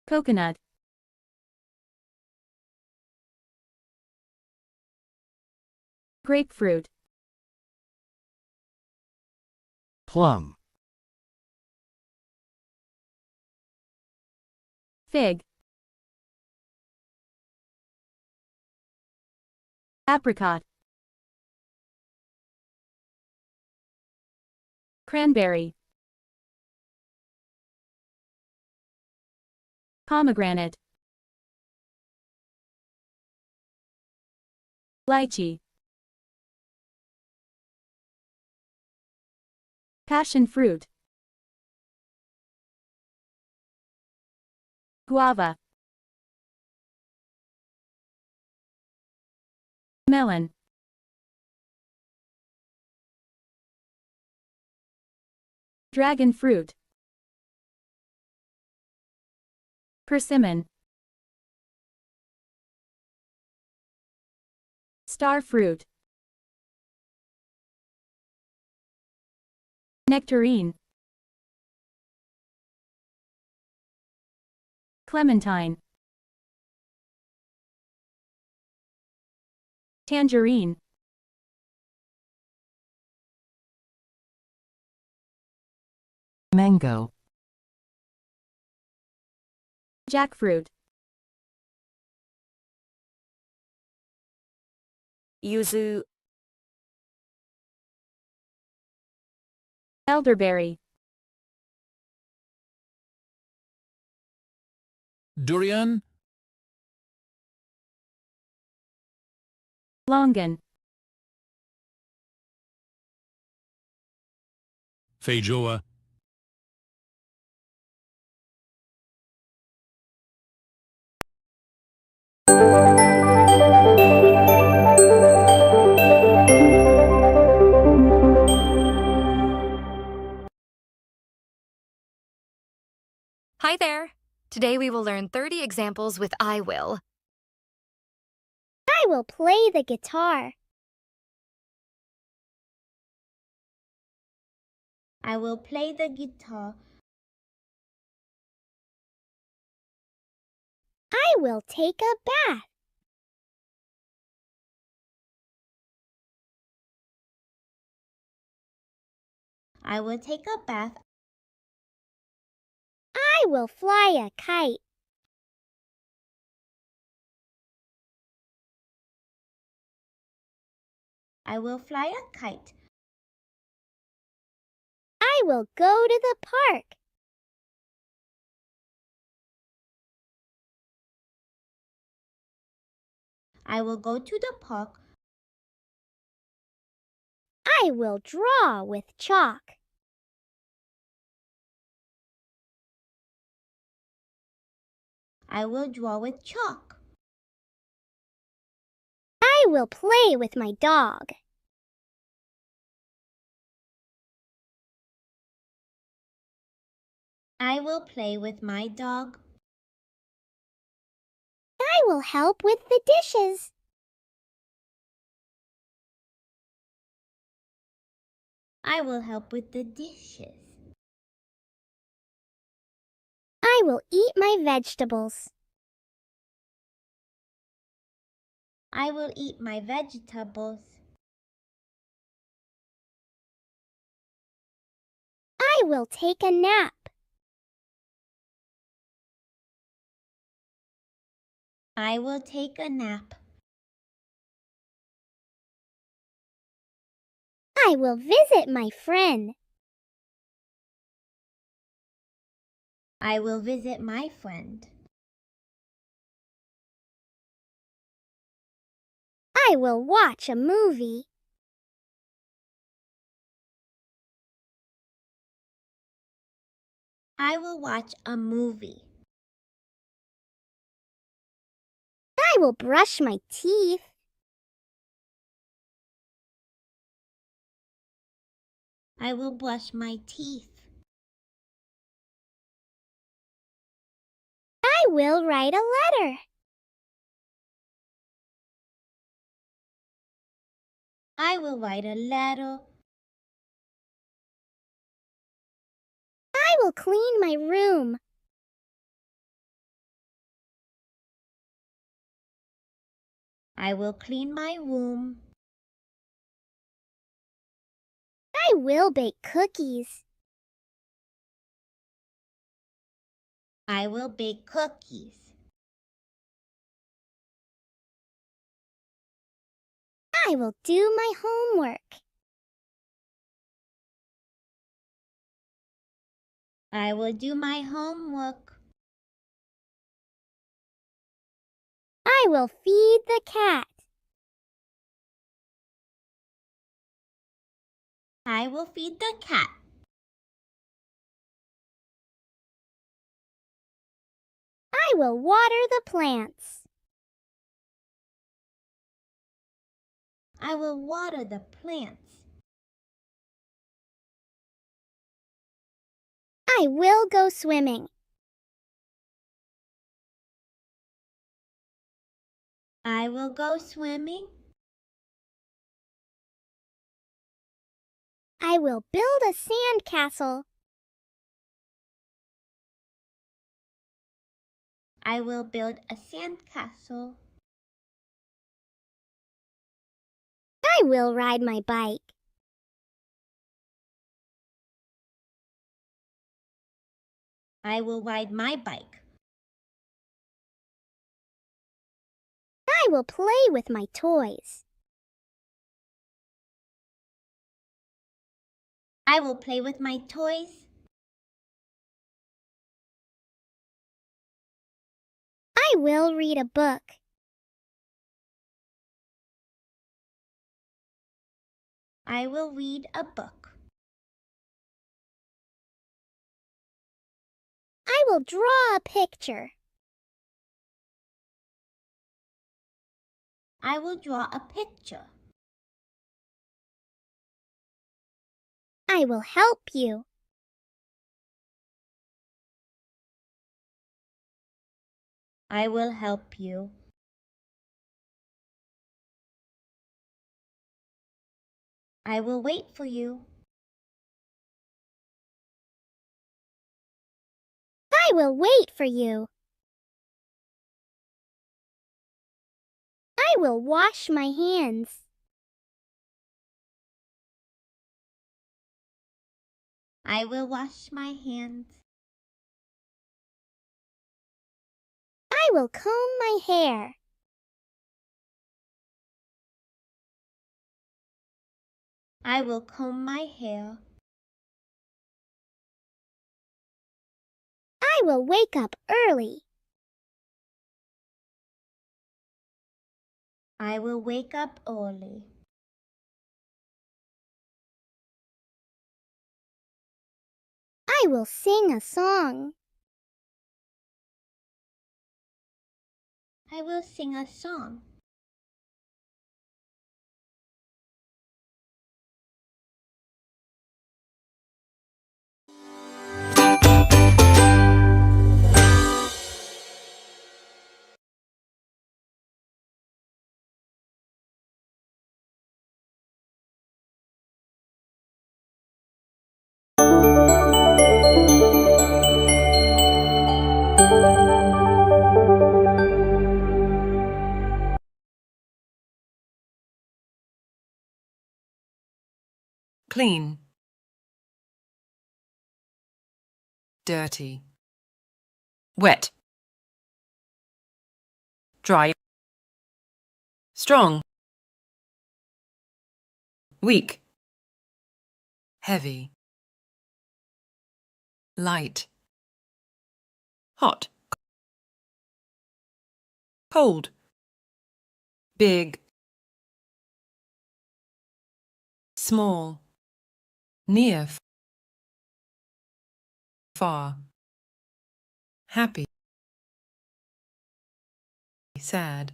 Coconut. Grapefruit. Plum. Fig. Apricot. Cranberry. Pomegranate. Lychee. Passion fruit. Guava. Melon. Dragon fruit. Persimmon. Star fruit. Nectarine. Clementine. Tangerine. Mango. Jackfruit. Yuzu. Elderberry. Durian, Longan. feijoa. Hi there! Today we will learn 30 examples with I will. I will play the guitar. I will play the guitar. I will take a bath. I will take a bath. I will fly a kite. I will fly a kite. I will go to the park. I will go to the park. I will draw with chalk. I will draw with chalk. I will play with my dog. I will play with my dog. I will help with the dishes. I will help with the dishes. I will eat my vegetables. I will eat my vegetables. I will take a nap. I will take a nap. I will visit my friend. I will visit my friend. I will watch a movie. I will watch a movie. I will brush my teeth. I will brush my teeth. I will write a letter. I will write a letter. I will clean my room. I will clean my room. I will bake cookies. I will bake cookies. I will do my homework. I will do my homework. I will feed the cat. I will feed the cat. I will water the plants. I will water the plants. I will go swimming. I will go swimming. I will build a sand castle. I will build a sand castle. I will ride my bike. I will ride my bike. I will play with my toys. I will play with my toys. I will read a book. I will read a book. I will draw a picture. I will draw a picture. I will help you. I will help you. I will wait for you. I will wait for you. I will wash my hands. I will wash my hands. I will comb my hair. I will comb my hair. I will wake up early. I will wake up early. I will sing a song. I will sing a song. Clean. Dirty. Wet. Dry. Strong. Weak. Heavy. Light. Hot. Cold. Big. Small. Near. Far. Happy. Sad.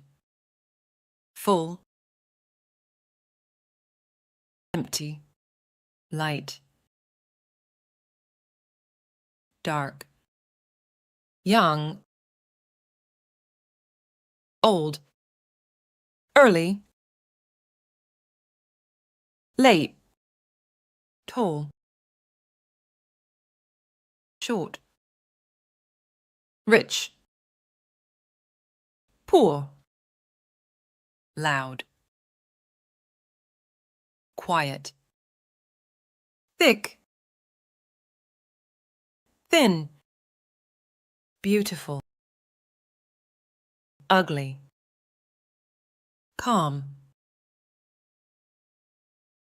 Full. Empty. Light. Dark. Young. Old. Early. Late. Tall. Short. Rich. Poor. Loud. Quiet. Thick. Thin. Beautiful. Ugly. Calm.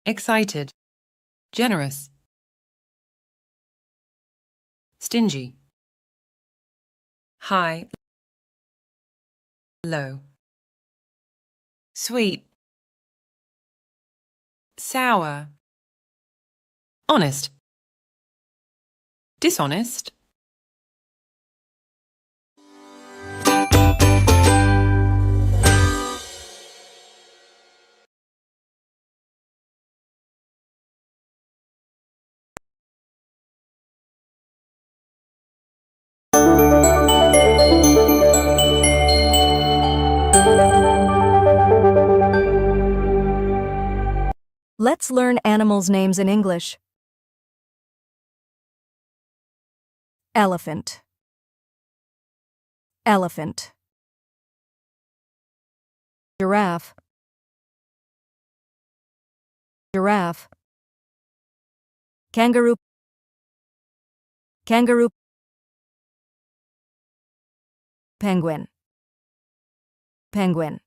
Excited. Generous. Stingy. High. Low. Sweet. Sour. Honest. Dishonest. Let's learn animals' names in English. Elephant. Elephant. Giraffe. Giraffe. Kangaroo. Kangaroo. Penguin. Penguin.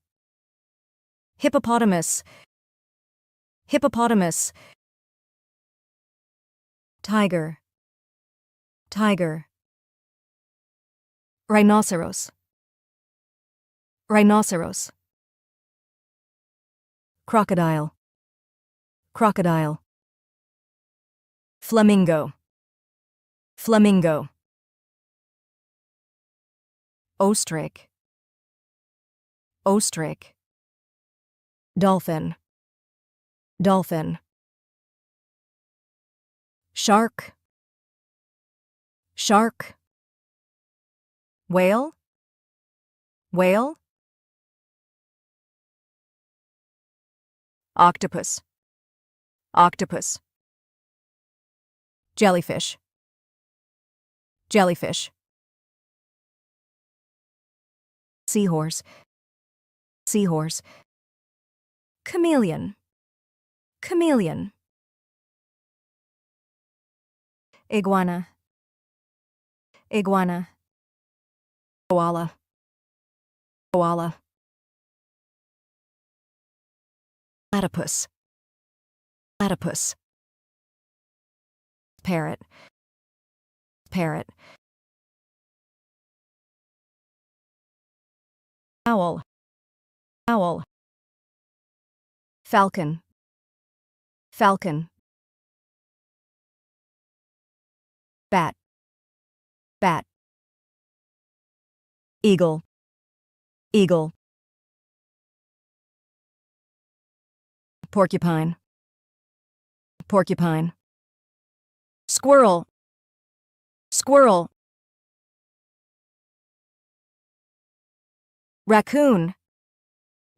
Hippopotamus. Hippopotamus. Tiger. Tiger. Rhinoceros. Rhinoceros. Crocodile. Crocodile. Flamingo. Flamingo. Ostrich. Ostrich. Dolphin. Dolphin. Shark. Shark. Whale. Whale. Octopus. Octopus. Jellyfish. Jellyfish. Seahorse. Seahorse. Chameleon. Chameleon. Iguana. Iguana. Koala. Koala. Platypus. Platypus. Parrot. Parrot. Owl. Owl. Falcon. Falcon. Bat. Bat. Eagle. Eagle. Porcupine. Porcupine. Squirrel. Squirrel. Raccoon.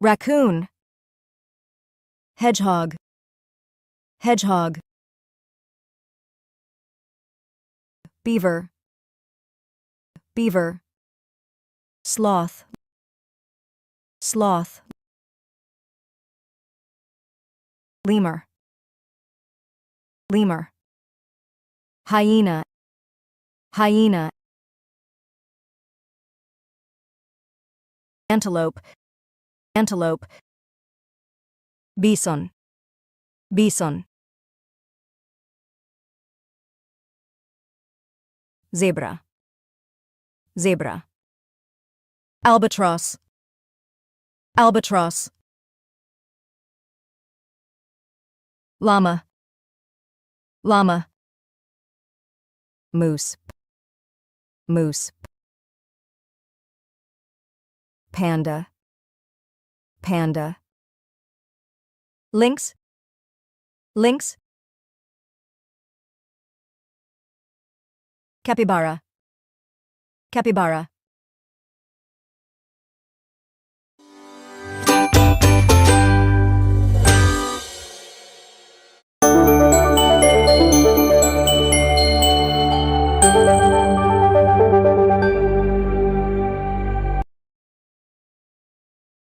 Raccoon. Hedgehog. Hedgehog. Beaver. Beaver. Sloth. Sloth. Lemur. Lemur. Hyena. Hyena. Antelope. Antelope. Bison. Bison. Zebra. Zebra. Albatross. Albatross. Llama. Llama. Moose. Moose. Panda. Panda. Lynx. Lynx. Capybara. Capybara.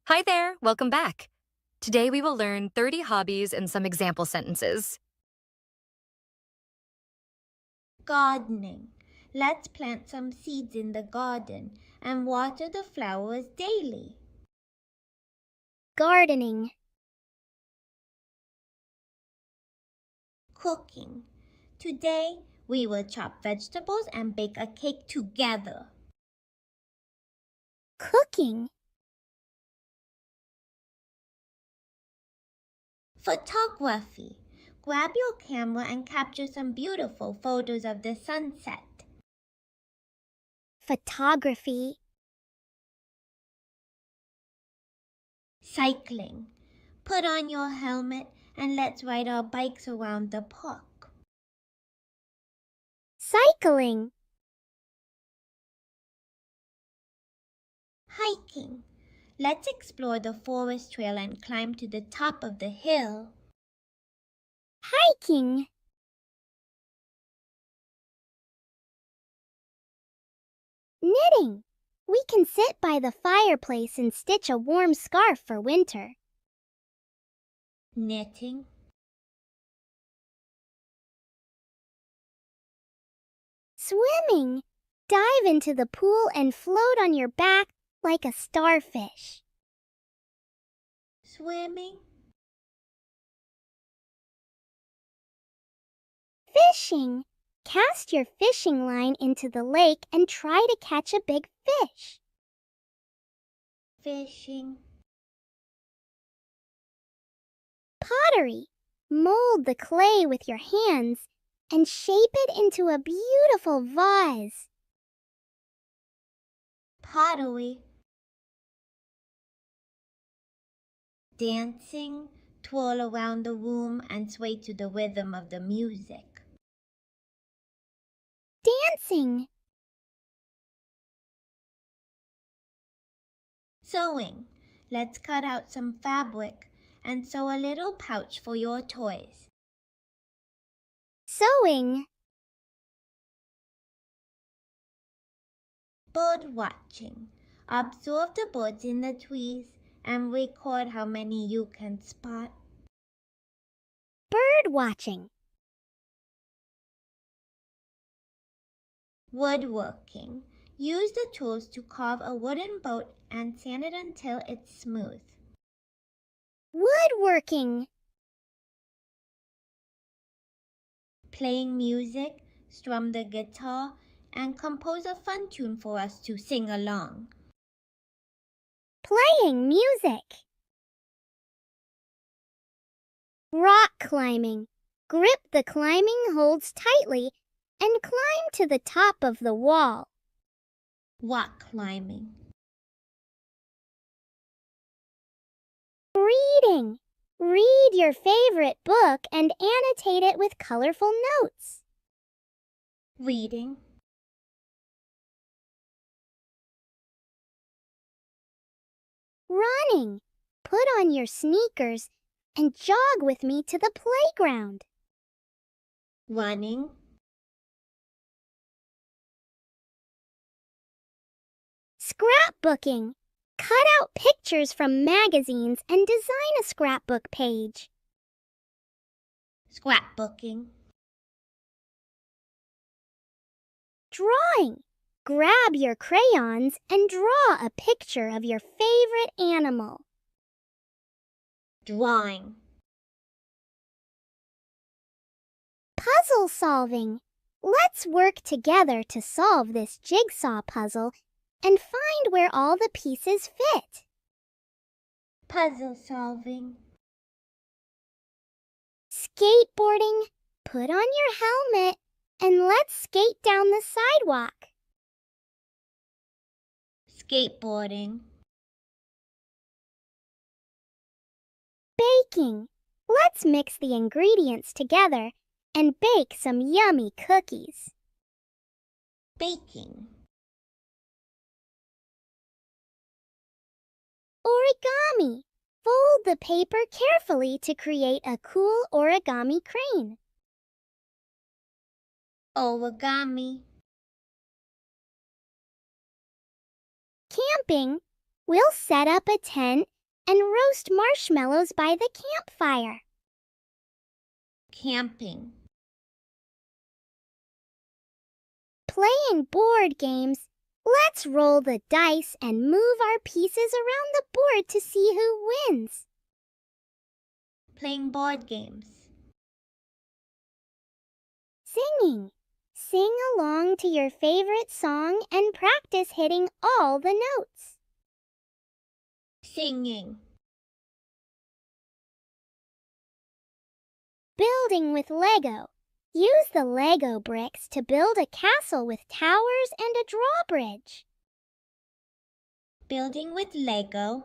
Hi there, welcome back. Today we will learn 30 hobbies and some example sentences. Gardening. Let's plant some seeds in the garden and water the flowers daily. Gardening. Cooking. Today, we will chop vegetables and bake a cake together. Cooking. Photography. Grab your camera and capture some beautiful photos of the sunset. Photography. Cycling. Put on your helmet and let's ride our bikes around the park. Cycling. Hiking. Let's explore the forest trail and climb to the top of the hill. Hiking. Knitting. We can sit by the fireplace and stitch a warm scarf for winter. Knitting. Swimming. Dive into the pool and float on your back like a starfish. Swimming. Fishing. Cast your fishing line into the lake and try to catch a big fish. Fishing. Pottery. Mold the clay with your hands and shape it into a beautiful vase. pottery, dancing, twirl around the room and sway to the rhythm of the music. Dancing. Sewing. Let's cut out some fabric and sew a little pouch for your toys. Sewing. Bird watching. Observe the birds in the trees and record how many you can spot. Bird watching. Woodworking. Use the tools to carve a wooden boat and sand it until it's smooth. Woodworking. Playing music, strum the guitar, and compose a fun tune for us to sing along. Playing music. Rock climbing. Grip the climbing holds tightly and climb to the top of the wall. Rock climbing. Reading. Read your favorite book and annotate it with colorful notes. Reading. Running. Put on your sneakers and jog with me to the playground. Running. Scrapbooking. Cut out pictures from magazines and design a scrapbook page. Scrapbooking. Drawing. Grab your crayons and draw a picture of your favorite animal. Drawing. Puzzle solving. Let's work together to solve this jigsaw puzzle and find where all the pieces fit. Puzzle solving. Skateboarding. Put on your helmet and let's skate down the sidewalk. Skateboarding. Baking. Let's mix the ingredients together and bake some yummy cookies. Baking. Origami. Fold the paper carefully to create a cool origami crane. Origami. Camping. We'll set up a tent and roast marshmallows by the campfire. Camping. Playing board games. Let's roll the dice and move our pieces around the board to see who wins. Playing board games. Singing. Sing along to your favorite song and practice hitting all the notes. Singing. Building with Lego. Use the Lego bricks to build a castle with towers and a drawbridge. Building with Lego.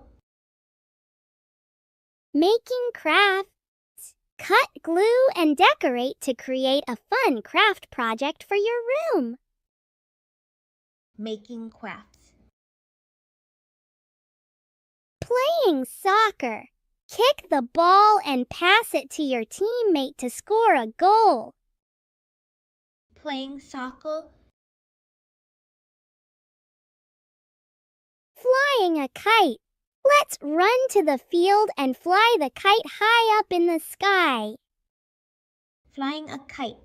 Making crafts. Cut, glue, and decorate to create a fun craft project for your room. Making crafts. Playing soccer. Kick the ball and pass it to your teammate to score a goal. Playing soccer. Flying a kite. Let's run to the field and fly the kite high up in the sky. Flying a kite.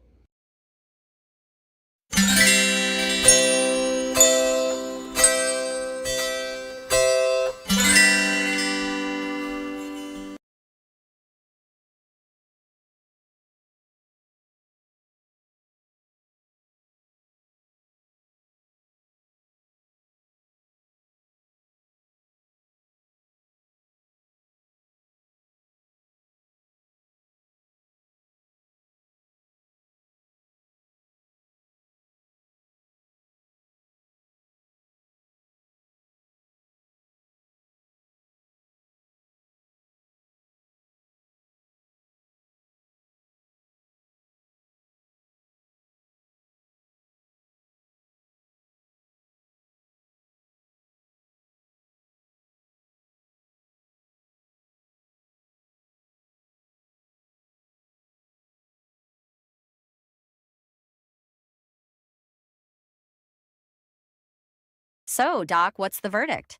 So, Doc, what's the verdict?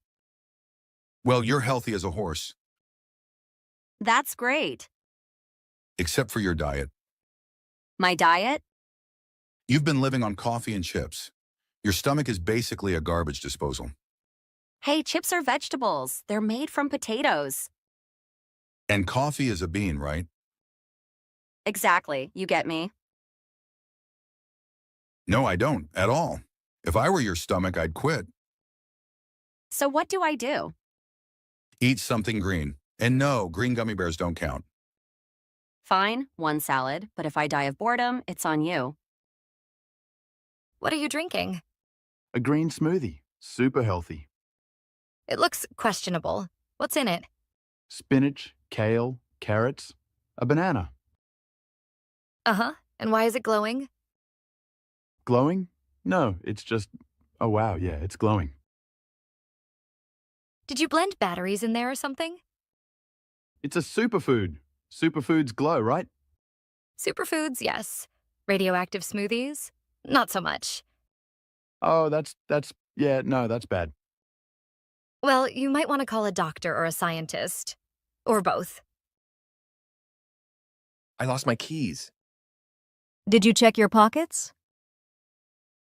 Well, you're healthy as a horse, That's great. except for your diet. My diet? You've been living on coffee and chips. Your stomach is basically a garbage disposal. Hey, chips are vegetables. They're made from potatoes. And coffee is a bean, right? Exactly. You get me. No, I don't, at all. If I were your stomach, I'd quit. So what do I do? Eat something green. And no, green gummy bears don't count. Fine, one salad, but if I die of boredom, it's on you. What are you drinking? A green smoothie. Super healthy. It looks questionable. What's in it? Spinach, kale, carrots, a banana. Uh-huh. And why is it glowing? Glowing? No, it's just... Oh wow, yeah, it's glowing. Did you blend batteries in there or something? It's a superfood. Superfoods glow, right? Superfoods, yes. Radioactive smoothies? Not so much. Oh, yeah, no, that's bad. Well, you might want to call a doctor or a scientist. Or both. I lost my keys. Did you check your pockets?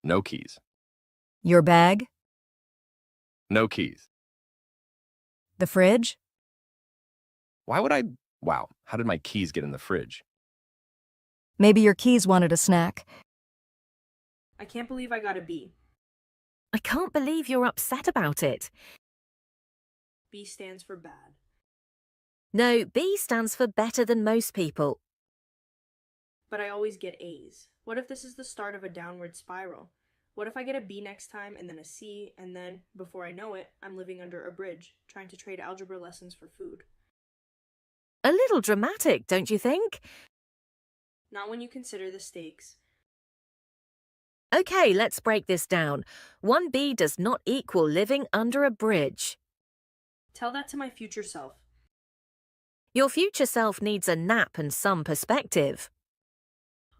No keys. Your bag? No keys. The fridge? Why would I... Wow, how did my keys get in the fridge? Maybe your keys wanted a snack. I can't believe I got a B. I can't believe you're upset about it. B stands for bad. No, B stands for better than most people. But I always get A's. What if this is the start of a downward spiral? What if I get a B next time and then a C, and then, before I know it, I'm living under a bridge, trying to trade algebra lessons for food? A little dramatic, don't you think? Not when you consider the stakes. Okay, let's break this down. 1B does not equal living under a bridge. Tell that to my future self. Your future self needs a nap and some perspective.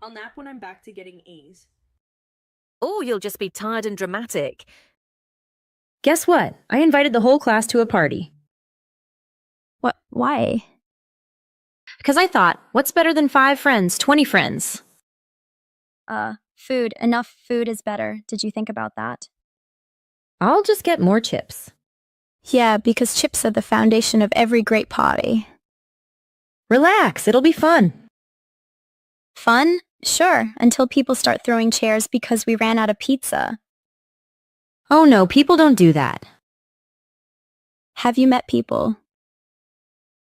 I'll nap when I'm back to getting A's. Or you'll just be tired and dramatic. Guess what? I invited the whole class to a party. What? Why? Because I thought, what's better than 5 friends, 20 friends? Food. Enough food is better. Did you think about that? I'll just get more chips. Yeah, because chips are the foundation of every great party. Relax, it'll be fun. Fun? Sure, until people start throwing chairs because we ran out of pizza. Oh no, people don't do that. Have you met people?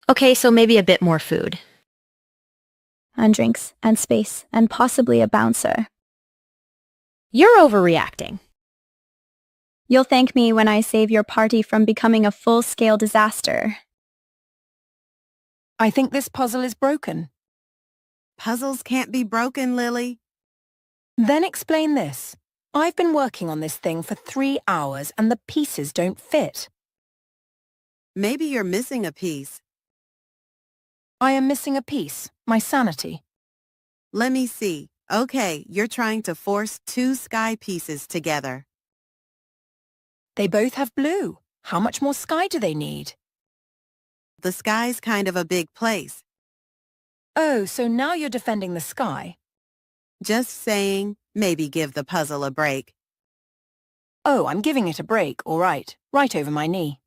Okay, so maybe a bit more food. And drinks, and space, and possibly a bouncer. You're overreacting. You'll thank me when I save your party from becoming a full-scale disaster. I think this puzzle is broken. Puzzles can't be broken, Lily. Then explain this. I've been working on this thing for 3 hours and the pieces don't fit. Maybe you're missing a piece. I am missing a piece, my sanity. Let me see. Okay, you're trying to force 2 sky pieces together. They both have blue. How much more sky do they need? The sky's kind of a big place. Oh, so now you're defending the sky. Just saying, maybe give the puzzle a break. Oh, I'm giving it a break, all right. Right over my knee.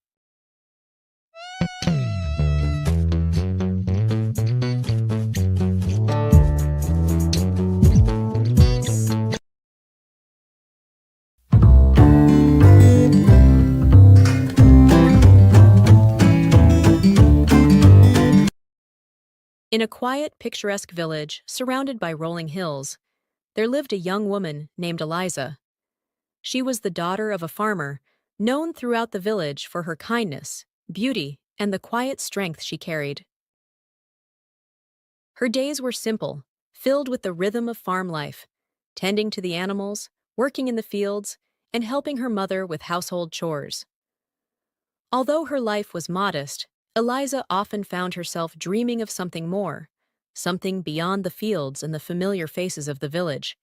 In a quiet, picturesque village surrounded by rolling hills, there lived a young woman named Eliza. She was the daughter of a farmer, known throughout the village for her kindness, beauty, and the quiet strength she carried. Her days were simple, filled with the rhythm of farm life, tending to the animals, working in the fields, and helping her mother with household chores. Although her life was modest, Eliza often found herself dreaming of something more, something beyond the fields and the familiar faces of the village.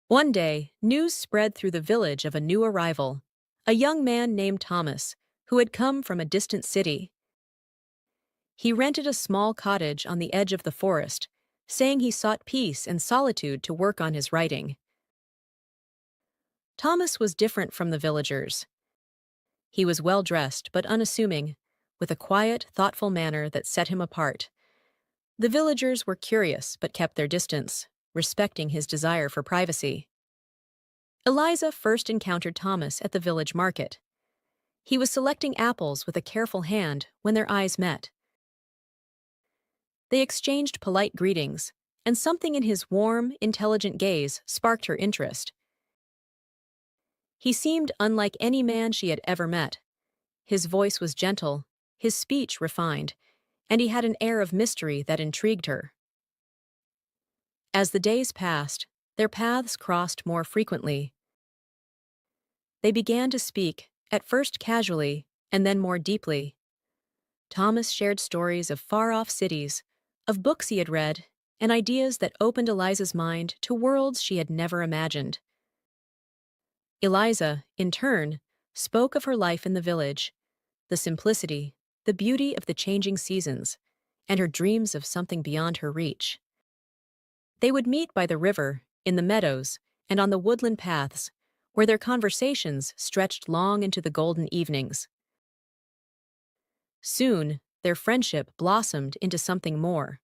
One day, news spread through the village of a new arrival, a young man named Thomas, who had come from a distant city. He rented a small cottage on the edge of the forest, saying he sought peace and solitude to work on his writing. Thomas was different from the villagers. He was well-dressed but unassuming, with a quiet, thoughtful manner that set him apart. The villagers were curious but kept their distance, respecting his desire for privacy. Eliza first encountered Thomas at the village market. He was selecting apples with a careful hand when their eyes met. They exchanged polite greetings, and something in his warm, intelligent gaze sparked her interest. He seemed unlike any man she had ever met. His voice was gentle, his speech refined, and he had an air of mystery that intrigued her. As the days passed, their paths crossed more frequently. They began to speak, at first casually, and then more deeply. Thomas shared stories of far-off cities, of books he had read, and ideas that opened Eliza's mind to worlds she had never imagined. Eliza, in turn, spoke of her life in the village, the simplicity, the beauty of the changing seasons, and her dreams of something beyond her reach. They would meet by the river, in the meadows, and on the woodland paths, where their conversations stretched long into the golden evenings. Soon, their friendship blossomed into something more.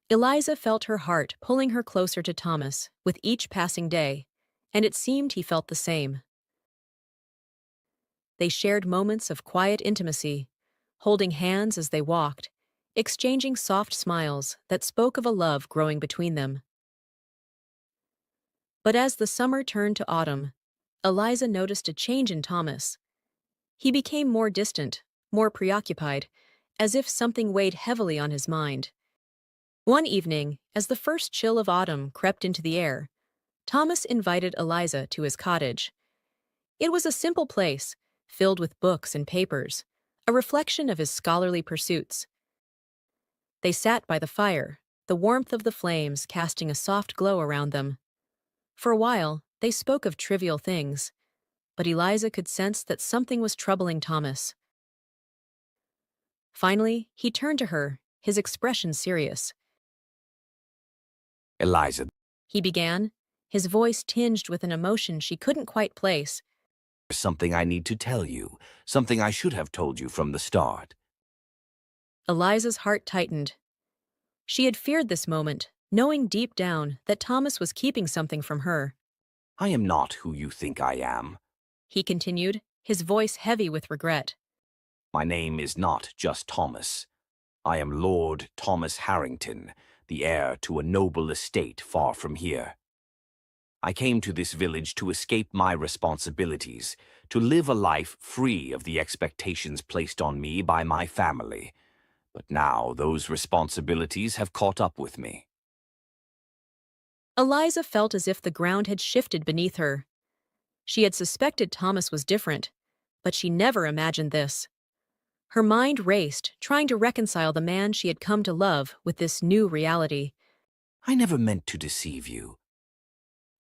Eliza felt her heart pulling her closer to Thomas with each passing day, and it seemed he felt the same. They shared moments of quiet intimacy, holding hands as they walked, exchanging soft smiles that spoke of a love growing between them. But as the summer turned to autumn, Eliza noticed a change in Thomas. He became more distant, more preoccupied, as if something weighed heavily on his mind. One evening, as the first chill of autumn crept into the air, Thomas invited Eliza to his cottage. It was a simple place, filled with books and papers, a reflection of his scholarly pursuits. They sat by the fire, the warmth of the flames casting a soft glow around them. For a while, they spoke of trivial things, but Eliza could sense that something was troubling Thomas. Finally, he turned to her, his expression serious. Eliza, He began, his voice tinged with an emotion she couldn't quite place. there's something I need to tell you, something I should have told you from the start. Eliza's heart tightened. She had feared this moment, knowing deep down that Thomas was keeping something from her. I am not who you think I am. He continued, his voice heavy with regret. My name is not just Thomas. I am Lord Thomas Harrington, the heir to a noble estate far from here. I came to this village to escape my responsibilities, to live a life free of the expectations placed on me by my family. But now those responsibilities have caught up with me. Eliza felt as if the ground had shifted beneath her. She had suspected Thomas was different, but she never imagined this. Her mind raced, trying to reconcile the man she had come to love with this new reality. I never meant to deceive you.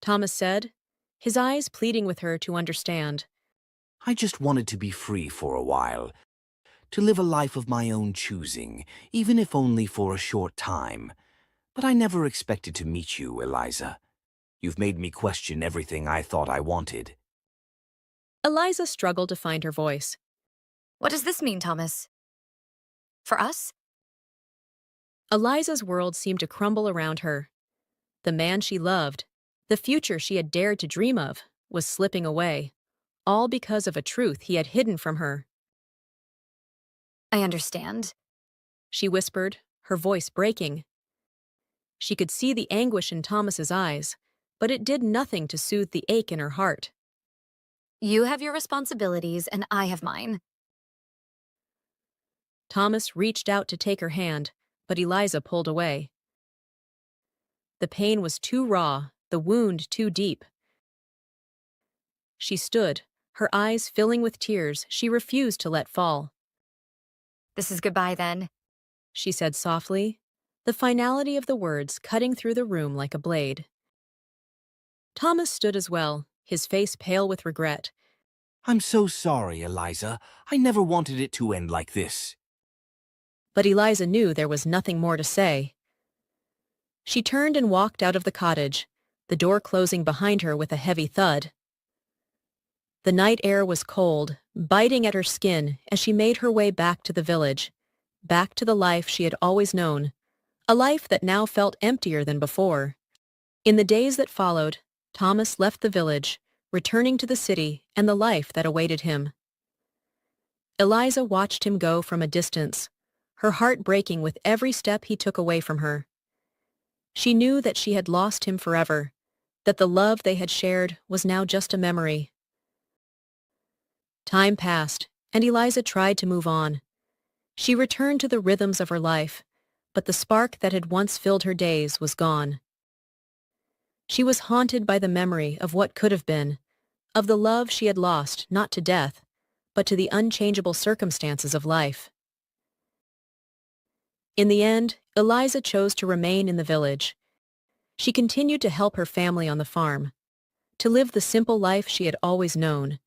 Thomas said, his eyes pleading with her to understand. I just wanted to be free for a while, to live a life of my own choosing, even if only for a short time. But I never expected to meet you, Eliza. You've made me question everything I thought I wanted. Eliza struggled to find her voice. What does this mean, Thomas? For us? Eliza's world seemed to crumble around her. The man she loved, the future she had dared to dream of, was slipping away, all because of a truth he had hidden from her. I understand, she whispered, her voice breaking. She could see the anguish in Thomas's eyes, but it did nothing to soothe the ache in her heart. You have your responsibilities and I have mine. Thomas reached out to take her hand, but Eliza pulled away. The pain was too raw, the wound too deep. She stood, her eyes filling with tears she refused to let fall. This is goodbye then, she said softly, the finality of the words cutting through the room like a blade. Thomas stood as well, his face pale with regret. I'm so sorry, Eliza. I never wanted it to end like this. But Eliza knew there was nothing more to say. She turned and walked out of the cottage, the door closing behind her with a heavy thud. The night air was cold, biting at her skin as she made her way back to the village, back to the life she had always known, a life that now felt emptier than before. In the days that followed, Thomas left the village, returning to the city and the life that awaited him. Eliza watched him go from a distance, her heart breaking with every step he took away from her. She knew that she had lost him forever, that the love they had shared was now just a memory. Time passed, and Eliza tried to move on. She returned to the rhythms of her life, but the spark that had once filled her days was gone. She was haunted by the memory of what could have been, of the love she had lost not to death, but to the unchangeable circumstances of life. In the end, Eliza chose to remain in the village. She continued to help her family on the farm, to live the simple life she had always known,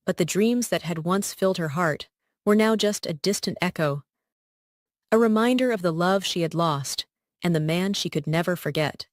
but the dreams that had once filled her heart were now just a distant echo, a reminder of the love she had lost and the man she could never forget.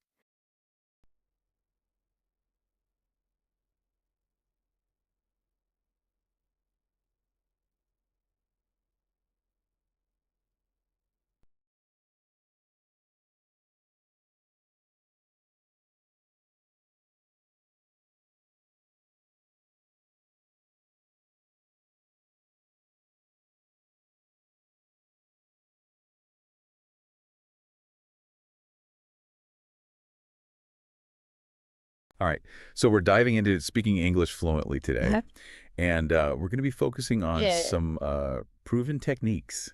All right, so we're diving into speaking English fluently today, and we're going to be focusing on some proven techniques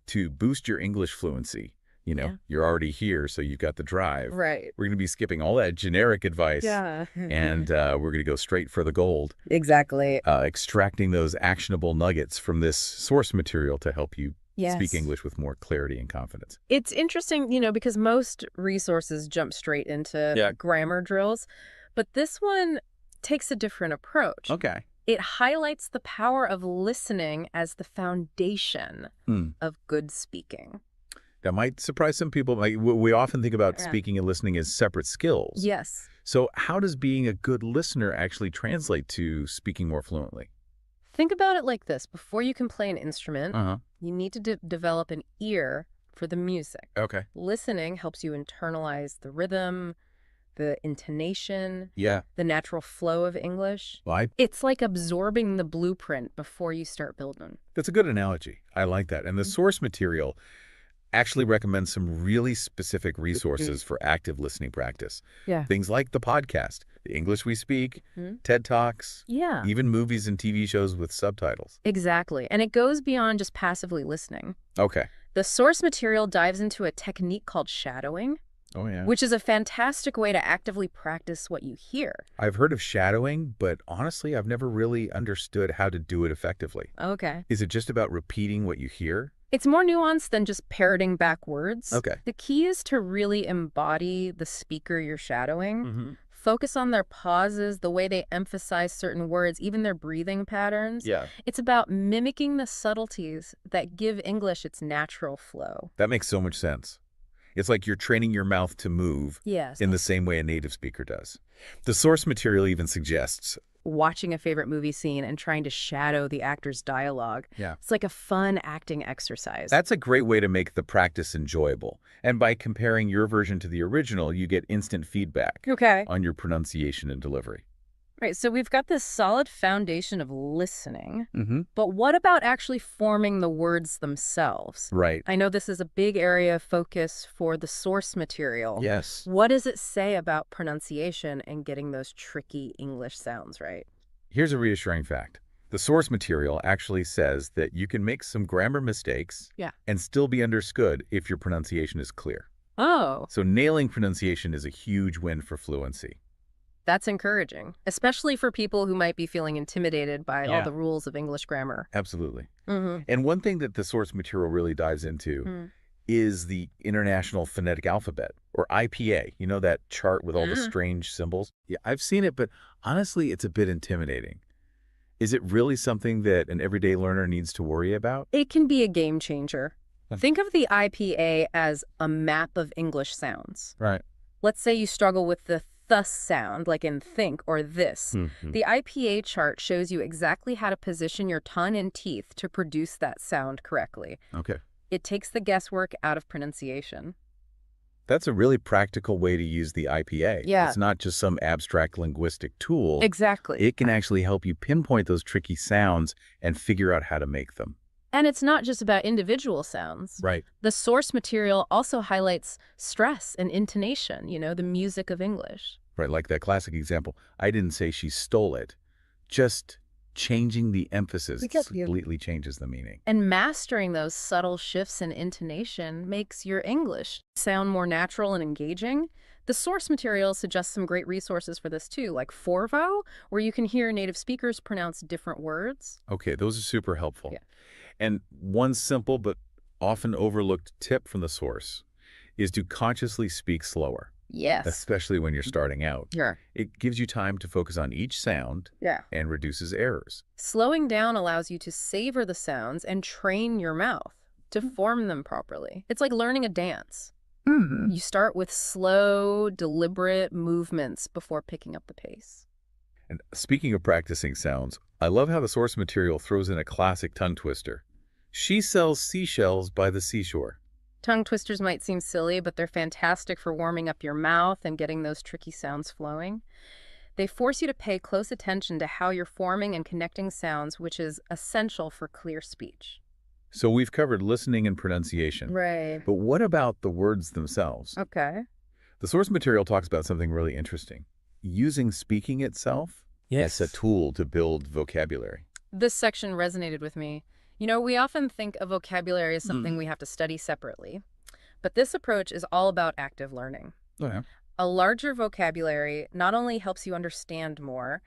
to boost your English fluency. You know, you're already here, so you've got the drive. Right. We're going to be skipping all that generic advice, and we're going to go straight for the gold. Exactly. Extracting those actionable nuggets from this source material to help you speak Yes. English with more clarity and confidence. It's interesting, you know, because most resources jump straight into grammar drills, but this one takes a different approach. Okay. It highlights the power of listening as the foundation of good speaking. That might surprise some people. Like, we often think about speaking and listening as separate skills. Yes. So how does being a good listener actually translate to speaking more fluently? Think about it like this. Before you can play an instrument, you need to develop an ear for the music. Okay. Listening helps you internalize the rhythm, the intonation, the natural flow of English. Well, It's like absorbing the blueprint before you start building. that's a good analogy. I like that. And the source material actually recommends some really specific resources for active listening practice. Yeah. Things like the podcast, The English We Speak, TED Talks, even movies and TV shows with subtitles. Exactly. And it goes beyond just passively listening. Okay. The source material dives into a technique called shadowing, Oh, yeah. which is a fantastic way to actively practice what you hear. I've heard of shadowing, but honestly, I've never really understood how to do it effectively. Okay. Is it just about repeating what you hear? It's more nuanced than just parroting back words. Okay. The key is to really embody the speaker you're shadowing. Focus on their pauses, the way they emphasize certain words, even their breathing patterns. Yeah. It's about mimicking the subtleties that give English its natural flow. That makes so much sense. It's like you're training your mouth to move Yes. in the same way a native speaker does. The source material even suggests Watching a favorite movie scene and trying to shadow the actor's dialogue. Yeah. It's like a fun acting exercise. that's a great way to make the practice enjoyable. And by comparing your version to the original, you get instant feedback on your pronunciation and delivery. Right, so we've got this solid foundation of listening, but what about actually forming the words themselves? Right. I know this is a big area of focus for the source material. Yes. What does it say about pronunciation and getting those tricky English sounds right? Here's a reassuring fact. The source material actually says that you can make some grammar mistakes and still be understood if your pronunciation is clear. Oh. So nailing pronunciation is a huge win for fluency. That's encouraging, especially for people who might be feeling intimidated by all the rules of English grammar. Absolutely. And one thing that the source material really dives into is the International Phonetic Alphabet, or IPA. You know that chart with all the strange symbols? Yeah, I've seen it, but honestly, it's a bit intimidating. Is it really something that an everyday learner needs to worry about? It can be a game changer. Think of the IPA as a map of English sounds. Right. Let's say you struggle with the thus sound, like in think or this. The IPA chart shows you exactly how to position your tongue and teeth to produce that sound correctly. Okay. It takes the guesswork out of pronunciation. That's a really practical way to use the IPA. Yeah. It's not just some abstract linguistic tool. Exactly. It can actually help you pinpoint those tricky sounds and figure out how to make them. And it's not just about individual sounds. Right. The source material also highlights stress and intonation, the music of English. Right, like that classic example. I didn't say she stole it. Just changing the emphasis completely changes the meaning. And mastering those subtle shifts in intonation makes your English sound more natural and engaging. The source material suggests some great resources for this too, like Forvo, where you can hear native speakers pronounce different words. Okay, those are super helpful. Yeah. And one simple but often overlooked tip from the source is to consciously speak slower. Yes. Especially when you're starting out. Sure. It gives you time to focus on each sound and reduces errors. Slowing down allows you to savor the sounds and train your mouth to form them properly. It's like learning a dance. You start with slow, deliberate movements before picking up the pace. And speaking of practicing sounds, I love how the source material throws in a classic tongue twister. She sells seashells by the seashore. Tongue twisters might seem silly, but they're fantastic for warming up your mouth and getting those tricky sounds flowing. They force you to pay close attention to how you're forming and connecting sounds, which is essential for clear speech. So we've covered listening and pronunciation. Right. But what about the words themselves? Okay. The source material talks about something really interesting. Using speaking itself as a tool to build vocabulary. This section resonated with me. We often think of vocabulary as something we have to study separately, but this approach is all about active learning. Okay. A larger vocabulary not only helps you understand more,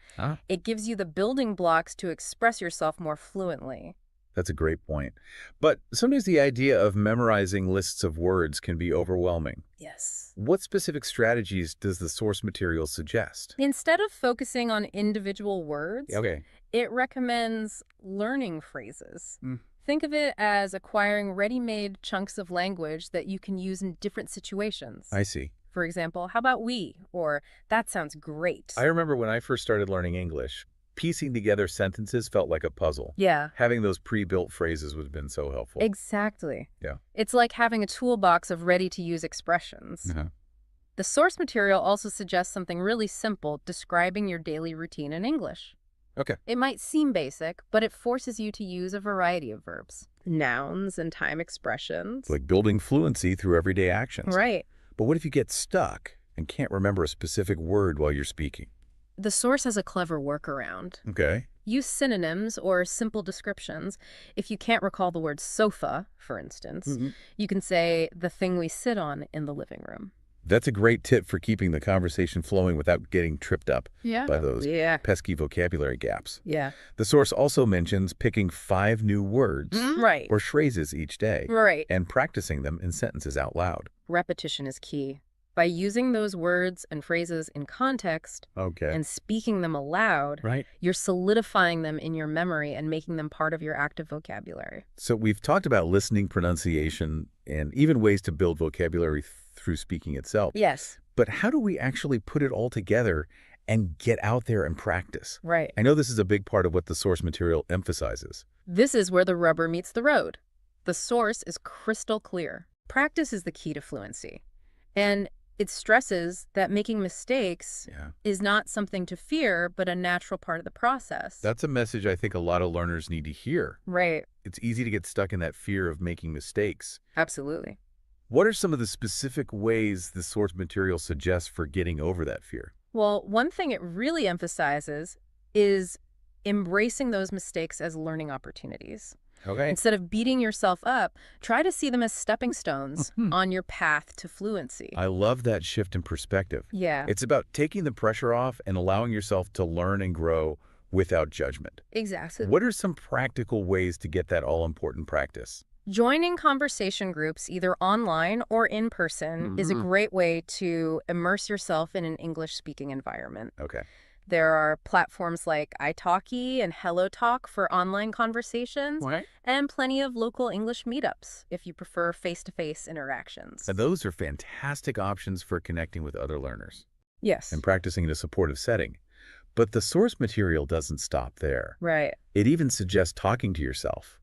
it gives you the building blocks to express yourself more fluently. That's a great point. But sometimes the idea of memorizing lists of words can be overwhelming. Yes. What specific strategies does the source material suggest? Instead of focusing on individual words, it recommends learning phrases. Think of it as acquiring ready-made chunks of language that you can use in different situations. I see. For example, how about we? Or that sounds great. I remember when I first started learning English, piecing together sentences felt like a puzzle. Yeah. Having those pre-built phrases would have been so helpful. Exactly. Yeah. It's like having a toolbox of ready-to-use expressions. The source material also suggests something really simple, describing your daily routine in English. Okay. It might seem basic, but it forces you to use a variety of verbs, nouns, and time expressions. Like building fluency through everyday actions. Right. But what if you get stuck and can't remember a specific word while you're speaking? The source has a clever workaround. Okay. Use synonyms or simple descriptions. If you can't recall the word sofa, for instance, you can say the thing we sit on in the living room. That's a great tip for keeping the conversation flowing without getting tripped up by those pesky vocabulary gaps. Yeah. The source also mentions picking 5 new words Right. or phrases each day Right. and practicing them in sentences out loud. Repetition is key. By using those words and phrases in context and speaking them aloud, you're solidifying them in your memory and making them part of your active vocabulary. So we've talked about listening, pronunciation, and even ways to build vocabulary through speaking itself. Yes. But how do we actually put it all together and get out there and practice? Right. I know this is a big part of what the source material emphasizes. This is where the rubber meets the road. The source is crystal clear. Practice is the key to fluency. And it stresses that making mistakes is not something to fear, but a natural part of the process. That's a message I think a lot of learners need to hear. Right. It's easy to get stuck in that fear of making mistakes. Absolutely. What are some of the specific ways the source material suggests for getting over that fear? Well, one thing it really emphasizes is embracing those mistakes as learning opportunities. Okay. Instead of beating yourself up, try to see them as stepping stones on your path to fluency. I love that shift in perspective. Yeah. It's about taking the pressure off and allowing yourself to learn and grow without judgment. Exactly. What are some practical ways to get that all-important practice? Joining conversation groups, either online or in person, is a great way to immerse yourself in an English-speaking environment. Okay. There are platforms like italki and HelloTalk for online conversations, and plenty of local English meetups if you prefer face-to-face interactions. And those are fantastic options for connecting with other learners. Yes. And practicing in a supportive setting. But the source material doesn't stop there. Right. It even suggests talking to yourself.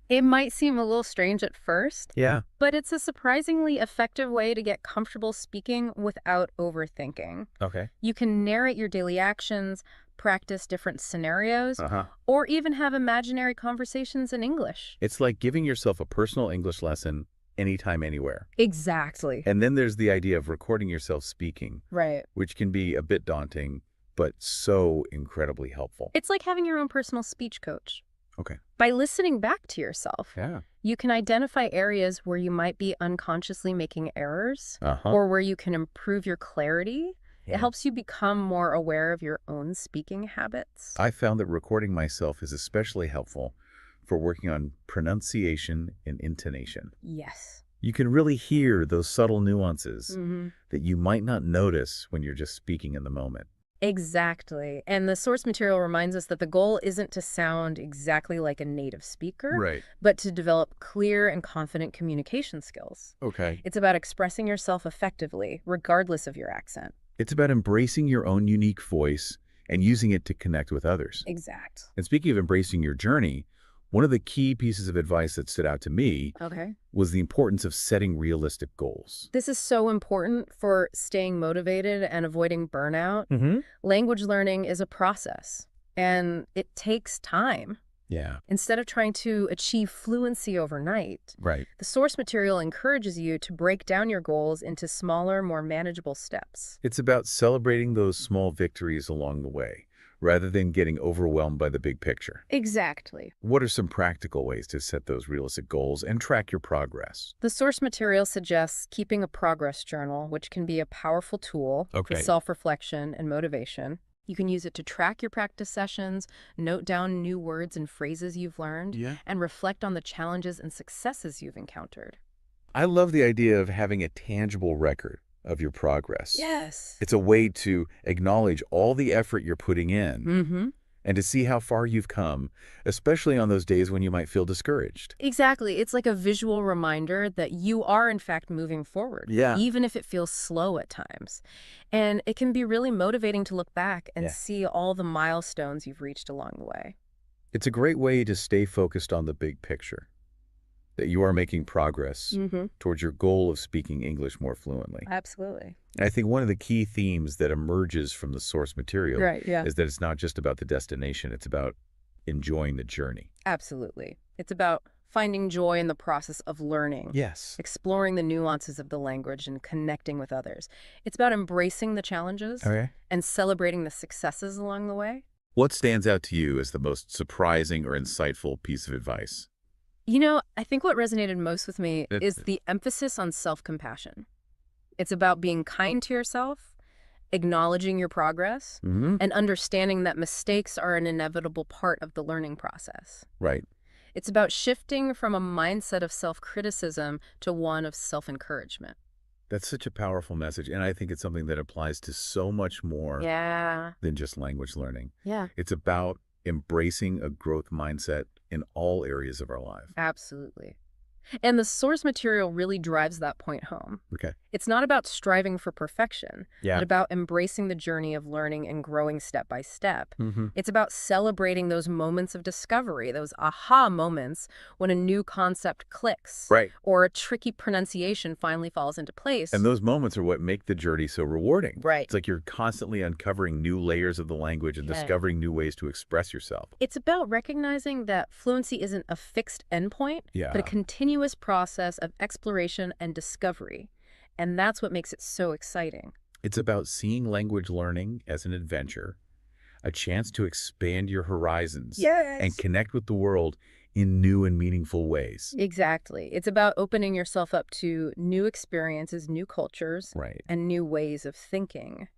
It might seem a little strange at first, Yeah. but it's a surprisingly effective way to get comfortable speaking without overthinking. Okay. You can narrate your daily actions, practice different scenarios, or even have imaginary conversations in English. It's like giving yourself a personal English lesson anytime, anywhere. Exactly. And then there's the idea of recording yourself speaking, Right. which can be a bit daunting, but so incredibly helpful. It's like having your own personal speech coach. Okay. By listening back to yourself, Yeah. you can identify areas where you might be unconsciously making errors or where you can improve your clarity. It helps you become more aware of your own speaking habits. I found that recording myself is especially helpful for working on pronunciation and intonation. Yes. You can really hear those subtle nuances that you might not notice when you're just speaking in the moment. Exactly. And the source material reminds us that the goal isn't to sound exactly like a native speaker, but to develop clear and confident communication skills. Okay. It's about expressing yourself effectively, regardless of your accent. It's about embracing your own unique voice and using it to connect with others. Exact. And speaking of embracing your journey, one of the key pieces of advice that stood out to me was the importance of setting realistic goals. This is so important for staying motivated and avoiding burnout. Language learning is a process, and it takes time. Yeah. Instead of trying to achieve fluency overnight, the source material encourages you to break down your goals into smaller, more manageable steps. It's about celebrating those small victories along the way, rather than getting overwhelmed by the big picture. Exactly. What are some practical ways to set those realistic goals and track your progress? The source material suggests keeping a progress journal, which can be a powerful tool for self-reflection and motivation. You can use it to track your practice sessions, note down new words and phrases you've learned, and reflect on the challenges and successes you've encountered. I love the idea of having a tangible record of your progress. Yes. It's a way to acknowledge all the effort you're putting in and to see how far you've come, especially on those days when you might feel discouraged. Exactly. It's like a visual reminder that you are, in fact, moving forward, even if it feels slow at times. And it can be really motivating to look back and see all the milestones you've reached along the way. It's a great way to stay focused on the big picture, that you are making progress towards your goal of speaking English more fluently. Absolutely. And I think one of the key themes that emerges from the source material is that it's not just about the destination, it's about enjoying the journey. Absolutely. It's about finding joy in the process of learning. Yes. Exploring the nuances of the language and connecting with others. It's about embracing the challenges and celebrating the successes along the way. What stands out to you as the most surprising or insightful piece of advice? You know, I think what resonated most with me is the emphasis on self-compassion. It's about being kind to yourself, acknowledging your progress, and understanding that mistakes are an inevitable part of the learning process. Right. It's about shifting from a mindset of self-criticism to one of self-encouragement. That's such a powerful message, and I think it's something that applies to so much more than just language learning. Yeah. It's about embracing a growth mindset in all areas of our life. Absolutely. And the source material really drives that point home. Okay. It's not about striving for perfection, but about embracing the journey of learning and growing step by step. It's about celebrating those moments of discovery, those aha moments when a new concept clicks, or a tricky pronunciation finally falls into place. And those moments are what make the journey so rewarding. Right. It's like you're constantly uncovering new layers of the language and discovering new ways to express yourself. It's about recognizing that fluency isn't a fixed endpoint, but a continuous process of exploration and discovery. And that's what makes it so exciting. It's about seeing language learning as an adventure, a chance to expand your horizons and connect with the world in new and meaningful ways. Exactly. It's about opening yourself up to new experiences, new cultures, and new ways of thinking.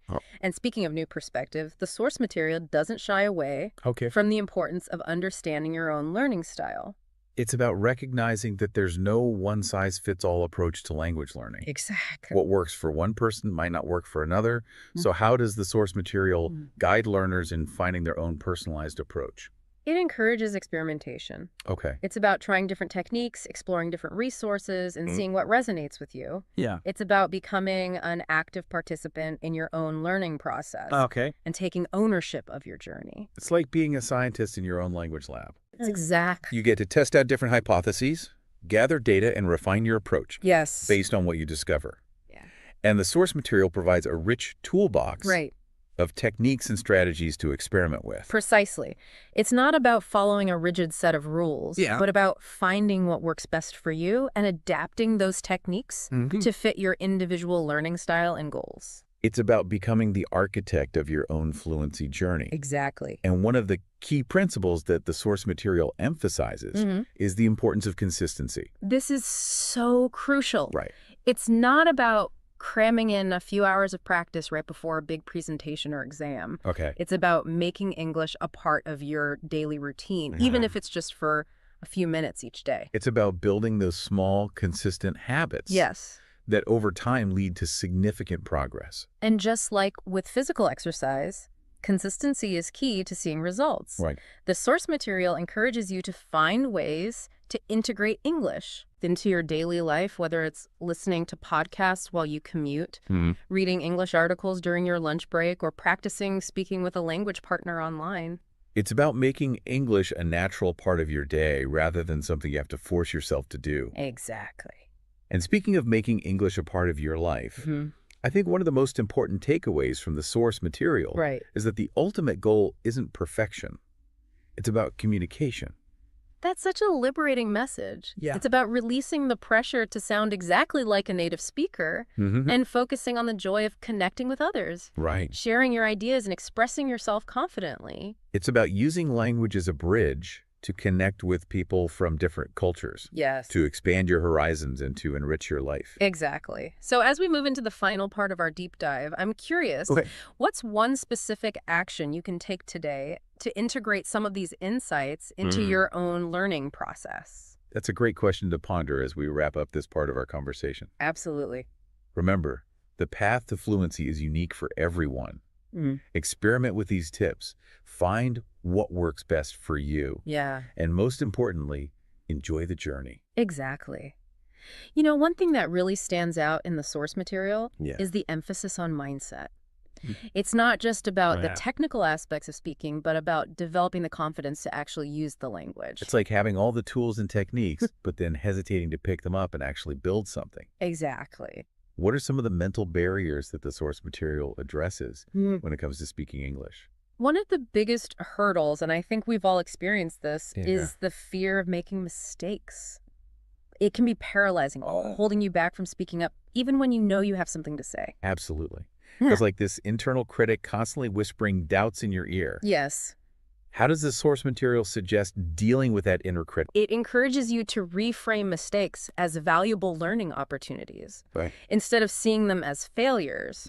And speaking of new perspective, the source material doesn't shy away from the importance of understanding your own learning style. It's about recognizing that there's no one-size-fits-all approach to language learning. Exactly. What works for one person might not work for another. So how does the source material guide learners in finding their own personalized approach? It encourages experimentation. Okay. It's about trying different techniques, exploring different resources, and seeing what resonates with you. Yeah. It's about becoming an active participant in your own learning process. Okay. And taking ownership of your journey. It's like being a scientist in your own language lab. That's exactly. You get to test out different hypotheses, gather data, and refine your approach. Yes. Based on what you discover. Yeah. And the source material provides a rich toolbox. Right. Of techniques and strategies to experiment with. Precisely. It's not about following a rigid set of rules, but about finding what works best for you and adapting those techniques to fit your individual learning style and goals. It's about becoming the architect of your own fluency journey. Exactly. And one of the key principles that the source material emphasizes is the importance of consistency. This is so crucial. Right. It's not about cramming in a few hours of practice right before a big presentation or exam. Okay. It's about making English a part of your daily routine, even if it's just for a few minutes each day. It's about building those small, consistent habits. Yes. That over time lead to significant progress. And just like with physical exercise, consistency is key to seeing results. Right. The source material encourages you to find ways to integrate English into your daily life, whether it's listening to podcasts while you commute, reading English articles during your lunch break, or practicing speaking with a language partner online. It's about making English a natural part of your day rather than something you have to force yourself to do. Exactly. And speaking of making English a part of your life, I think one of the most important takeaways from the source material is that the ultimate goal isn't perfection. It's about communication. That's such a liberating message. Yeah. It's about releasing the pressure to sound exactly like a native speaker and focusing on the joy of connecting with others. Right. Sharing your ideas and expressing yourself confidently. It's about using language as a bridge to connect with people from different cultures. Yes. To expand your horizons and to enrich your life. Exactly. So as we move into the final part of our deep dive, I'm curious, what's one specific action you can take today to integrate some of these insights into your own learning process? That's a great question to ponder as we wrap up this part of our conversation. Absolutely. Remember, the path to fluency is unique for everyone. Experiment with these tips. Find what works best for you. Yeah. And most importantly, enjoy the journey. Exactly. You know, one thing that really stands out in the source material is the emphasis on mindset. It's not just about the technical aspects of speaking, but about developing the confidence to actually use the language. It's like having all the tools and techniques, but then hesitating to pick them up and actually build something. Exactly. What are some of the mental barriers that the source material addresses when it comes to speaking English? One of the biggest hurdles, and I think we've all experienced this, is the fear of making mistakes. It can be paralyzing, holding you back from speaking up, even when you know you have something to say. Absolutely. It's like this internal critic constantly whispering doubts in your ear. Yes. How does the source material suggest dealing with that inner critic? It encourages you to reframe mistakes as valuable learning opportunities. Right. Instead of seeing them as failures,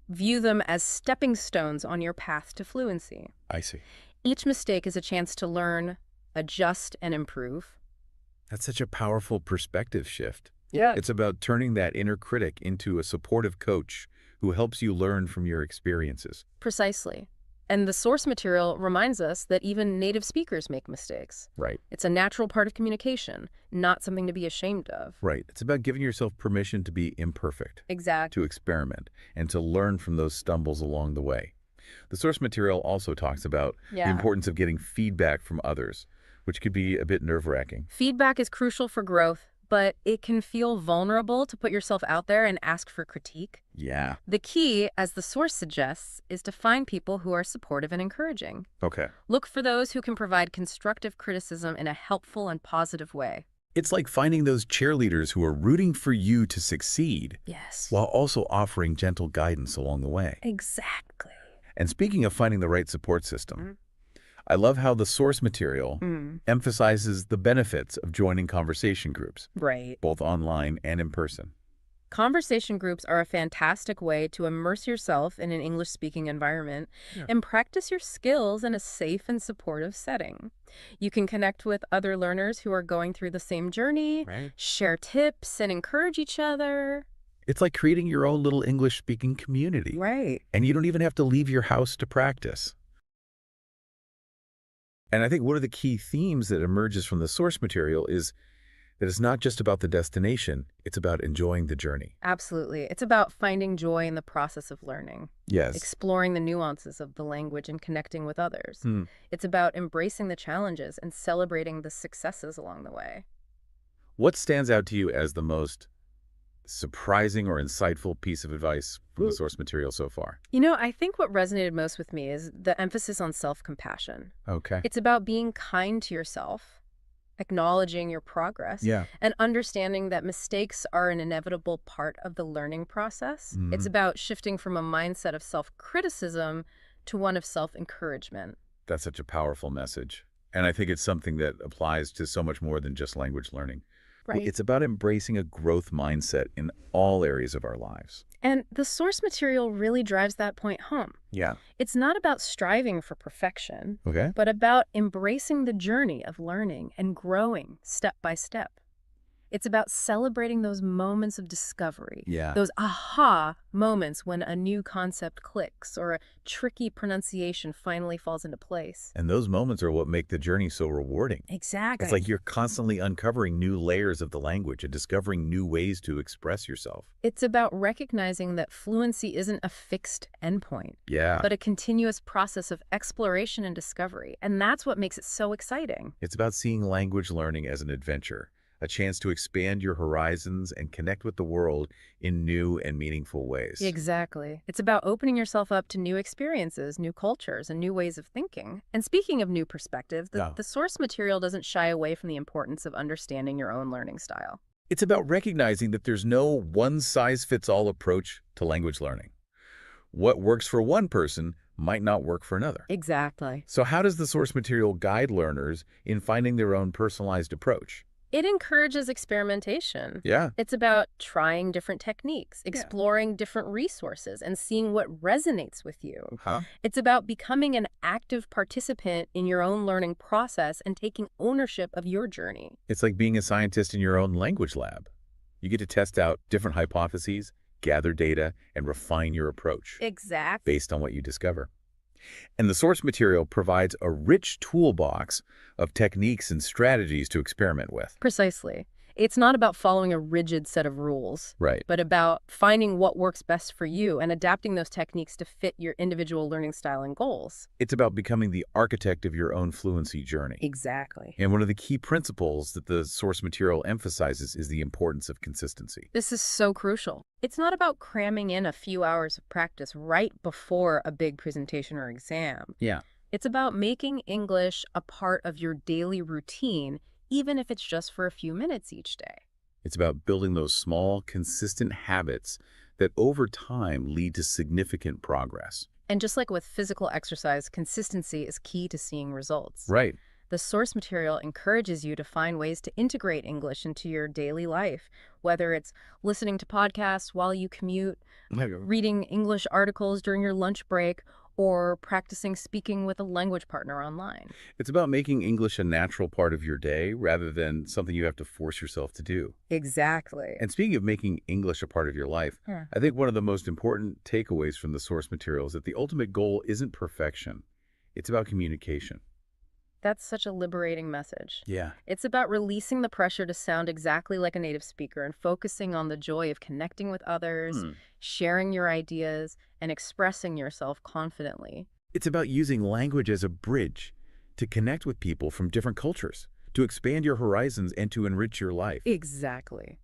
view them as stepping stones on your path to fluency. I see. Each mistake is a chance to learn, adjust, and improve. That's such a powerful perspective shift. Yeah. It's about turning that inner critic into a supportive coach who helps you learn from your experiences. Precisely. And the source material reminds us that even native speakers make mistakes. Right. It's a natural part of communication, not something to be ashamed of. Right. It's about giving yourself permission to be imperfect. Exactly. To experiment and to learn from those stumbles along the way. The source material also talks about the importance of getting feedback from others, which could be a bit nerve-wracking. Feedback is crucial for growth, but it can feel vulnerable to put yourself out there and ask for critique. Yeah. The key, as the source suggests, is to find people who are supportive and encouraging. Okay. Look for those who can provide constructive criticism in a helpful and positive way. It's like finding those cheerleaders who are rooting for you to succeed. Yes. While also offering gentle guidance along the way. Exactly. And speaking of finding the right support system, I love how the source material emphasizes the benefits of joining conversation groups. Right. Both online and in person. Conversation groups are a fantastic way to immerse yourself in an English-speaking environment and practice your skills in a safe and supportive setting. You can connect with other learners who are going through the same journey, share tips, and encourage each other. It's like creating your own little English-speaking community. Right. And you don't even have to leave your house to practice. And I think one of the key themes that emerges from the source material is that it's not just about the destination, it's about enjoying the journey. Absolutely. It's about finding joy in the process of learning. Yes. Exploring the nuances of the language and connecting with others. It's about embracing the challenges and celebrating the successes along the way. What stands out to you as the most surprising or insightful piece of advice from the source material so far? You know, I think what resonated most with me is the emphasis on self-compassion. Okay. It's about being kind to yourself, acknowledging your progress, and understanding that mistakes are an inevitable part of the learning process. It's about shifting from a mindset of self-criticism to one of self-encouragement. That's such a powerful message. And I think it's something that applies to so much more than just language learning. Right. It's about embracing a growth mindset in all areas of our lives. And the source material really drives that point home. Yeah. It's not about striving for perfection, Okay. but about embracing the journey of learning and growing step by step. It's about celebrating those moments of discovery, those aha moments when a new concept clicks or a tricky pronunciation finally falls into place. And those moments are what make the journey so rewarding. Exactly. It's like you're constantly uncovering new layers of the language and discovering new ways to express yourself. It's about recognizing that fluency isn't a fixed endpoint, but a continuous process of exploration and discovery. And that's what makes it so exciting. It's about seeing language learning as an adventure, a chance to expand your horizons and connect with the world in new and meaningful ways. Exactly. It's about opening yourself up to new experiences, new cultures, and new ways of thinking. And speaking of new perspectives, the source material doesn't shy away from the importance of understanding your own learning style. It's about recognizing that there's no one-size-fits-all approach to language learning. What works for one person might not work for another. Exactly. So how does the source material guide learners in finding their own personalized approach? It encourages experimentation. It's about trying different techniques, exploring different resources, and seeing what resonates with you. It's about becoming an active participant in your own learning process and taking ownership of your journey. It's like being a scientist in your own language lab. You get to test out different hypotheses, gather data, and refine your approach. Exactly. Based on what you discover. And the source material provides a rich toolbox of techniques and strategies to experiment with. Precisely. It's not about following a rigid set of rules, but about finding what works best for you and adapting those techniques to fit your individual learning style and goals. It's about becoming the architect of your own fluency journey. Exactly. And one of the key principles that the source material emphasizes is the importance of consistency. This is so crucial. It's not about cramming in a few hours of practice right before a big presentation or exam. It's about making English a part of your daily routine, even if it's just for a few minutes each day. It's about building those small, consistent habits that over time lead to significant progress. And just like with physical exercise, consistency is key to seeing results. The source material encourages you to find ways to integrate English into your daily life, whether it's listening to podcasts while you commute, reading English articles during your lunch break, or practicing speaking with a language partner online. It's about making English a natural part of your day rather than something you have to force yourself to do. Exactly. And speaking of making English a part of your life, I think one of the most important takeaways from the source material is that the ultimate goal isn't perfection. It's about communication. That's such a liberating message. Yeah. It's about releasing the pressure to sound exactly like a native speaker and focusing on the joy of connecting with others, sharing your ideas, and expressing yourself confidently. It's about using language as a bridge to connect with people from different cultures, to expand your horizons and to enrich your life. Exactly.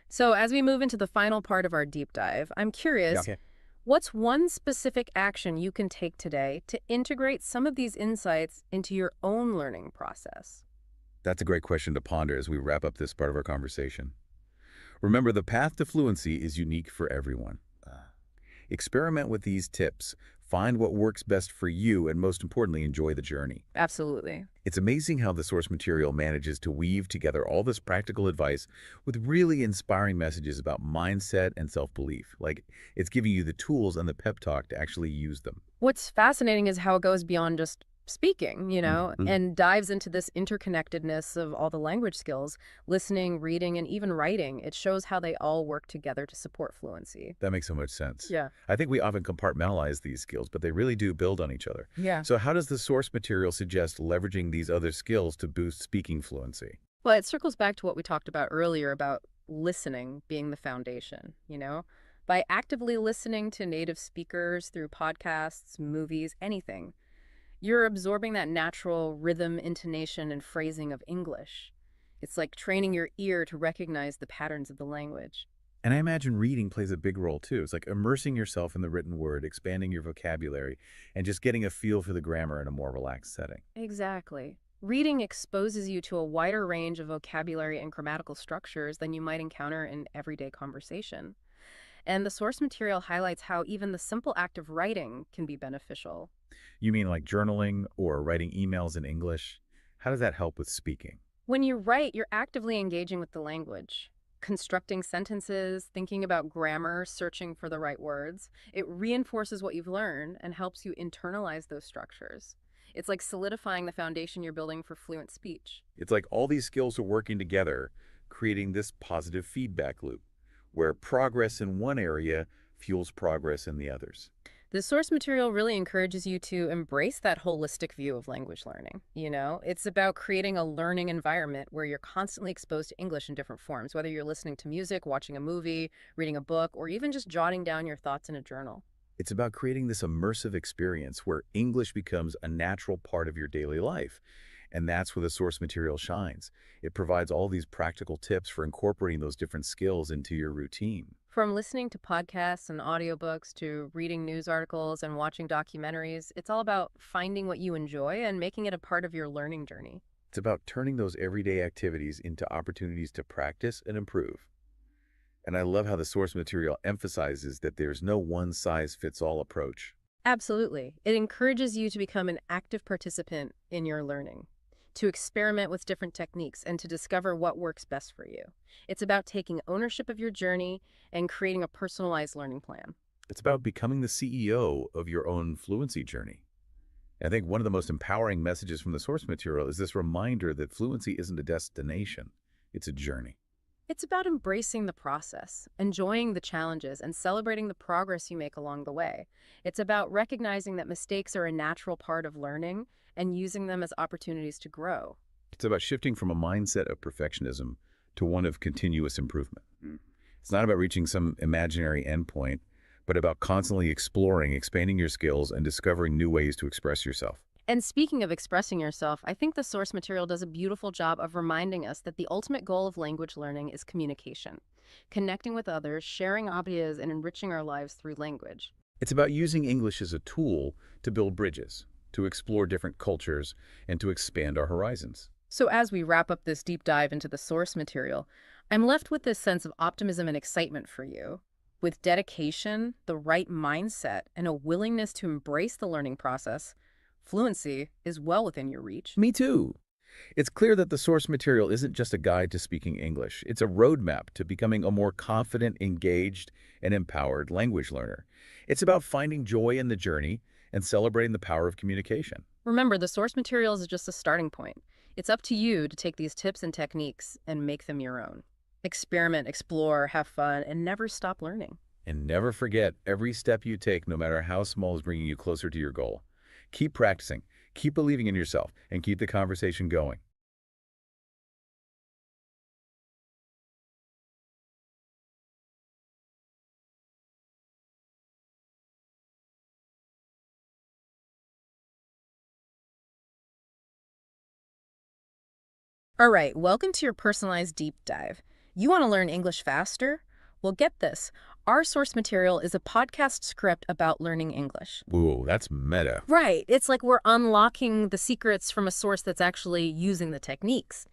So as we move into the final part of our deep dive, I'm curious, what's one specific action you can take today to integrate some of these insights into your own learning process? That's a great question to ponder as we wrap up this part of our conversation. Remember, the path to fluency is unique for everyone. Experiment with these tips. Find what works best for you and, most importantly, enjoy the journey. Absolutely. It's amazing how the source material manages to weave together all this practical advice with really inspiring messages about mindset and self-belief. Like, it's giving you the tools and the pep talk to actually use them. What's fascinating is how it goes beyond just speaking, and dives into this interconnectedness of all the language skills, listening, reading, and even writing. It shows how they all work together to support fluency. That makes so much sense. Yeah. I think we often compartmentalize these skills, but they really do build on each other. Yeah. So how does the source material suggest leveraging these other skills to boost speaking fluency? Well, it circles back to what we talked about earlier about listening being the foundation, By actively listening to native speakers through podcasts, movies, anything, you're absorbing that natural rhythm, intonation, and phrasing of English. It's like training your ear to recognize the patterns of the language. And I imagine reading plays a big role too. It's like immersing yourself in the written word, expanding your vocabulary, and just getting a feel for the grammar in a more relaxed setting. Exactly. Reading exposes you to a wider range of vocabulary and grammatical structures than you might encounter in everyday conversation. And the source material highlights how even the simple act of writing can be beneficial. You mean like journaling or writing emails in English? How does that help with speaking? When you write, you're actively engaging with the language, constructing sentences, thinking about grammar, searching for the right words. It reinforces what you've learned and helps you internalize those structures. It's like solidifying the foundation you're building for fluent speech. It's like all these skills are working together, creating this positive feedback loop, where progress in one area fuels progress in the others. The source material really encourages you to embrace that holistic view of language learning. It's about creating a learning environment where you're constantly exposed to English in different forms, whether you're listening to music, watching a movie, reading a book, or even just jotting down your thoughts in a journal. It's about creating this immersive experience where English becomes a natural part of your daily life. And that's where the source material shines. It provides all these practical tips for incorporating those different skills into your routine. From listening to podcasts and audiobooks to reading news articles and watching documentaries, it's all about finding what you enjoy and making it a part of your learning journey. It's about turning those everyday activities into opportunities to practice and improve. And I love how the source material emphasizes that there's no one-size-fits-all approach. Absolutely. It encourages you to become an active participant in your learning, to experiment with different techniques, and to discover what works best for you. It's about taking ownership of your journey and creating a personalized learning plan. It's about becoming the CEO of your own fluency journey. I think one of the most empowering messages from the source material is this reminder that fluency isn't a destination, it's a journey. It's about embracing the process, enjoying the challenges, and celebrating the progress you make along the way. It's about recognizing that mistakes are a natural part of learning and using them as opportunities to grow. It's about shifting from a mindset of perfectionism to one of continuous improvement. It's not about reaching some imaginary endpoint, but about constantly exploring, expanding your skills, and discovering new ways to express yourself. And speaking of expressing yourself, I think the source material does a beautiful job of reminding us that the ultimate goal of language learning is communication, connecting with others, sharing ideas, and enriching our lives through language. It's about using English as a tool to build bridges, to explore different cultures, and to expand our horizons. So as we wrap up this deep dive into the source material, I'm left with this sense of optimism and excitement for you. With dedication, the right mindset, and a willingness to embrace the learning process, fluency is well within your reach. Me too. It's clear that the source material isn't just a guide to speaking English. It's a roadmap to becoming a more confident, engaged, and empowered language learner. It's about finding joy in the journey and celebrating the power of communication. Remember, the source material is just a starting point. It's up to you to take these tips and techniques and make them your own. Experiment, explore, have fun, and never stop learning. And never forget, every step you take, no matter how small, is bringing you closer to your goal. Keep practicing, keep believing in yourself, and keep the conversation going. All right, welcome to your personalized deep dive. You want to learn English faster? Well, get this. Our source material is a podcast script about learning English. Whoa, that's meta. Right. It's like we're unlocking the secrets from a source that's actually using the techniques.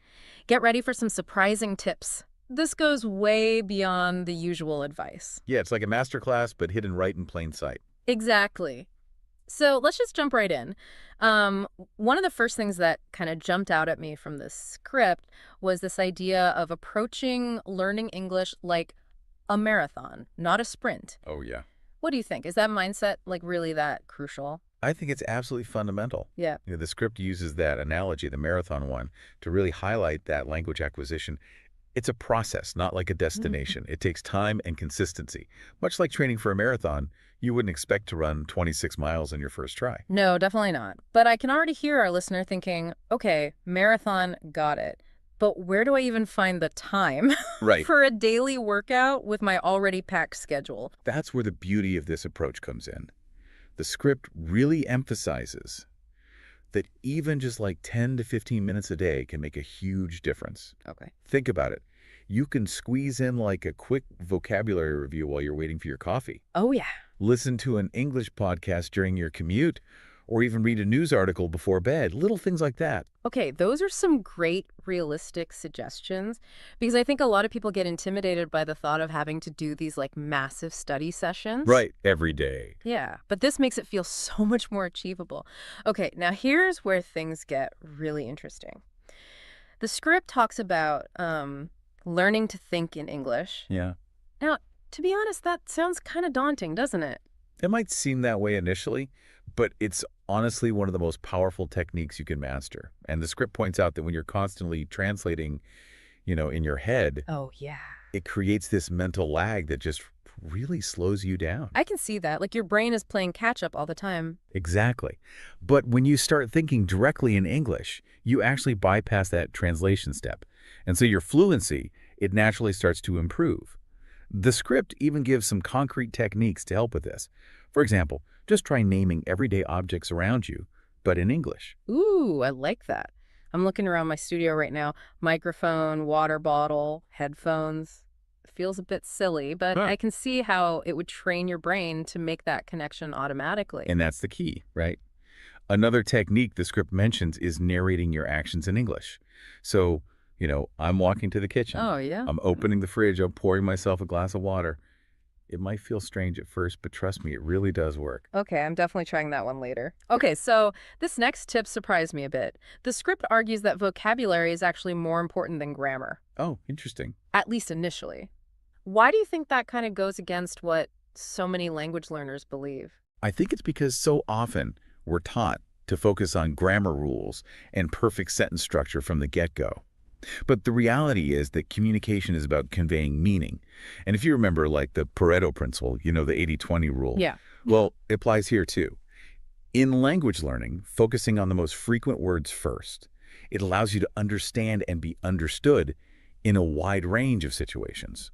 Get ready for some surprising tips. This goes way beyond the usual advice. Yeah, it's like a masterclass, but hidden right in plain sight. Exactly. So let's just jump right in. One of the first things that kind of jumped out at me from this script was this idea of approaching learning English like a marathon, not a sprint. Oh, yeah. What do you think? Is that mindset like really that crucial? I think it's absolutely fundamental. Yeah. The script uses that analogy, the marathon one, to really highlight that language acquisition. It's a process, not like a destination. It takes time and consistency. Much like training for a marathon, you wouldn't expect to run 26 miles on your first try. No, definitely not. But I can already hear our listener thinking, okay, marathon, got it. But where do I even find the time Right. for a daily workout with my already packed schedule? That's where the beauty of this approach comes in. The script really emphasizes that even just like 10 to 15 minutes a day can make a huge difference. Okay. Think about it. You can squeeze in like a quick vocabulary review while you're waiting for your coffee. Oh, yeah. Listen to an English podcast during your commute, or even read a news article before bed. Little things like that. Okay, those are some great realistic suggestions because I think a lot of people get intimidated by the thought of having to do these like massive study sessions. Right, every day. Yeah, but this makes it feel so much more achievable. Okay, now here's where things get really interesting. The script talks about learning to think in English. Yeah. Now, to be honest, that sounds kind of daunting, doesn't it? It might seem that way initially, but it's honestly one of the most powerful techniques you can master. And the script points out that when you're constantly translating, in your head, oh, yeah, it creates this mental lag that just really slows you down. I can see that. Like your brain is playing catch up all the time. Exactly. But when you start thinking directly in English, you actually bypass that translation step. And so your fluency, it naturally starts to improve. The script even gives some concrete techniques to help with this. For example, just try naming everyday objects around you, but in English. Ooh, I like that. I'm looking around my studio right now. Microphone, water bottle, headphones. It feels a bit silly, but I can see how it would train your brain to make that connection automatically. And that's the key, right? Another technique the script mentions is narrating your actions in English. So, I'm walking to the kitchen. Oh, yeah? I'm opening the fridge. I'm pouring myself a glass of water. It might feel strange at first, but trust me, it really does work. Okay, I'm definitely trying that one later. Okay, so this next tip surprised me a bit. The script argues that vocabulary is actually more important than grammar. Oh, interesting. At least initially. Why do you think that kind of goes against what so many language learners believe? I think it's because so often we're taught to focus on grammar rules and perfect sentence structure from the get-go. But the reality is that communication is about conveying meaning. And if you remember, like the Pareto principle, the 80-20 rule, yeah, well, it applies here too. In language learning, focusing on the most frequent words first, it allows you to understand and be understood in a wide range of situations,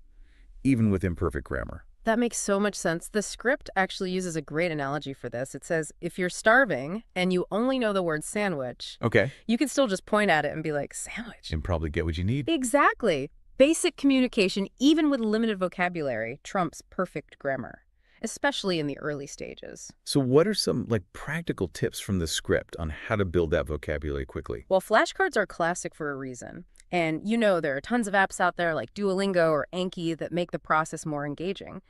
even with imperfect grammar. That makes so much sense. The script actually uses a great analogy for this. It says, if you're starving and you only know the word sandwich, okay, you can still just point at it and be like, sandwich. And probably get what you need. Exactly. Basic communication, even with limited vocabulary, trumps perfect grammar, especially in the early stages. So what are some practical tips from the script on how to build that vocabulary quickly? Well, flashcards are classic for a reason. And there are tons of apps out there like Duolingo or Anki that make the process more engaging.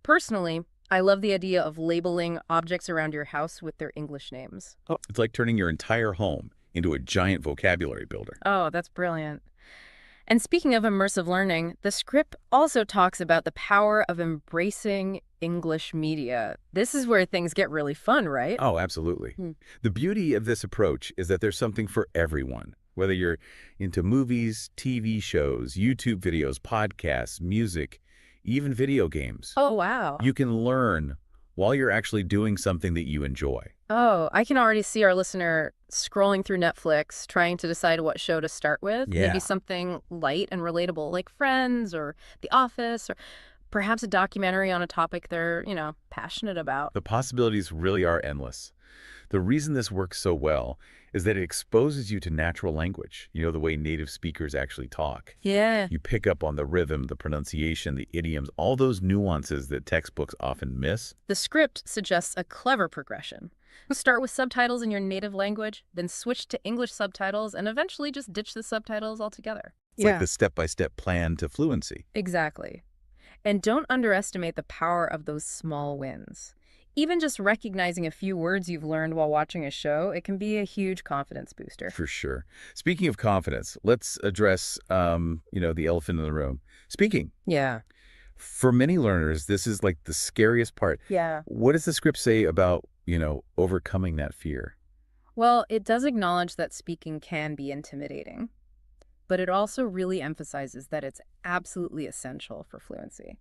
Personally, I love the idea of labeling objects around your house with their English names. Oh, it's like turning your entire home into a giant vocabulary builder. Oh, that's brilliant. And speaking of immersive learning, the script also talks about the power of embracing English media. This is where things get really fun, right? Oh, absolutely. The beauty of this approach is that there's something for everyone. Whether you're into movies, TV shows, YouTube videos, podcasts, music, even video games. Oh, wow. You can learn while you're actually doing something that you enjoy. Oh, I can already see our listener scrolling through Netflix, trying to decide what show to start with. Yeah. Maybe something light and relatable like Friends or The Office, or perhaps a documentary on a topic they're, passionate about. The possibilities really are endless. The reason this works so well is that it exposes you to natural language, the way native speakers actually talk. Yeah. You pick up on the rhythm, the pronunciation, the idioms, all those nuances that textbooks often miss. The script suggests a clever progression. Start with subtitles in your native language, then switch to English subtitles, and eventually just ditch the subtitles altogether. It's like the step-by-step plan to fluency. Exactly. And don't underestimate the power of those small wins. Even just recognizing a few words you've learned while watching a show, it can be a huge confidence booster. For sure. Speaking of confidence, let's address, the elephant in the room. Speaking. Yeah. For many learners, this is like the scariest part. Yeah. What does the script say about, overcoming that fear? Well, it does acknowledge that speaking can be intimidating, but it also really emphasizes that it's absolutely essential for fluency,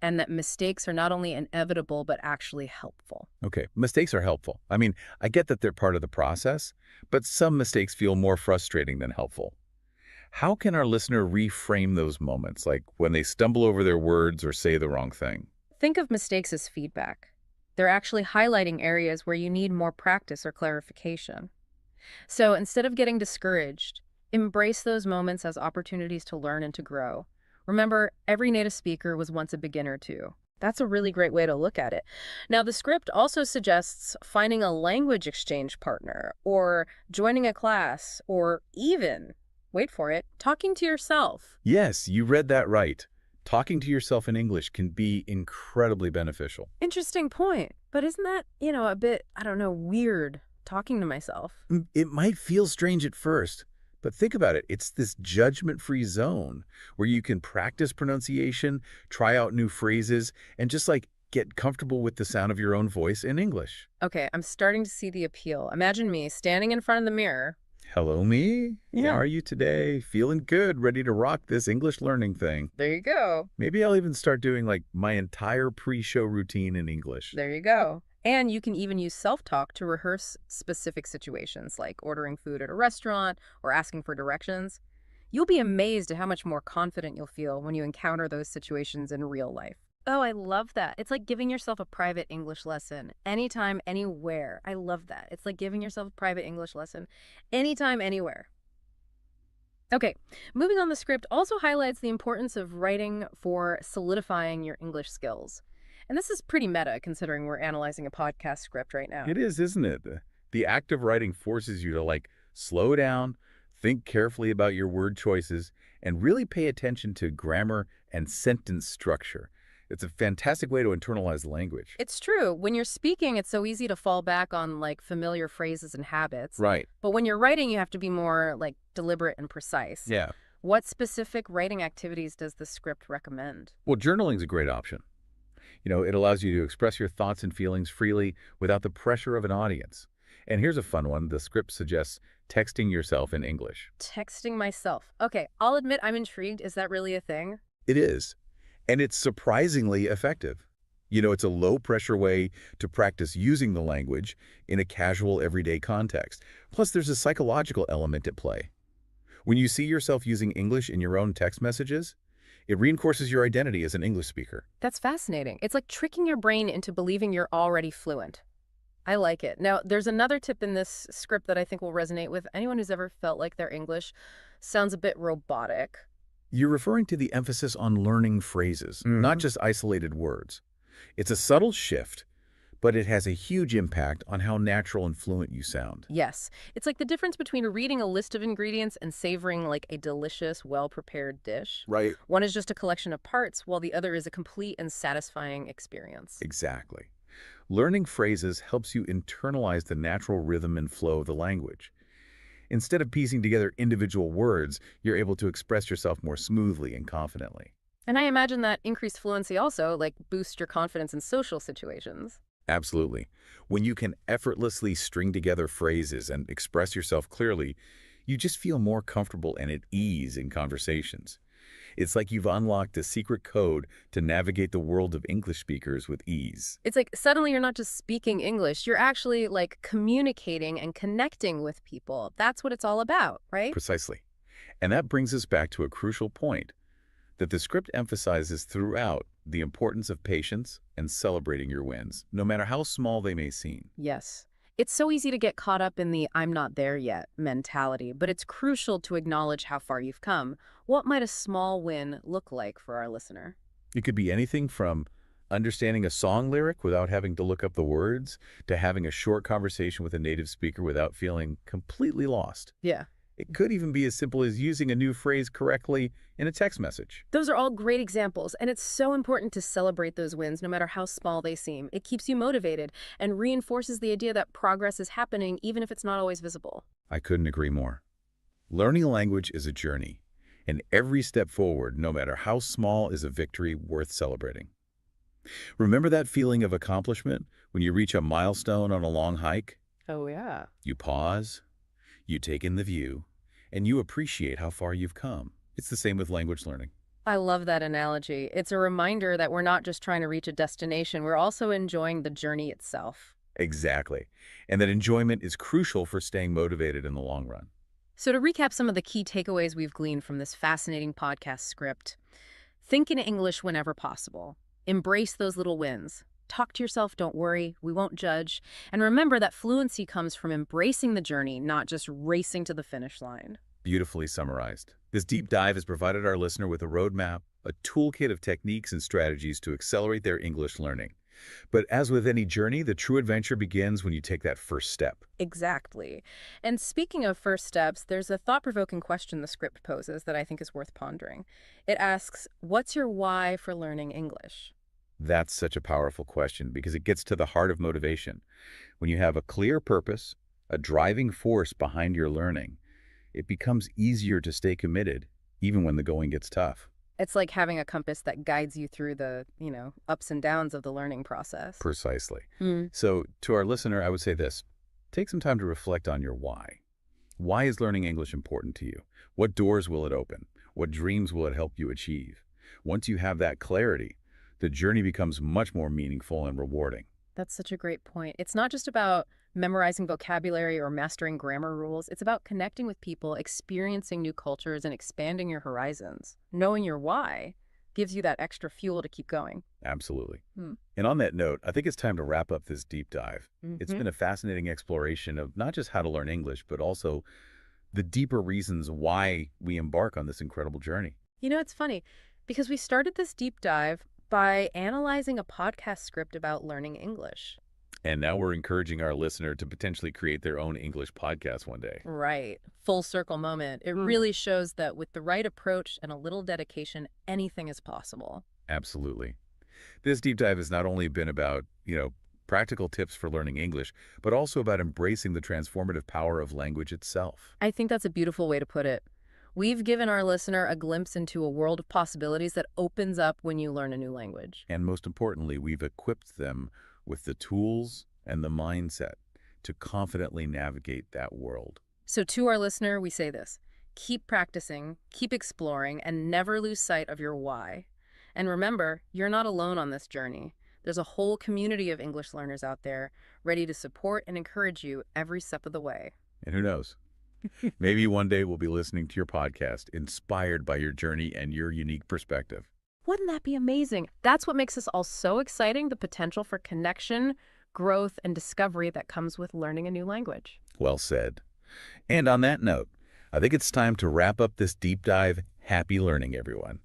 and that mistakes are not only inevitable, but actually helpful. Okay, mistakes are helpful. I mean, I get that they're part of the process, but some mistakes feel more frustrating than helpful. How can our listener reframe those moments, like when they stumble over their words or say the wrong thing? Think of mistakes as feedback. They're actually highlighting areas where you need more practice or clarification. So instead of getting discouraged, embrace those moments as opportunities to learn and to grow. Remember, every native speaker was once a beginner too. That's a really great way to look at it. Now, the script also suggests finding a language exchange partner, or joining a class, or even, wait for it, talking to yourself. Yes, you read that right. Talking to yourself in English can be incredibly beneficial. Interesting point. But isn't that, a bit, weird, talking to myself? It might feel strange at first, but think about it. It's this judgment-free zone where you can practice pronunciation, try out new phrases, and just get comfortable with the sound of your own voice in English. Okay, I'm starting to see the appeal. Imagine me standing in front of the mirror. Hello, me. Yeah. How are you today? Feeling good, ready to rock this English learning thing. There you go. Maybe I'll even start doing my entire pre-show routine in English. There you go. And you can even use self-talk to rehearse specific situations, like ordering food at a restaurant or asking for directions. You'll be amazed at how much more confident you'll feel when you encounter those situations in real life. Oh, I love that. It's like giving yourself a private English lesson anytime, anywhere. I love that. It's like giving yourself a private English lesson anytime, anywhere. Okay, moving on, the script also highlights the importance of writing for solidifying your English skills. And this is pretty meta, considering we're analyzing a podcast script right now. It is, isn't it? The act of writing forces you to slow down, think carefully about your word choices, and really pay attention to grammar and sentence structure. It's a fantastic way to internalize the language. It's true. When you're speaking, it's so easy to fall back on familiar phrases and habits. Right. But when you're writing, you have to be more deliberate and precise. Yeah. What specific writing activities does the script recommend? Well, journaling is a great option. It allows you to express your thoughts and feelings freely without the pressure of an audience. And here's a fun one. The script suggests texting yourself in English. Texting myself. Okay, I'll admit I'm intrigued. Is that really a thing? It is. And it's surprisingly effective. It's a low-pressure way to practice using the language in a casual, everyday context. Plus, there's a psychological element at play. When you see yourself using English in your own text messages, it reinforces your identity as an English speaker. That's fascinating. It's like tricking your brain into believing you're already fluent. I like it. Now, there's another tip in this script that I think will resonate with anyone who's ever felt like their English sounds a bit robotic. You're referring to the emphasis on learning phrases, not just isolated words. It's a subtle shift, but it has a huge impact on how natural and fluent you sound. Yes. It's like the difference between reading a list of ingredients and savoring a delicious, well-prepared dish. Right. One is just a collection of parts, while the other is a complete and satisfying experience. Exactly. Learning phrases helps you internalize the natural rhythm and flow of the language. Instead of piecing together individual words, you're able to express yourself more smoothly and confidently. And I imagine that increased fluency also, boosts your confidence in social situations. Absolutely. When you can effortlessly string together phrases and express yourself clearly, you just feel more comfortable and at ease in conversations. It's like you've unlocked a secret code to navigate the world of English speakers with ease. It's like suddenly you're not just speaking English, you're actually communicating and connecting with people. That's what it's all about, right? Precisely. And that brings us back to a crucial point that the script emphasizes throughout: the importance of patience and celebrating your wins, no matter how small they may seem. Yes. It's so easy to get caught up in the "I'm not there yet" mentality, but it's crucial to acknowledge how far you've come. What might a small win look like for our listener? It could be anything from understanding a song lyric without having to look up the words, to having a short conversation with a native speaker without feeling completely lost. Yeah. It could even be as simple as using a new phrase correctly in a text message. Those are all great examples, and it's so important to celebrate those wins no matter how small they seem. It keeps you motivated and reinforces the idea that progress is happening even if it's not always visible. I couldn't agree more. Learning a language is a journey, and every step forward, no matter how small, is a victory worth celebrating. Remember that feeling of accomplishment when you reach a milestone on a long hike? Oh, yeah. You pause, you take in the view, and you appreciate how far you've come. It's the same with language learning. I love that analogy. It's a reminder that we're not just trying to reach a destination, we're also enjoying the journey itself. Exactly. And that enjoyment is crucial for staying motivated in the long run. So to recap some of the key takeaways we've gleaned from this fascinating podcast script, think in English whenever possible. Embrace those little wins. Talk to yourself, don't worry, we won't judge. And remember that fluency comes from embracing the journey, not just racing to the finish line. Beautifully summarized. This deep dive has provided our listener with a roadmap, a toolkit of techniques and strategies to accelerate their English learning. But as with any journey, the true adventure begins when you take that first step. Exactly. And speaking of first steps, there's a thought-provoking question the script poses that I think is worth pondering. It asks, what's your why for learning English? That's such a powerful question because it gets to the heart of motivation. When you have a clear purpose, a driving force behind your learning, it becomes easier to stay committed, even when the going gets tough. It's like having a compass that guides you through the, ups and downs of the learning process. Precisely. So to our listener, I would say this. Take some time to reflect on your why. Why is learning English important to you? What doors will it open? What dreams will it help you achieve? Once you have that clarity, the journey becomes much more meaningful and rewarding. That's such a great point. It's not just about memorizing vocabulary or mastering grammar rules. It's about connecting with people, experiencing new cultures, and expanding your horizons. Knowing your why gives you that extra fuel to keep going. Absolutely. And on that note, I think it's time to wrap up this deep dive. It's been a fascinating exploration of not just how to learn English, but also the deeper reasons why we embark on this incredible journey. It's funny because we started this deep dive by analyzing a podcast script about learning English. And now we're encouraging our listener to potentially create their own English podcast one day. Right. Full circle moment. It really shows that with the right approach and a little dedication, anything is possible. Absolutely. This deep dive has not only been about, practical tips for learning English, but also about embracing the transformative power of language itself. I think that's a beautiful way to put it. We've given our listener a glimpse into a world of possibilities that opens up when you learn a new language. And most importantly, we've equipped them with the tools and the mindset to confidently navigate that world. So to our listener, we say this. Keep practicing, keep exploring, and never lose sight of your why. And remember, you're not alone on this journey. There's a whole community of English learners out there ready to support and encourage you every step of the way. And who knows? Maybe one day we'll be listening to your podcast, inspired by your journey and your unique perspective. Wouldn't that be amazing? That's what makes this all so exciting, the potential for connection, growth, and discovery that comes with learning a new language. Well said. And on that note, I think it's time to wrap up this deep dive. Happy learning, everyone.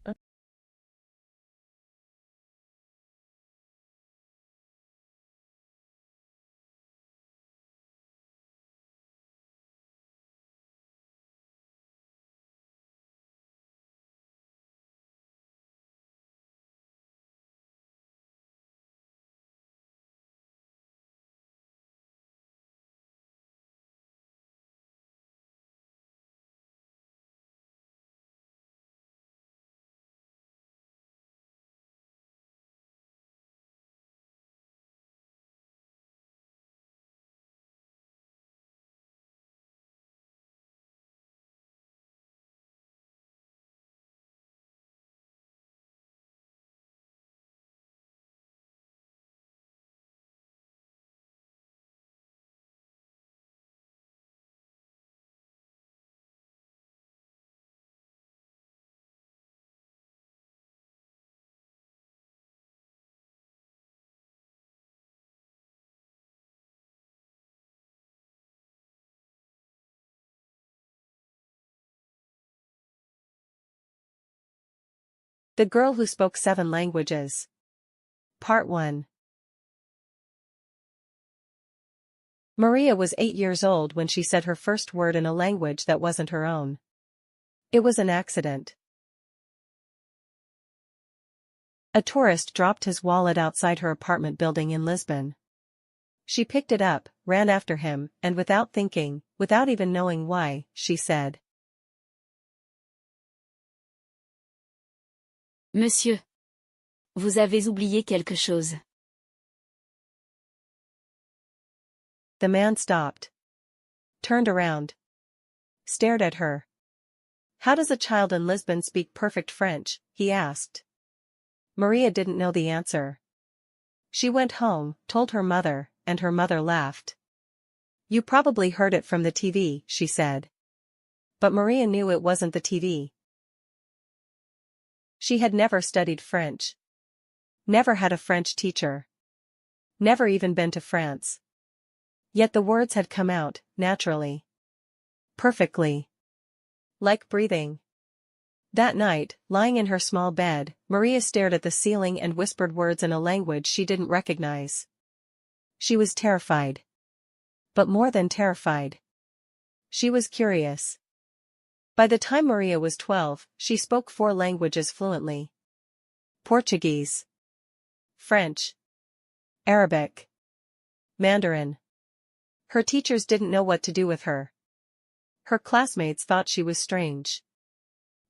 The Girl Who Spoke 7 Languages. Part 1. Maria was 8 years old when she said her first word in a language that wasn't her own. It was an accident. A tourist dropped his wallet outside her apartment building in Lisbon. She picked it up, ran after him, and without thinking, without even knowing why, she said, Monsieur, vous avez oublié quelque chose. The man stopped, turned around, stared at her. How does a child in Lisbon speak perfect French? He asked. Maria didn't know the answer. She went home, told her mother, and her mother laughed. You probably heard it from the TV, she said. But Maria knew it wasn't the TV. She had never studied French. Never had a French teacher. Never even been to France. Yet the words had come out, naturally. Perfectly. Like breathing. That night, lying in her small bed, Maria stared at the ceiling and whispered words in a language she didn't recognize. She was terrified. But more than terrified. She was curious. By the time Maria was 12, she spoke 4 languages fluently. Portuguese, French, Arabic, Mandarin. Her teachers didn't know what to do with her. Her classmates thought she was strange.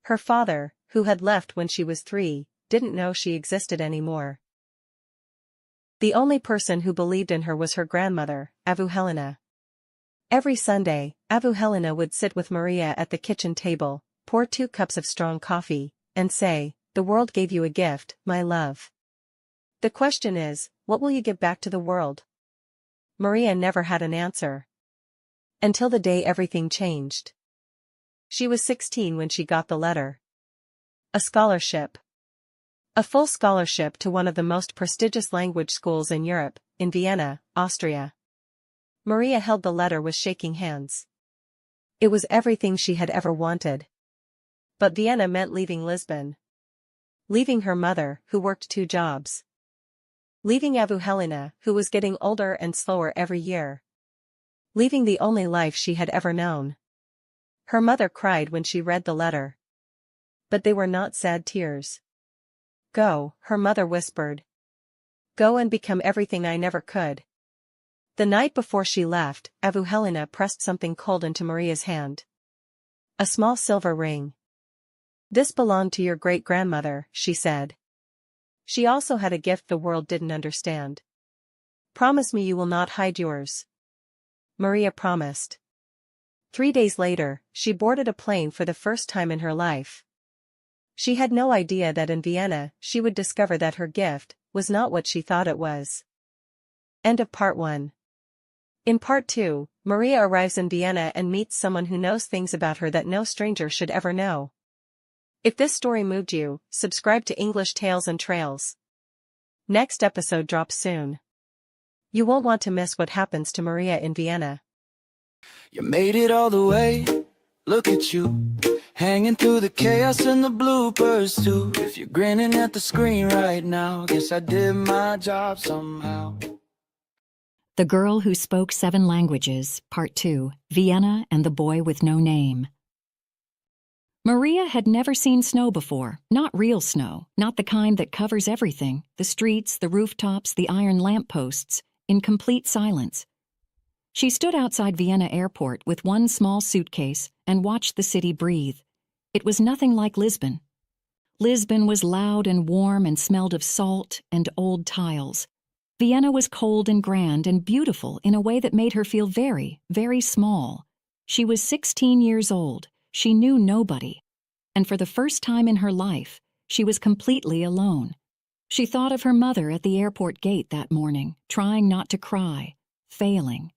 Her father, who had left when she was 3, didn't know she existed anymore. The only person who believed in her was her grandmother, Avu Helena. Every Sunday, Avu Helena would sit with Maria at the kitchen table, pour 2 cups of strong coffee, and say, "The world gave you a gift, my love. The question is, what will you give back to the world?" Maria never had an answer. Until the day everything changed. She was 16 when she got the letter. A scholarship. A full scholarship to one of the most prestigious language schools in Europe, in Vienna, Austria. Maria held the letter with shaking hands. It was everything she had ever wanted. But Vienna meant leaving Lisbon. Leaving her mother, who worked 2 jobs. Leaving Avu Helena, who was getting older and slower every year. Leaving the only life she had ever known. Her mother cried when she read the letter. But they were not sad tears. "Go," her mother whispered. "Go and become everything I never could." The night before she left, Avu Helena pressed something cold into Maria's hand. A small silver ring. "This belonged to your great-grandmother," she said. "She also had a gift the world didn't understand. Promise me you will not hide yours." Maria promised. 3 days later, she boarded a plane for the first time in her life. She had no idea that in Vienna she would discover that her gift was not what she thought it was. End of part 1. In part 2, Maria arrives in Vienna and meets someone who knows things about her that no stranger should ever know. If this story moved you, subscribe to English Tales and Trails. Next episode drops soon. You won't want to miss what happens to Maria in Vienna. You made it all the way, look at you, hanging through the chaos and the bloopers too. If you're grinning at the screen right now, guess I did my job somehow. The Girl Who Spoke 7 Languages, Part 2, Vienna and the Boy with No Name. Maria had never seen snow before, not real snow, not the kind that covers everything, the streets, the rooftops, the iron lampposts, in complete silence. She stood outside Vienna airport with one small suitcase and watched the city breathe. It was nothing like Lisbon. Lisbon was loud and warm and smelled of salt and old tiles. Vienna was cold and grand and beautiful in a way that made her feel very, very small. She was 16 years old. She knew nobody. And for the first time in her life, she was completely alone. She thought of her mother at the airport gate that morning, trying not to cry, failing.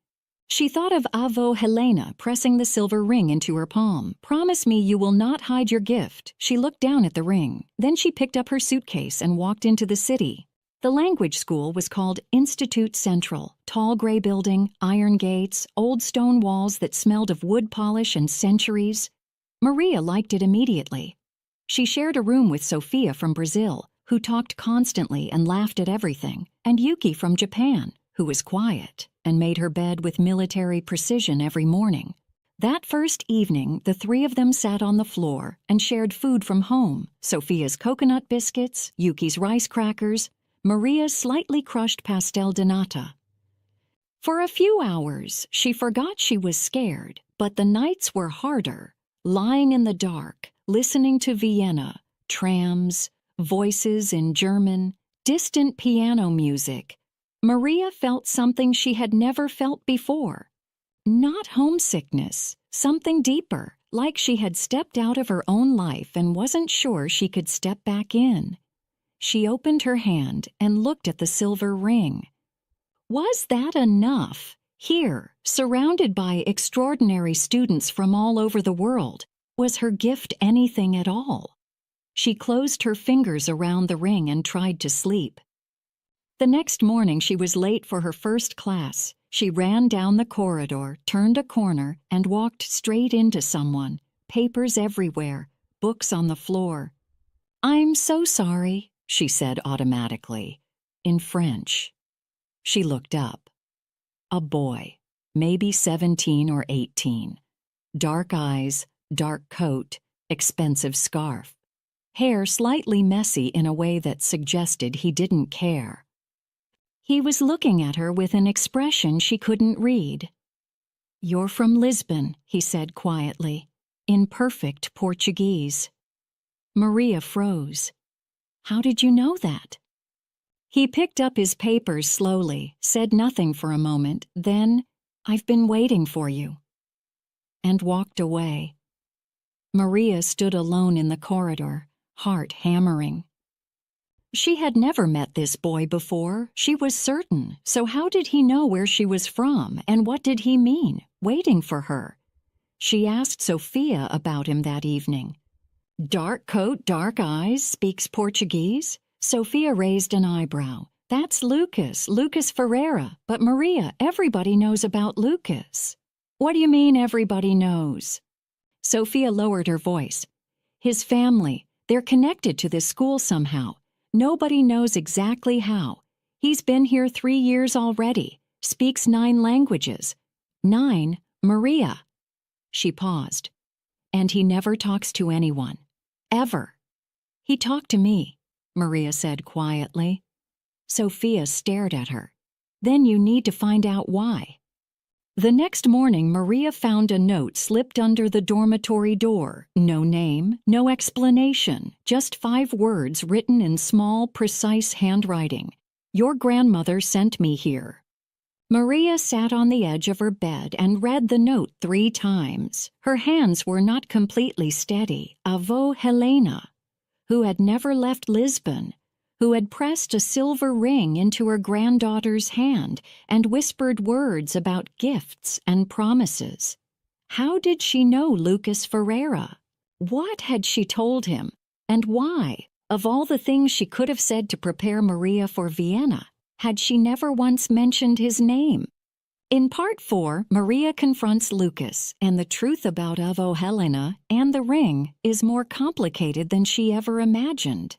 She thought of Avu Helena pressing the silver ring into her palm. "Promise me you will not hide your gift." She looked down at the ring. Then she picked up her suitcase and walked into the city. The language school was called Institute Central. Tall gray building, iron gates, old stone walls that smelled of wood polish and centuries. Maria liked it immediately. She shared a room with Sophia from Brazil, who talked constantly and laughed at everything, and Yuki from Japan, who was quiet. and made her bed with military precision every morning. That first evening, the three of them sat on the floor and shared food from home: Sophia's coconut biscuits, Yuki's rice crackers, Maria's slightly crushed pastel de nata. For a few hours, she forgot she was scared, but the nights were harder. Lying in the dark, listening to Vienna, trams, voices in German, distant piano music, Maria felt something she had never felt before. Not homesickness, something deeper, like she had stepped out of her own life and wasn't sure she could step back in. She opened her hand and looked at the silver ring. Was that enough? Here, surrounded by extraordinary students from all over the world, was her gift anything at all? She closed her fingers around the ring and tried to sleep. The next morning she was late for her first class. She ran down the corridor, turned a corner, and walked straight into someone. Papers everywhere, books on the floor. "I'm so sorry," she said automatically, in French. She looked up. A boy, maybe 17 or 18. Dark eyes, dark coat, expensive scarf. Hair slightly messy in a way that suggested he didn't care. He was looking at her with an expression she couldn't read. "You're from Lisbon," he said quietly, in perfect Portuguese. Maria froze. "How did you know that?" He picked up his papers slowly, said nothing for a moment, then, "I've been waiting for you," and walked away. Maria stood alone in the corridor, heart hammering. She had never met this boy before, she was certain. So how did he know where she was from, and what did he mean, waiting for her? She asked Sophia about him that evening. "Dark coat, dark eyes, speaks Portuguese?" Sophia raised an eyebrow. "That's Lucas, Lucas Ferreira. But Maria, everybody knows about Lucas." "What do you mean everybody knows?" Sophia lowered her voice. "His family, they're connected to this school somehow. Nobody knows exactly how. He's been here 3 years already, speaks 9 languages. 9, Maria." She paused. "And he never talks to anyone. Ever." "He talked to me," Maria said quietly. Sophia stared at her. "Then you need to find out why." The next morning, Maria found a note slipped under the dormitory door. No name, no explanation, just 5 words written in small, precise handwriting. "Your grandmother sent me here." Maria sat on the edge of her bed and read the note 3 times. Her hands were not completely steady. Avó Helena, who had never left Lisbon, who had pressed a silver ring into her granddaughter's hand and whispered words about gifts and promises. How did she know Lucas Ferreira? What had she told him? And why, of all the things she could have said to prepare Maria for Vienna, had she never once mentioned his name? In Part 4, Maria confronts Lucas, and the truth about Avó Helena and the ring is more complicated than she ever imagined.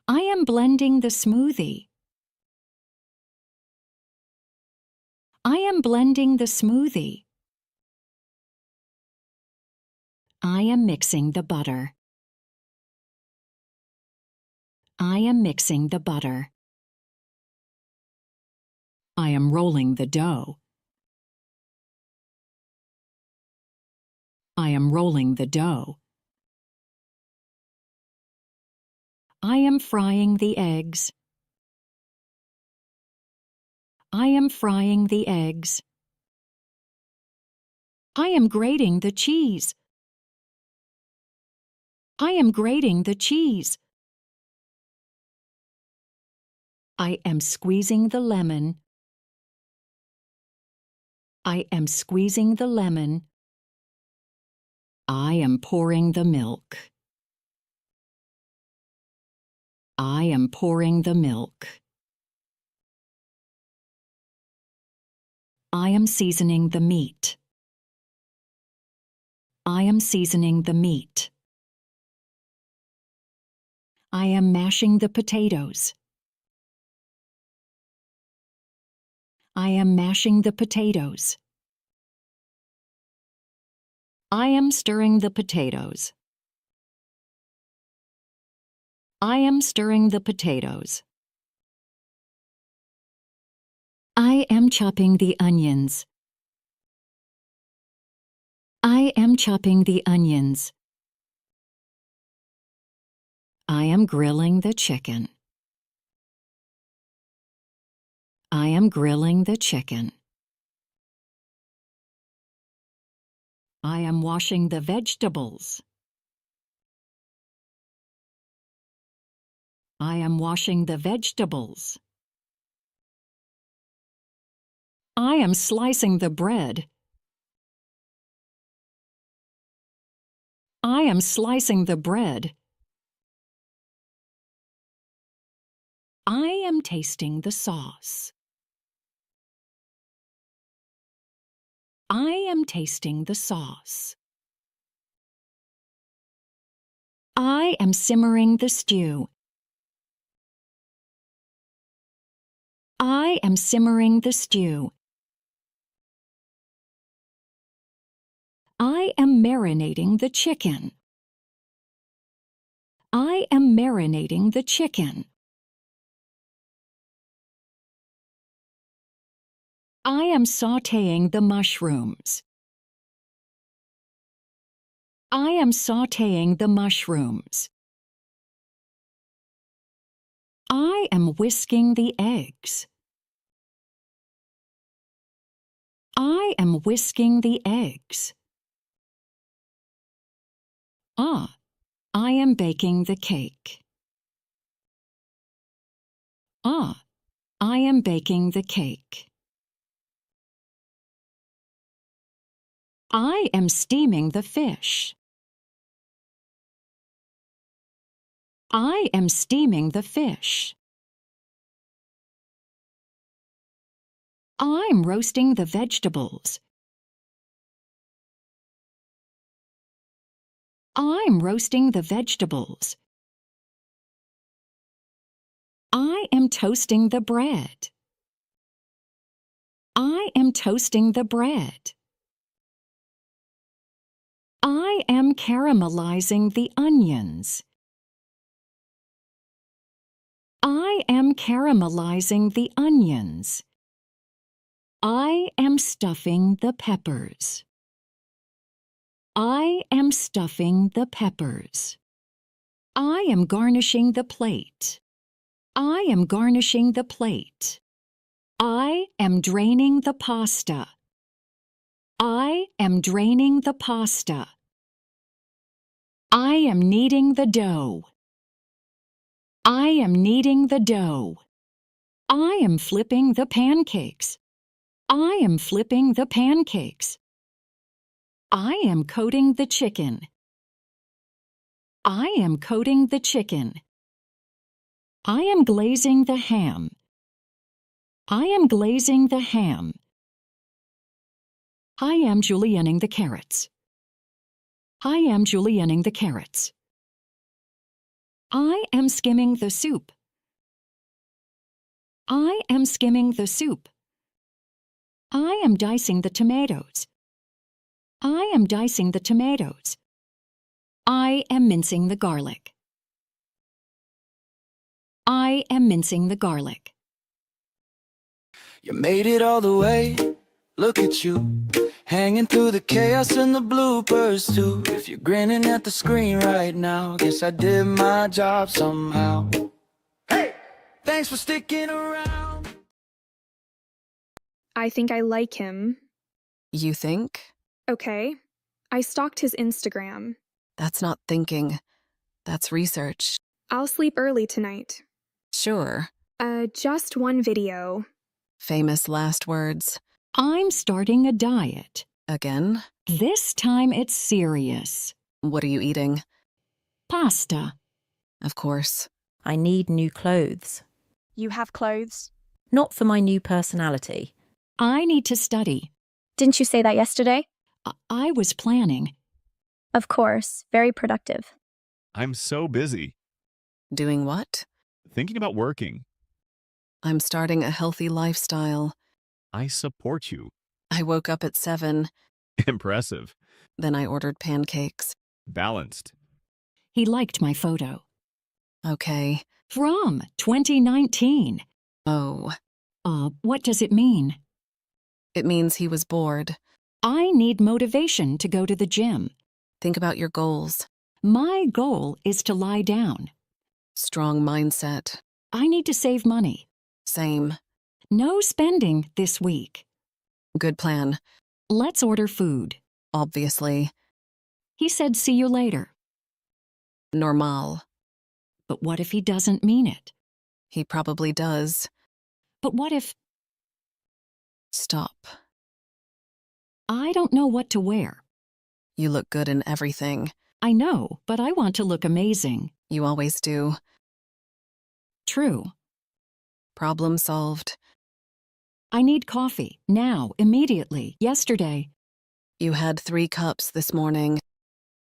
I am blending the smoothie. I am blending the smoothie. I am mixing the butter. I am mixing the butter. I am rolling the dough. I am rolling the dough. I am frying the eggs. I am frying the eggs. I am grating the cheese. I am grating the cheese. I am squeezing the lemon. I am squeezing the lemon. I am pouring the milk. I am pouring the milk. I am seasoning the meat. I am seasoning the meat. I am mashing the potatoes. I am mashing the potatoes. I am stirring the potatoes. I am stirring the potatoes. I am chopping the onions. I am chopping the onions. I am grilling the chicken. I am grilling the chicken. I am washing the vegetables. I am washing the vegetables. I am slicing the bread. I am slicing the bread. I am tasting the sauce. I am tasting the sauce. I am simmering the stew. I am simmering the stew. I am marinating the chicken. I am marinating the chicken. I am sautéing the mushrooms. I am sautéing the mushrooms. I am whisking the eggs. I am whisking the eggs. I am baking the cake. I am baking the cake. I am steaming the fish. I am steaming the fish. I'm roasting the vegetables. I'm roasting the vegetables. I am toasting the bread. I am toasting the bread. I am caramelizing the onions. I am caramelizing the onions. I am stuffing the peppers. I am stuffing the peppers. I am garnishing the plate. I am garnishing the plate. I am draining the pasta. I am draining the pasta. I am kneading the dough. I am kneading the dough. I am flipping the pancakes. I am flipping the pancakes. I am coating the chicken. I am coating the chicken. I am glazing the ham. I am glazing the ham. I am julienning the carrots. I am julienning the carrots. I am skimming the soup. I am skimming the soup. I am dicing the tomatoes. I am dicing the tomatoes. I am mincing the garlic. I am mincing the garlic. You made it all the way, look at you, hanging through the chaos and the bloopers too. If you're grinning at the screen right now, guess I did my job somehow. Hey, thanks for sticking around. I think I like him. You think? Okay. I stalked his Instagram. That's not thinking. That's research. I'll sleep early tonight. Sure. Just one video. Famous last words. I'm starting a diet. Again? This time it's serious. What are you eating? Pasta. Of course. I need new clothes. You have clothes? Not for my new personality. I need to study. Didn't you say that yesterday? I was planning. Of course. Very productive. I'm so busy. Doing what? Thinking about working. I'm starting a healthy lifestyle. I support you. I woke up at 7. Impressive. Then I ordered pancakes. Balanced. He liked my photo. Okay. From 2019. Oh. What does it mean? It means he was bored. I need motivation to go to the gym. Think about your goals. My goal is to lie down. Strong mindset. I need to save money. Same. No spending this week. Good plan. Let's order food. Obviously. He said see you later. Normal. But what if he doesn't mean it? He probably does. But what if... Stop. I don't know what to wear. You look good in everything. I know, but I want to look amazing. You always do. True. Problem solved. I need coffee. Now, immediately. Yesterday. You had 3 cups this morning.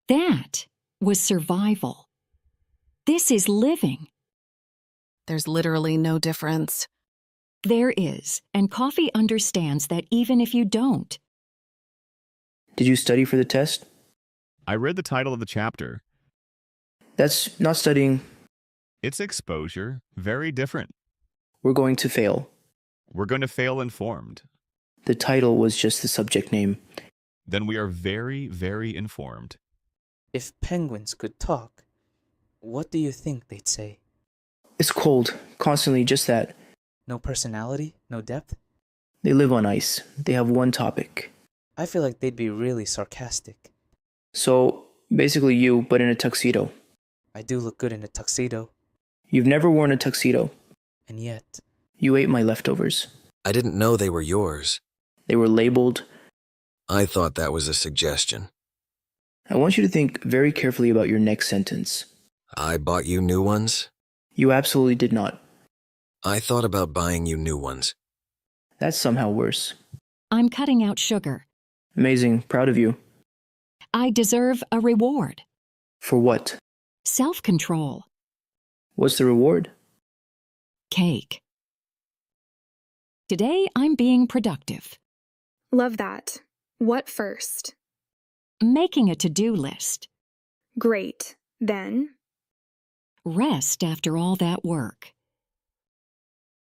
That was survival. This is living. There's literally no difference. There is, and coffee understands that even if you don't. Did you study for the test? I read the title of the chapter. That's not studying. It's exposure. Very different. We're going to fail. We're going to fail informed. The title was just the subject name. Then we are very, very informed. If penguins could talk, what do you think they'd say? It's cold. Constantly just that. No personality? No depth? They live on ice. They have one topic. I feel like they'd be really sarcastic. So, basically you, but in a tuxedo. I do look good in a tuxedo. You've never worn a tuxedo. And yet... You ate my leftovers. I didn't know they were yours. They were labeled. I thought that was a suggestion. I want you to think very carefully about your next sentence. I bought you new ones? You absolutely did not. I thought about buying you new ones. That's somehow worse. I'm cutting out sugar. Amazing. Proud of you. I deserve a reward. For what? Self-control. What's the reward? Cake. Today I'm being productive. Love that. What first? Making a to-do list. Great. Then? Rest after all that work.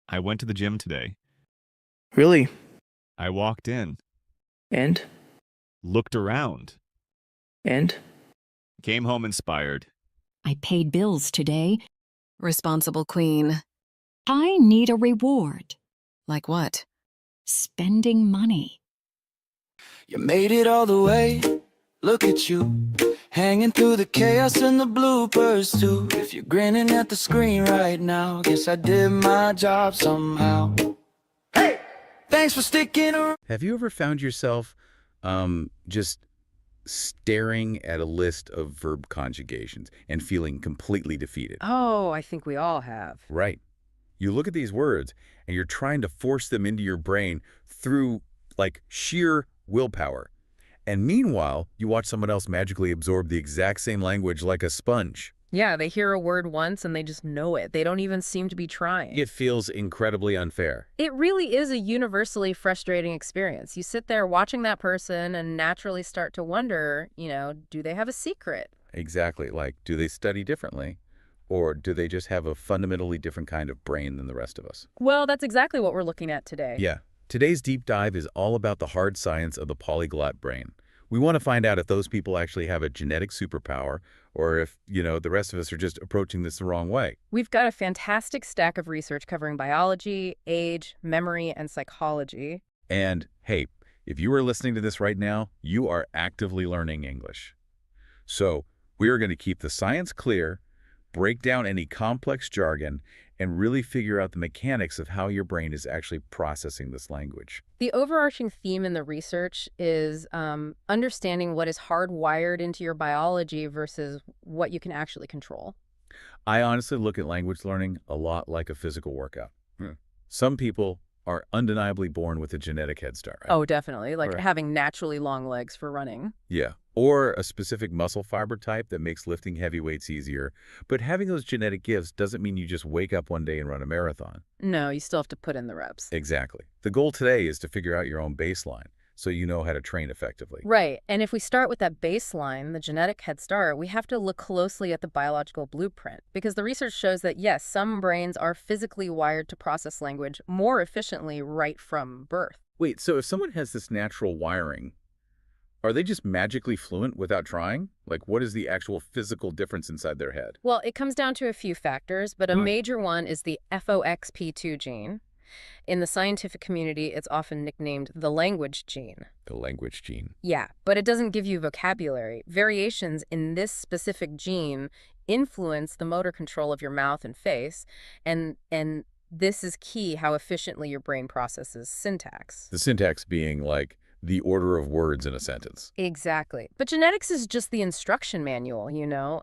I went to the gym today. Really? I walked in. And? Looked around. And? Came home inspired. I paid bills today. Responsible queen. I need a reward. Like what? Spending money. You made it all the way, look at you, hanging through the chaos and the bloopers too. If you're grinning at the screen right now, guess I did my job somehow. Hey, thanks for sticking around. Have you ever found yourself just staring at a list of verb conjugations and feeling completely defeated? Oh, I think we all have. Right. You look at these words and you're trying to force them into your brain through like sheer willpower. And meanwhile, you watch someone else magically absorb the exact same language like a sponge. Yeah, they hear a word once and they just know it. They don't even seem to be trying. It feels incredibly unfair. It really is a universally frustrating experience. You sit there watching that person and naturally start to wonder, do they have a secret? Exactly. Like, do they study differently? Or do they just have a fundamentally different kind of brain than the rest of us? Well, that's exactly what we're looking at today. Yeah. Today's deep dive is all about the hard science of the polyglot brain. We want to find out if those people actually have a genetic superpower or if, the rest of us are just approaching this the wrong way. We've got a fantastic stack of research covering biology, age, memory, and psychology. And, hey, if you are listening to this right now, you are actively learning English. So we are going to keep the science clear, break down any complex jargon, and really figure out the mechanics of how your brain is actually processing this language. The overarching theme in the research is understanding what is hardwired into your biology versus what you can actually control. I honestly look at language learning a lot like a physical workout. Some people are undeniably born with a genetic head start, right? Oh, definitely. Like having naturally long legs for running. Yeah. Or a specific muscle fiber type that makes lifting heavy weights easier. But having those genetic gifts doesn't mean you just wake up one day and run a marathon. No, you still have to put in the reps. Exactly. The goal today is to figure out your own baseline so you know how to train effectively. Right. And if we start with that baseline, the genetic head start, we have to look closely at the biological blueprint. Because the research shows that, yes, some brains are physically wired to process language more efficiently right from birth. Wait, so if someone has this natural wiring, are they just magically fluent without trying? Like, what is the actual physical difference inside their head? Well, it comes down to a few factors, but a major one is the FOXP2 gene. In the scientific community, it's often nicknamed the language gene. The language gene. Yeah, but it doesn't give you vocabulary. Variations in this specific gene influence the motor control of your mouth and face, and this is key how efficiently your brain processes syntax. The syntax being like the order of words in a sentence. Exactly. But genetics is just the instruction manual,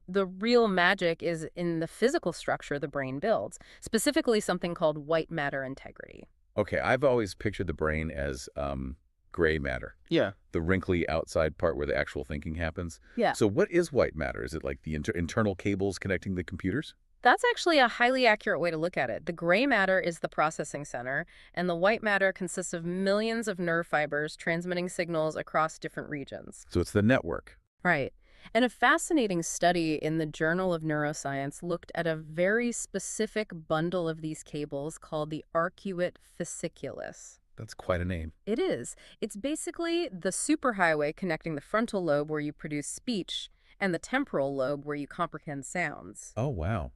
The real magic is in the physical structure the brain builds, specifically something called white matter integrity. Okay, I've always pictured the brain as gray matter. Yeah. The wrinkly outside part where the actual thinking happens. Yeah. So what is white matter? Is it like the internal cables connecting the computers? That's actually a highly accurate way to look at it. The gray matter is the processing center, and the white matter consists of millions of nerve fibers transmitting signals across different regions. So it's the network. Right. And a fascinating study in the Journal of Neuroscience looked at a very specific bundle of these cables called the arcuate fasciculus. That's quite a name. It is. It's basically the superhighway connecting the frontal lobe where you produce speech and the temporal lobe where you comprehend sounds. Oh, wow.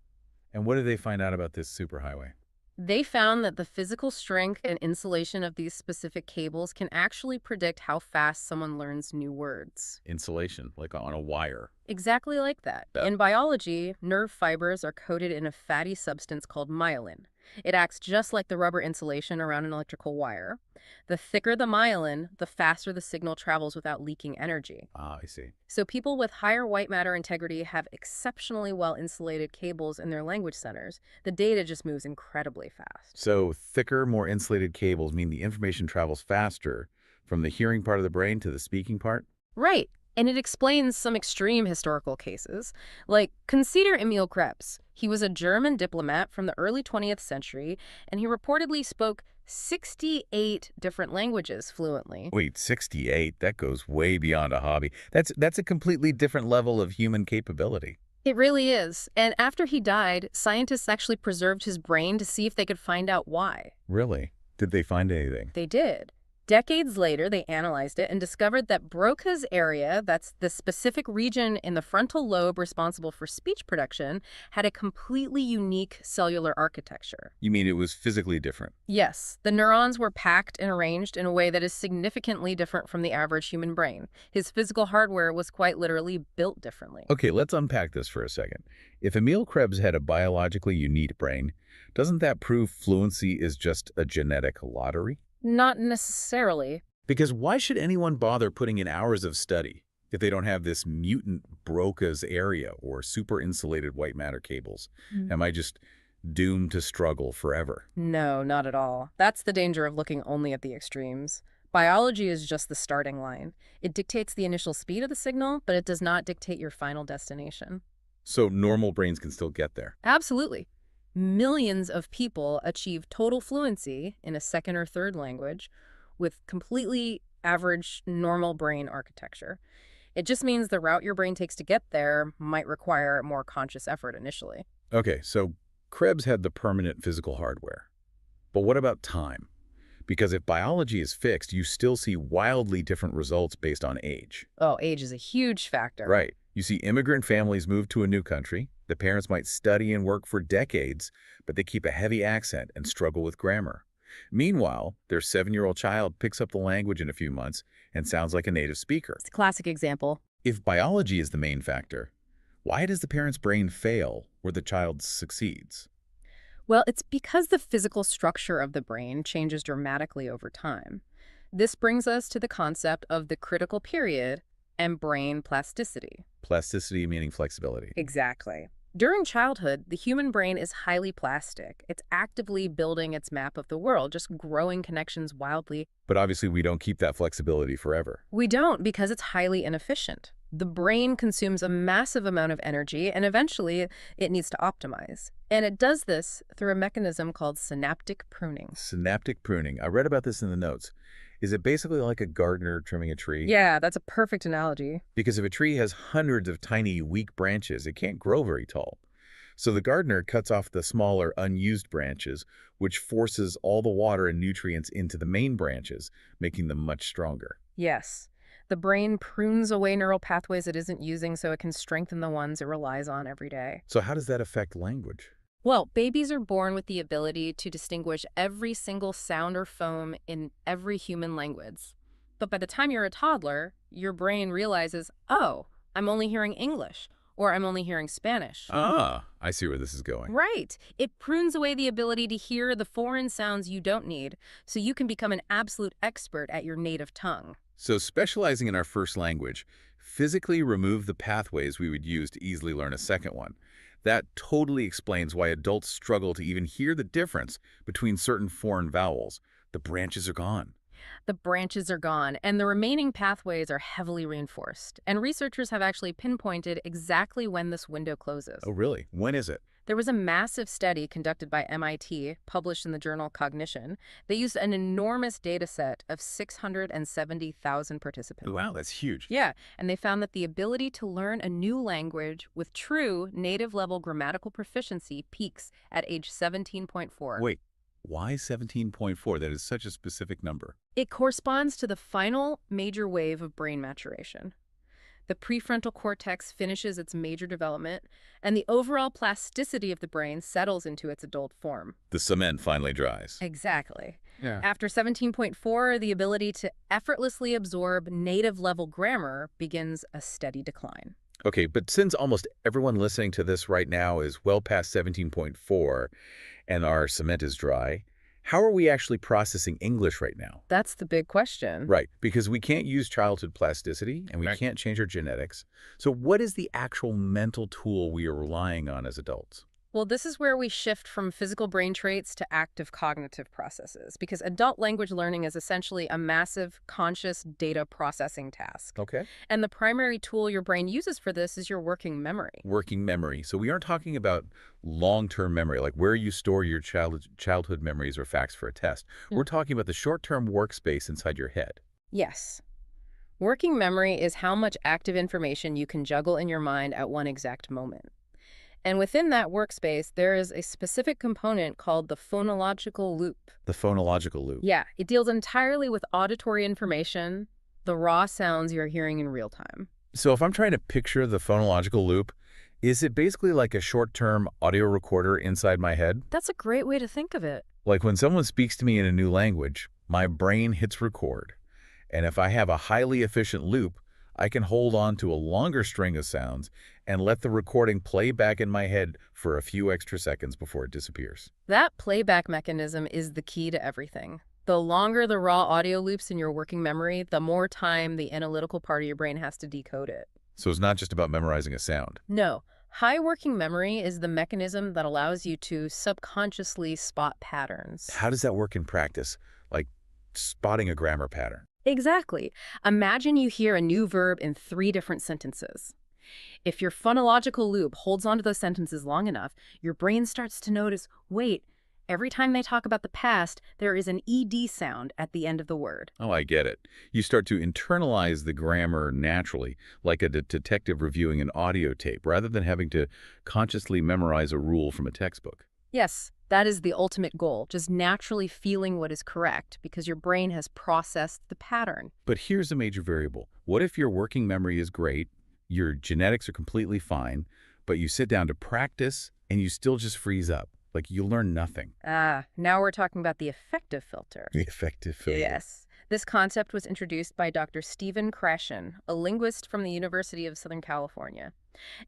And what did they find out about this superhighway? They found that the physical strength and insulation of these specific cables can actually predict how fast someone learns new words. Insulation, like on a wire. Exactly like that. In biology, nerve fibers are coated in a fatty substance called myelin. It acts just like the rubber insulation around an electrical wire. The thicker the myelin, the faster the signal travels without leaking energy. Ah, I see. So people with higher white matter integrity have exceptionally well-insulated cables in their language centers. The data just moves incredibly fast. So thicker, more insulated cables mean the information travels faster from the hearing part of the brain to the speaking part? Right. And it explains some extreme historical cases. Like, consider Emil Krebs. He was a German diplomat from the early 20th century, and he reportedly spoke 68 different languages fluently. Wait, 68? That goes way beyond a hobby. That's a completely different level of human capability. It really is. And after he died, scientists actually preserved his brain to see if they could find out why. Really? Did they find anything? They did. Decades later, they analyzed it and discovered that Broca's area, that's the specific region in the frontal lobe responsible for speech production, had a completely unique cellular architecture. You mean it was physically different? Yes. The neurons were packed and arranged in a way that is significantly different from the average human brain. His physical hardware was quite literally built differently. Okay, let's unpack this for a second. If Emil Krebs had a biologically unique brain, doesn't that prove fluency is just a genetic lottery? Not necessarily. Because why should anyone bother putting in hours of study if they don't have this mutant Broca's area or super insulated white matter cables? Am I just doomed to struggle forever? No, not at all. That's the danger of looking only at the extremes. Biology is just the starting line. It dictates the initial speed of the signal, but it does not dictate your final destination. So normal brains can still get there. Absolutely. Millions of people achieve total fluency in a second or third language with completely average normal brain architecture. It just means the route your brain takes to get there might require more conscious effort initially. Okay, so Krebs had the permanent physical hardware. But what about time? Because if biology is fixed, you still see wildly different results based on age. Oh, age is a huge factor. Right. You see immigrant families move to a new country. The parents might study and work for decades, but they keep a heavy accent and struggle with grammar. Meanwhile, their 7-year-old child picks up the language in a few months and sounds like a native speaker. It's a classic example. If biology is the main factor, why does the parent's brain fail where the child succeeds? Well, it's because the physical structure of the brain changes dramatically over time. This brings us to the concept of the critical period and brain plasticity. Plasticity meaning flexibility. Exactly. During childhood, the human brain is highly plastic. It's actively building its map of the world, just growing connections wildly. But obviously we don't keep that flexibility forever. We don't, because it's highly inefficient. The brain consumes a massive amount of energy, and eventually it needs to optimize. And it does this through a mechanism called synaptic pruning. Synaptic pruning. I read about this in the notes. Is it basically like a gardener trimming a tree? Yeah, that's a perfect analogy. Because if a tree has hundreds of tiny, weak branches, it can't grow very tall. So the gardener cuts off the smaller, unused branches, which forces all the water and nutrients into the main branches, making them much stronger. Yes. The brain prunes away neural pathways it isn't using so it can strengthen the ones it relies on every day. So how does that affect language? Well, babies are born with the ability to distinguish every single sound or phone in every human language. But by the time you're a toddler, your brain realizes, oh, I'm only hearing English, or I'm only hearing Spanish. Ah, I see where this is going. Right. It prunes away the ability to hear the foreign sounds you don't need, so you can become an absolute expert at your native tongue. So specializing in our first language physically remove the pathways we would use to easily learn a second one. That totally explains why adults struggle to even hear the difference between certain foreign vowels. The branches are gone. The branches are gone, and the remaining pathways are heavily reinforced. And researchers have actually pinpointed exactly when this window closes. Oh, really? When is it? There was a massive study conducted by MIT, published in the journal Cognition. They used an enormous data set of 670,000 participants. Wow, that's huge. Yeah, and they found that the ability to learn a new language with true native-level grammatical proficiency peaks at age 17.4. Wait, why 17.4? That is such a specific number. It corresponds to the final major wave of brain maturation. The prefrontal cortex finishes its major development, and the overall plasticity of the brain settles into its adult form. The cement finally dries. Exactly. Yeah. After 17.4, the ability to effortlessly absorb native-level grammar begins a steady decline. Okay, but since almost everyone listening to this right now is well past 17.4 and our cement is dry, how are we actually processing English right now? That's the big question. Right, because we can't use childhood plasticity and we can't change our genetics. So what is the actual mental tool we are relying on as adults? Well, this is where we shift from physical brain traits to active cognitive processes, because adult language learning is essentially a massive conscious data processing task. Okay. And the primary tool your brain uses for this is your working memory. Working memory. So we aren't talking about long-term memory, like where you store your childhood memories or facts for a test. We're talking about the short-term workspace inside your head. Yes. Working memory is how much active information you can juggle in your mind at one exact moment. And within that workspace, there is a specific component called the phonological loop. The phonological loop. Yeah, it deals entirely with auditory information, the raw sounds you're hearing in real time. So if I'm trying to picture the phonological loop, is it basically like a short-term audio recorder inside my head? That's a great way to think of it. Like when someone speaks to me in a new language, my brain hits record. And if I have a highly efficient loop, I can hold on to a longer string of sounds and let the recording play back in my head for a few extra seconds before it disappears. That playback mechanism is the key to everything. The longer the raw audio loops in your working memory, the more time the analytical part of your brain has to decode it. So it's not just about memorizing a sound. No. High working memory is the mechanism that allows you to subconsciously spot patterns. How does that work in practice? Like spotting a grammar pattern? Exactly. Imagine you hear a new verb in 3 different sentences. If your phonological loop holds onto those sentences long enough, your brain starts to notice, wait, every time they talk about the past, there is an ED sound at the end of the word. Oh, I get it. You start to internalize the grammar naturally, like a detective reviewing an audio tape, rather than having to consciously memorize a rule from a textbook. Yes, that is the ultimate goal, just naturally feeling what is correct because your brain has processed the pattern. But here's a major variable. What if your working memory is great, your genetics are completely fine, but you sit down to practice and you still just freeze up? Like you learn nothing. Now we're talking about the affective filter. The affective filter. Yes. This concept was introduced by Dr. Stephen Krashen, a linguist from the University of Southern California.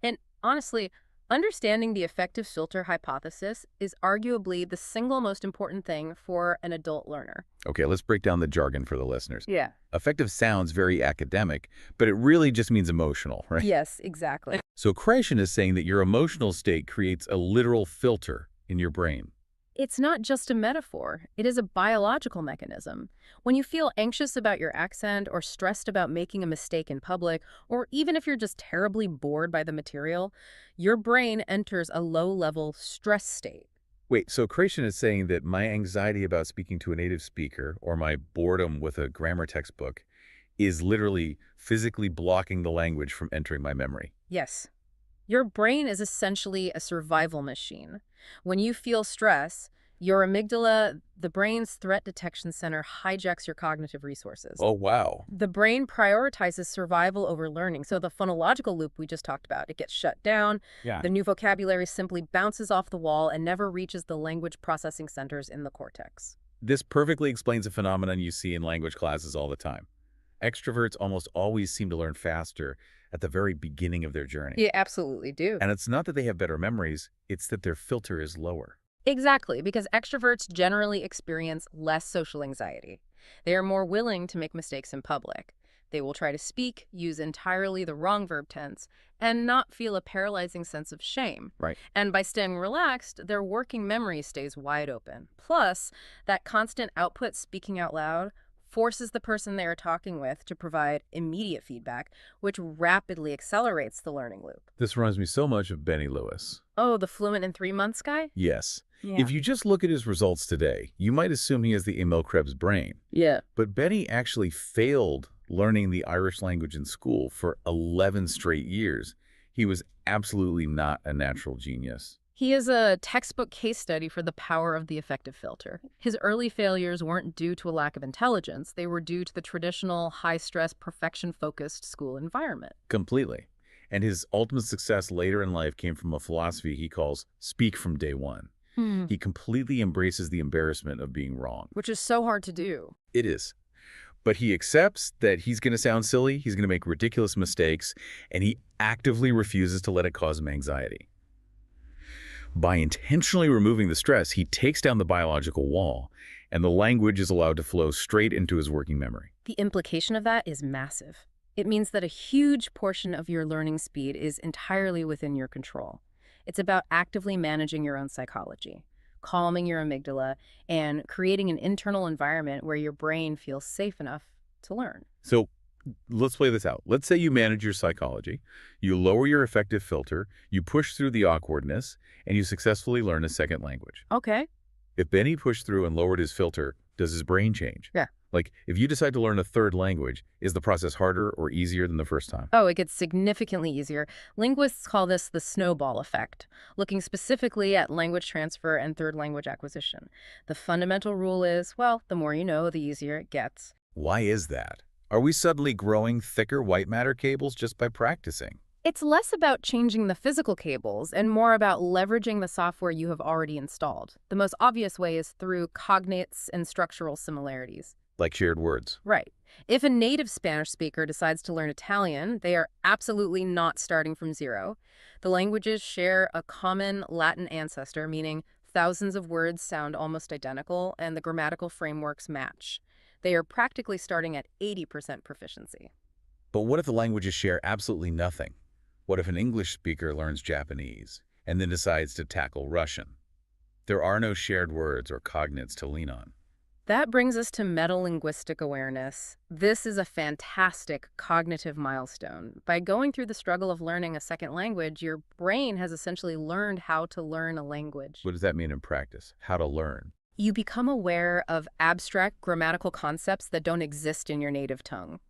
And honestly, understanding the affective filter hypothesis is arguably the single most important thing for an adult learner. Okay, let's break down the jargon for the listeners. Yeah. Affective sounds very academic, but it really just means emotional, right? Yes, exactly. So Krashen is saying that your emotional state creates a literal filter in your brain. It's not just a metaphor. It is a biological mechanism. When you feel anxious about your accent or stressed about making a mistake in public, or even if you're just terribly bored by the material, your brain enters a low-level stress state. Wait, so Krashen is saying that my anxiety about speaking to a native speaker or my boredom with a grammar textbook is literally physically blocking the language from entering my memory. Yes. Your brain is essentially a survival machine. When you feel stress, your amygdala, the brain's threat detection center, hijacks your cognitive resources. Oh, wow. The brain prioritizes survival over learning. So the phonological loop we just talked about, it gets shut down. Yeah. The new vocabulary simply bounces off the wall and never reaches the language processing centers in the cortex. This perfectly explains a phenomenon you see in language classes all the time. Extroverts almost always seem to learn faster at the very beginning of their journey. You absolutely do. And it's not that they have better memories, it's that their filter is lower. Exactly, because extroverts generally experience less social anxiety. They are more willing to make mistakes in public. They will try to speak, use entirely the wrong verb tense, and not feel a paralyzing sense of shame. Right. And by staying relaxed, their working memory stays wide open. Plus, that constant output speaking out loud forces the person they are talking with to provide immediate feedback, which rapidly accelerates the learning loop. This reminds me so much of Benny Lewis. Oh, the fluent in 3 months guy? Yes. Yeah. If you just look at his results today, you might assume he has the Emil Krebs brain. Yeah. But Benny actually failed learning the Irish language in school for 11 straight years. He was absolutely not a natural genius. He is a textbook case study for the power of the affective filter. His early failures weren't due to a lack of intelligence. They were due to the traditional high-stress, perfection-focused school environment. Completely. And his ultimate success later in life came from a philosophy he calls speak from day one. He completely embraces the embarrassment of being wrong. Which is so hard to do. It is. But he accepts that he's going to sound silly, he's going to make ridiculous mistakes, and he actively refuses to let it cause him anxiety. By intentionally removing the stress, he takes down the biological wall, and the language is allowed to flow straight into his working memory. The implication of that is massive. It means that a huge portion of your learning speed is entirely within your control. It's about actively managing your own psychology, calming your amygdala, and creating an internal environment where your brain feels safe enough to learn. So let's play this out. Let's say you manage your psychology, you lower your affective filter, you push through the awkwardness, and you successfully learn a second language. Okay. If Benny pushed through and lowered his filter, does his brain change? Yeah. Like, if you decide to learn a third language, is the process harder or easier than the first time? Oh, it gets significantly easier. Linguists call this the snowball effect, looking specifically at language transfer and third language acquisition. The fundamental rule is, well, the more you know, the easier it gets. Why is that? Are we suddenly growing thicker white matter cables just by practicing? It's less about changing the physical cables and more about leveraging the software you have already installed. The most obvious way is through cognates and structural similarities. Like shared words. Right. If a native Spanish speaker decides to learn Italian, they are absolutely not starting from zero. The languages share a common Latin ancestor, meaning thousands of words sound almost identical and the grammatical frameworks match. They are practically starting at 80% proficiency. But what if the languages share absolutely nothing? What if an English speaker learns Japanese and then decides to tackle Russian? There are no shared words or cognates to lean on. That brings us to metalinguistic awareness. This is a fantastic cognitive milestone. By going through the struggle of learning a second language, your brain has essentially learned how to learn a language. What does that mean in practice? How to learn? You become aware of abstract grammatical concepts that don't exist in your native tongue.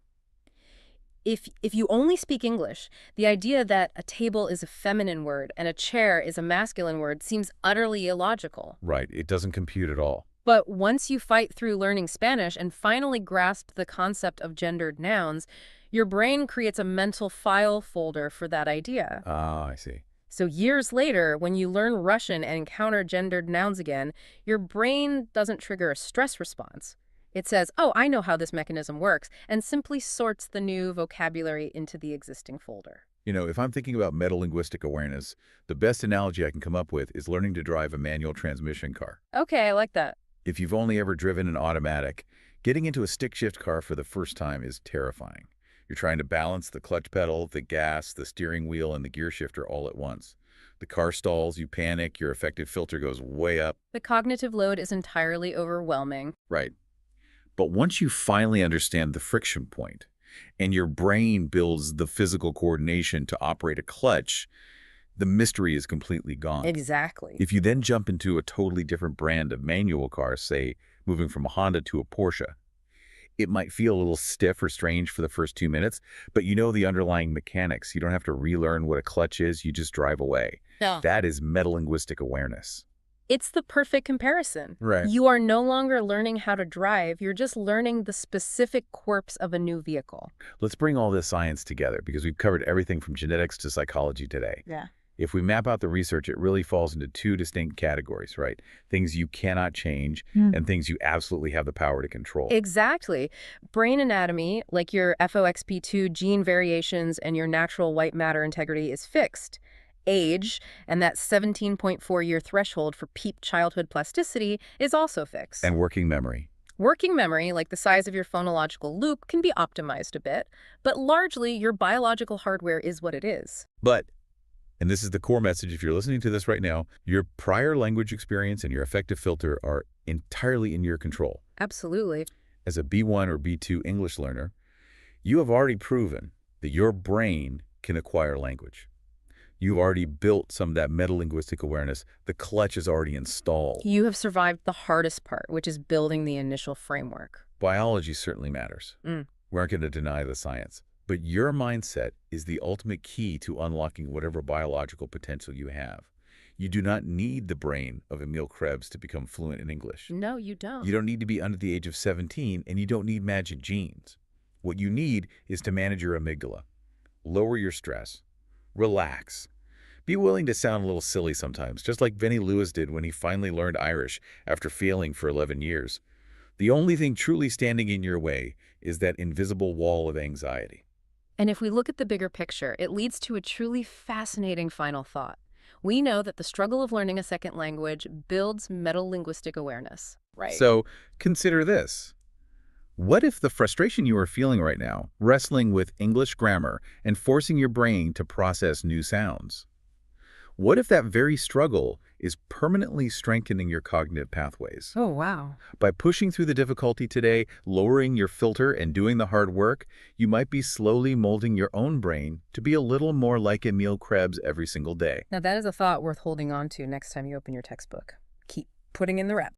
If you only speak English, the idea that a table is a feminine word and a chair is a masculine word seems utterly illogical. Right, it doesn't compute at all. But once you fight through learning Spanish and finally grasp the concept of gendered nouns, your brain creates a mental file folder for that idea. Ah, I see. So years later, when you learn Russian and encounter gendered nouns again, your brain doesn't trigger a stress response. It says, oh, I know how this mechanism works, and simply sorts the new vocabulary into the existing folder. You know, if I'm thinking about metalinguistic awareness, the best analogy I can come up with is learning to drive a manual transmission car. Okay, I like that. If you've only ever driven an automatic, getting into a stick-shift car for the first time is terrifying. You're trying to balance the clutch pedal, the gas, the steering wheel, and the gear shifter all at once. The car stalls, you panic, your effective filter goes way up. The cognitive load is entirely overwhelming. Right. But once you finally understand the friction point, and your brain builds the physical coordination to operate a clutch, the mystery is completely gone. Exactly. If you then jump into a totally different brand of manual car, say, moving from a Honda to a Porsche, it might feel a little stiff or strange for the first 2 minutes, but you know the underlying mechanics. You don't have to relearn what a clutch is, you just drive away. Yeah. That is metalinguistic awareness. It's the perfect comparison. Right. You are no longer learning how to drive, you're just learning the specific quirks of a new vehicle. Let's bring all this science together because we've covered everything from genetics to psychology today. Yeah. If we map out the research, it really falls into two distinct categories, right? Things you cannot change and things you absolutely have the power to control. Exactly. Brain anatomy, like your FOXP2 gene variations and your natural white matter integrity, is fixed. Age, and that 17.4-year threshold for peak childhood plasticity, is also fixed. And working memory. Working memory, like the size of your phonological loop, can be optimized a bit, but largely your biological hardware is what it is. But, and this is the core message if you're listening to this right now, your prior language experience and your effective filter are entirely in your control. Absolutely. As a B1 or B2 English learner, you have already proven that your brain can acquire language. You've already built some of that metalinguistic awareness. The clutch is already installed. You have survived the hardest part, which is building the initial framework. Biology certainly matters. We aren't going to deny the science. But your mindset is the ultimate key to unlocking whatever biological potential you have. You do not need the brain of Emil Krebs to become fluent in English. No, you don't. You don't need to be under the age of 17, and you don't need magic genes. What you need is to manage your amygdala. Lower your stress. Relax. Be willing to sound a little silly sometimes, just like Vinnie Lewis did when he finally learned Irish after failing for 11 years. The only thing truly standing in your way is that invisible wall of anxiety. And if we look at the bigger picture, it leads to a truly fascinating final thought. We know that the struggle of learning a second language builds metalinguistic awareness. Right. So consider this. What if the frustration you are feeling right now, wrestling with English grammar and forcing your brain to process new sounds? What if that very struggle is permanently strengthening your cognitive pathways? Oh, wow. By pushing through the difficulty today, lowering your filter, and doing the hard work, you might be slowly molding your own brain to be a little more like Emil Krebs every single day. Now, that is a thought worth holding on to next time you open your textbook. Keep putting in the reps.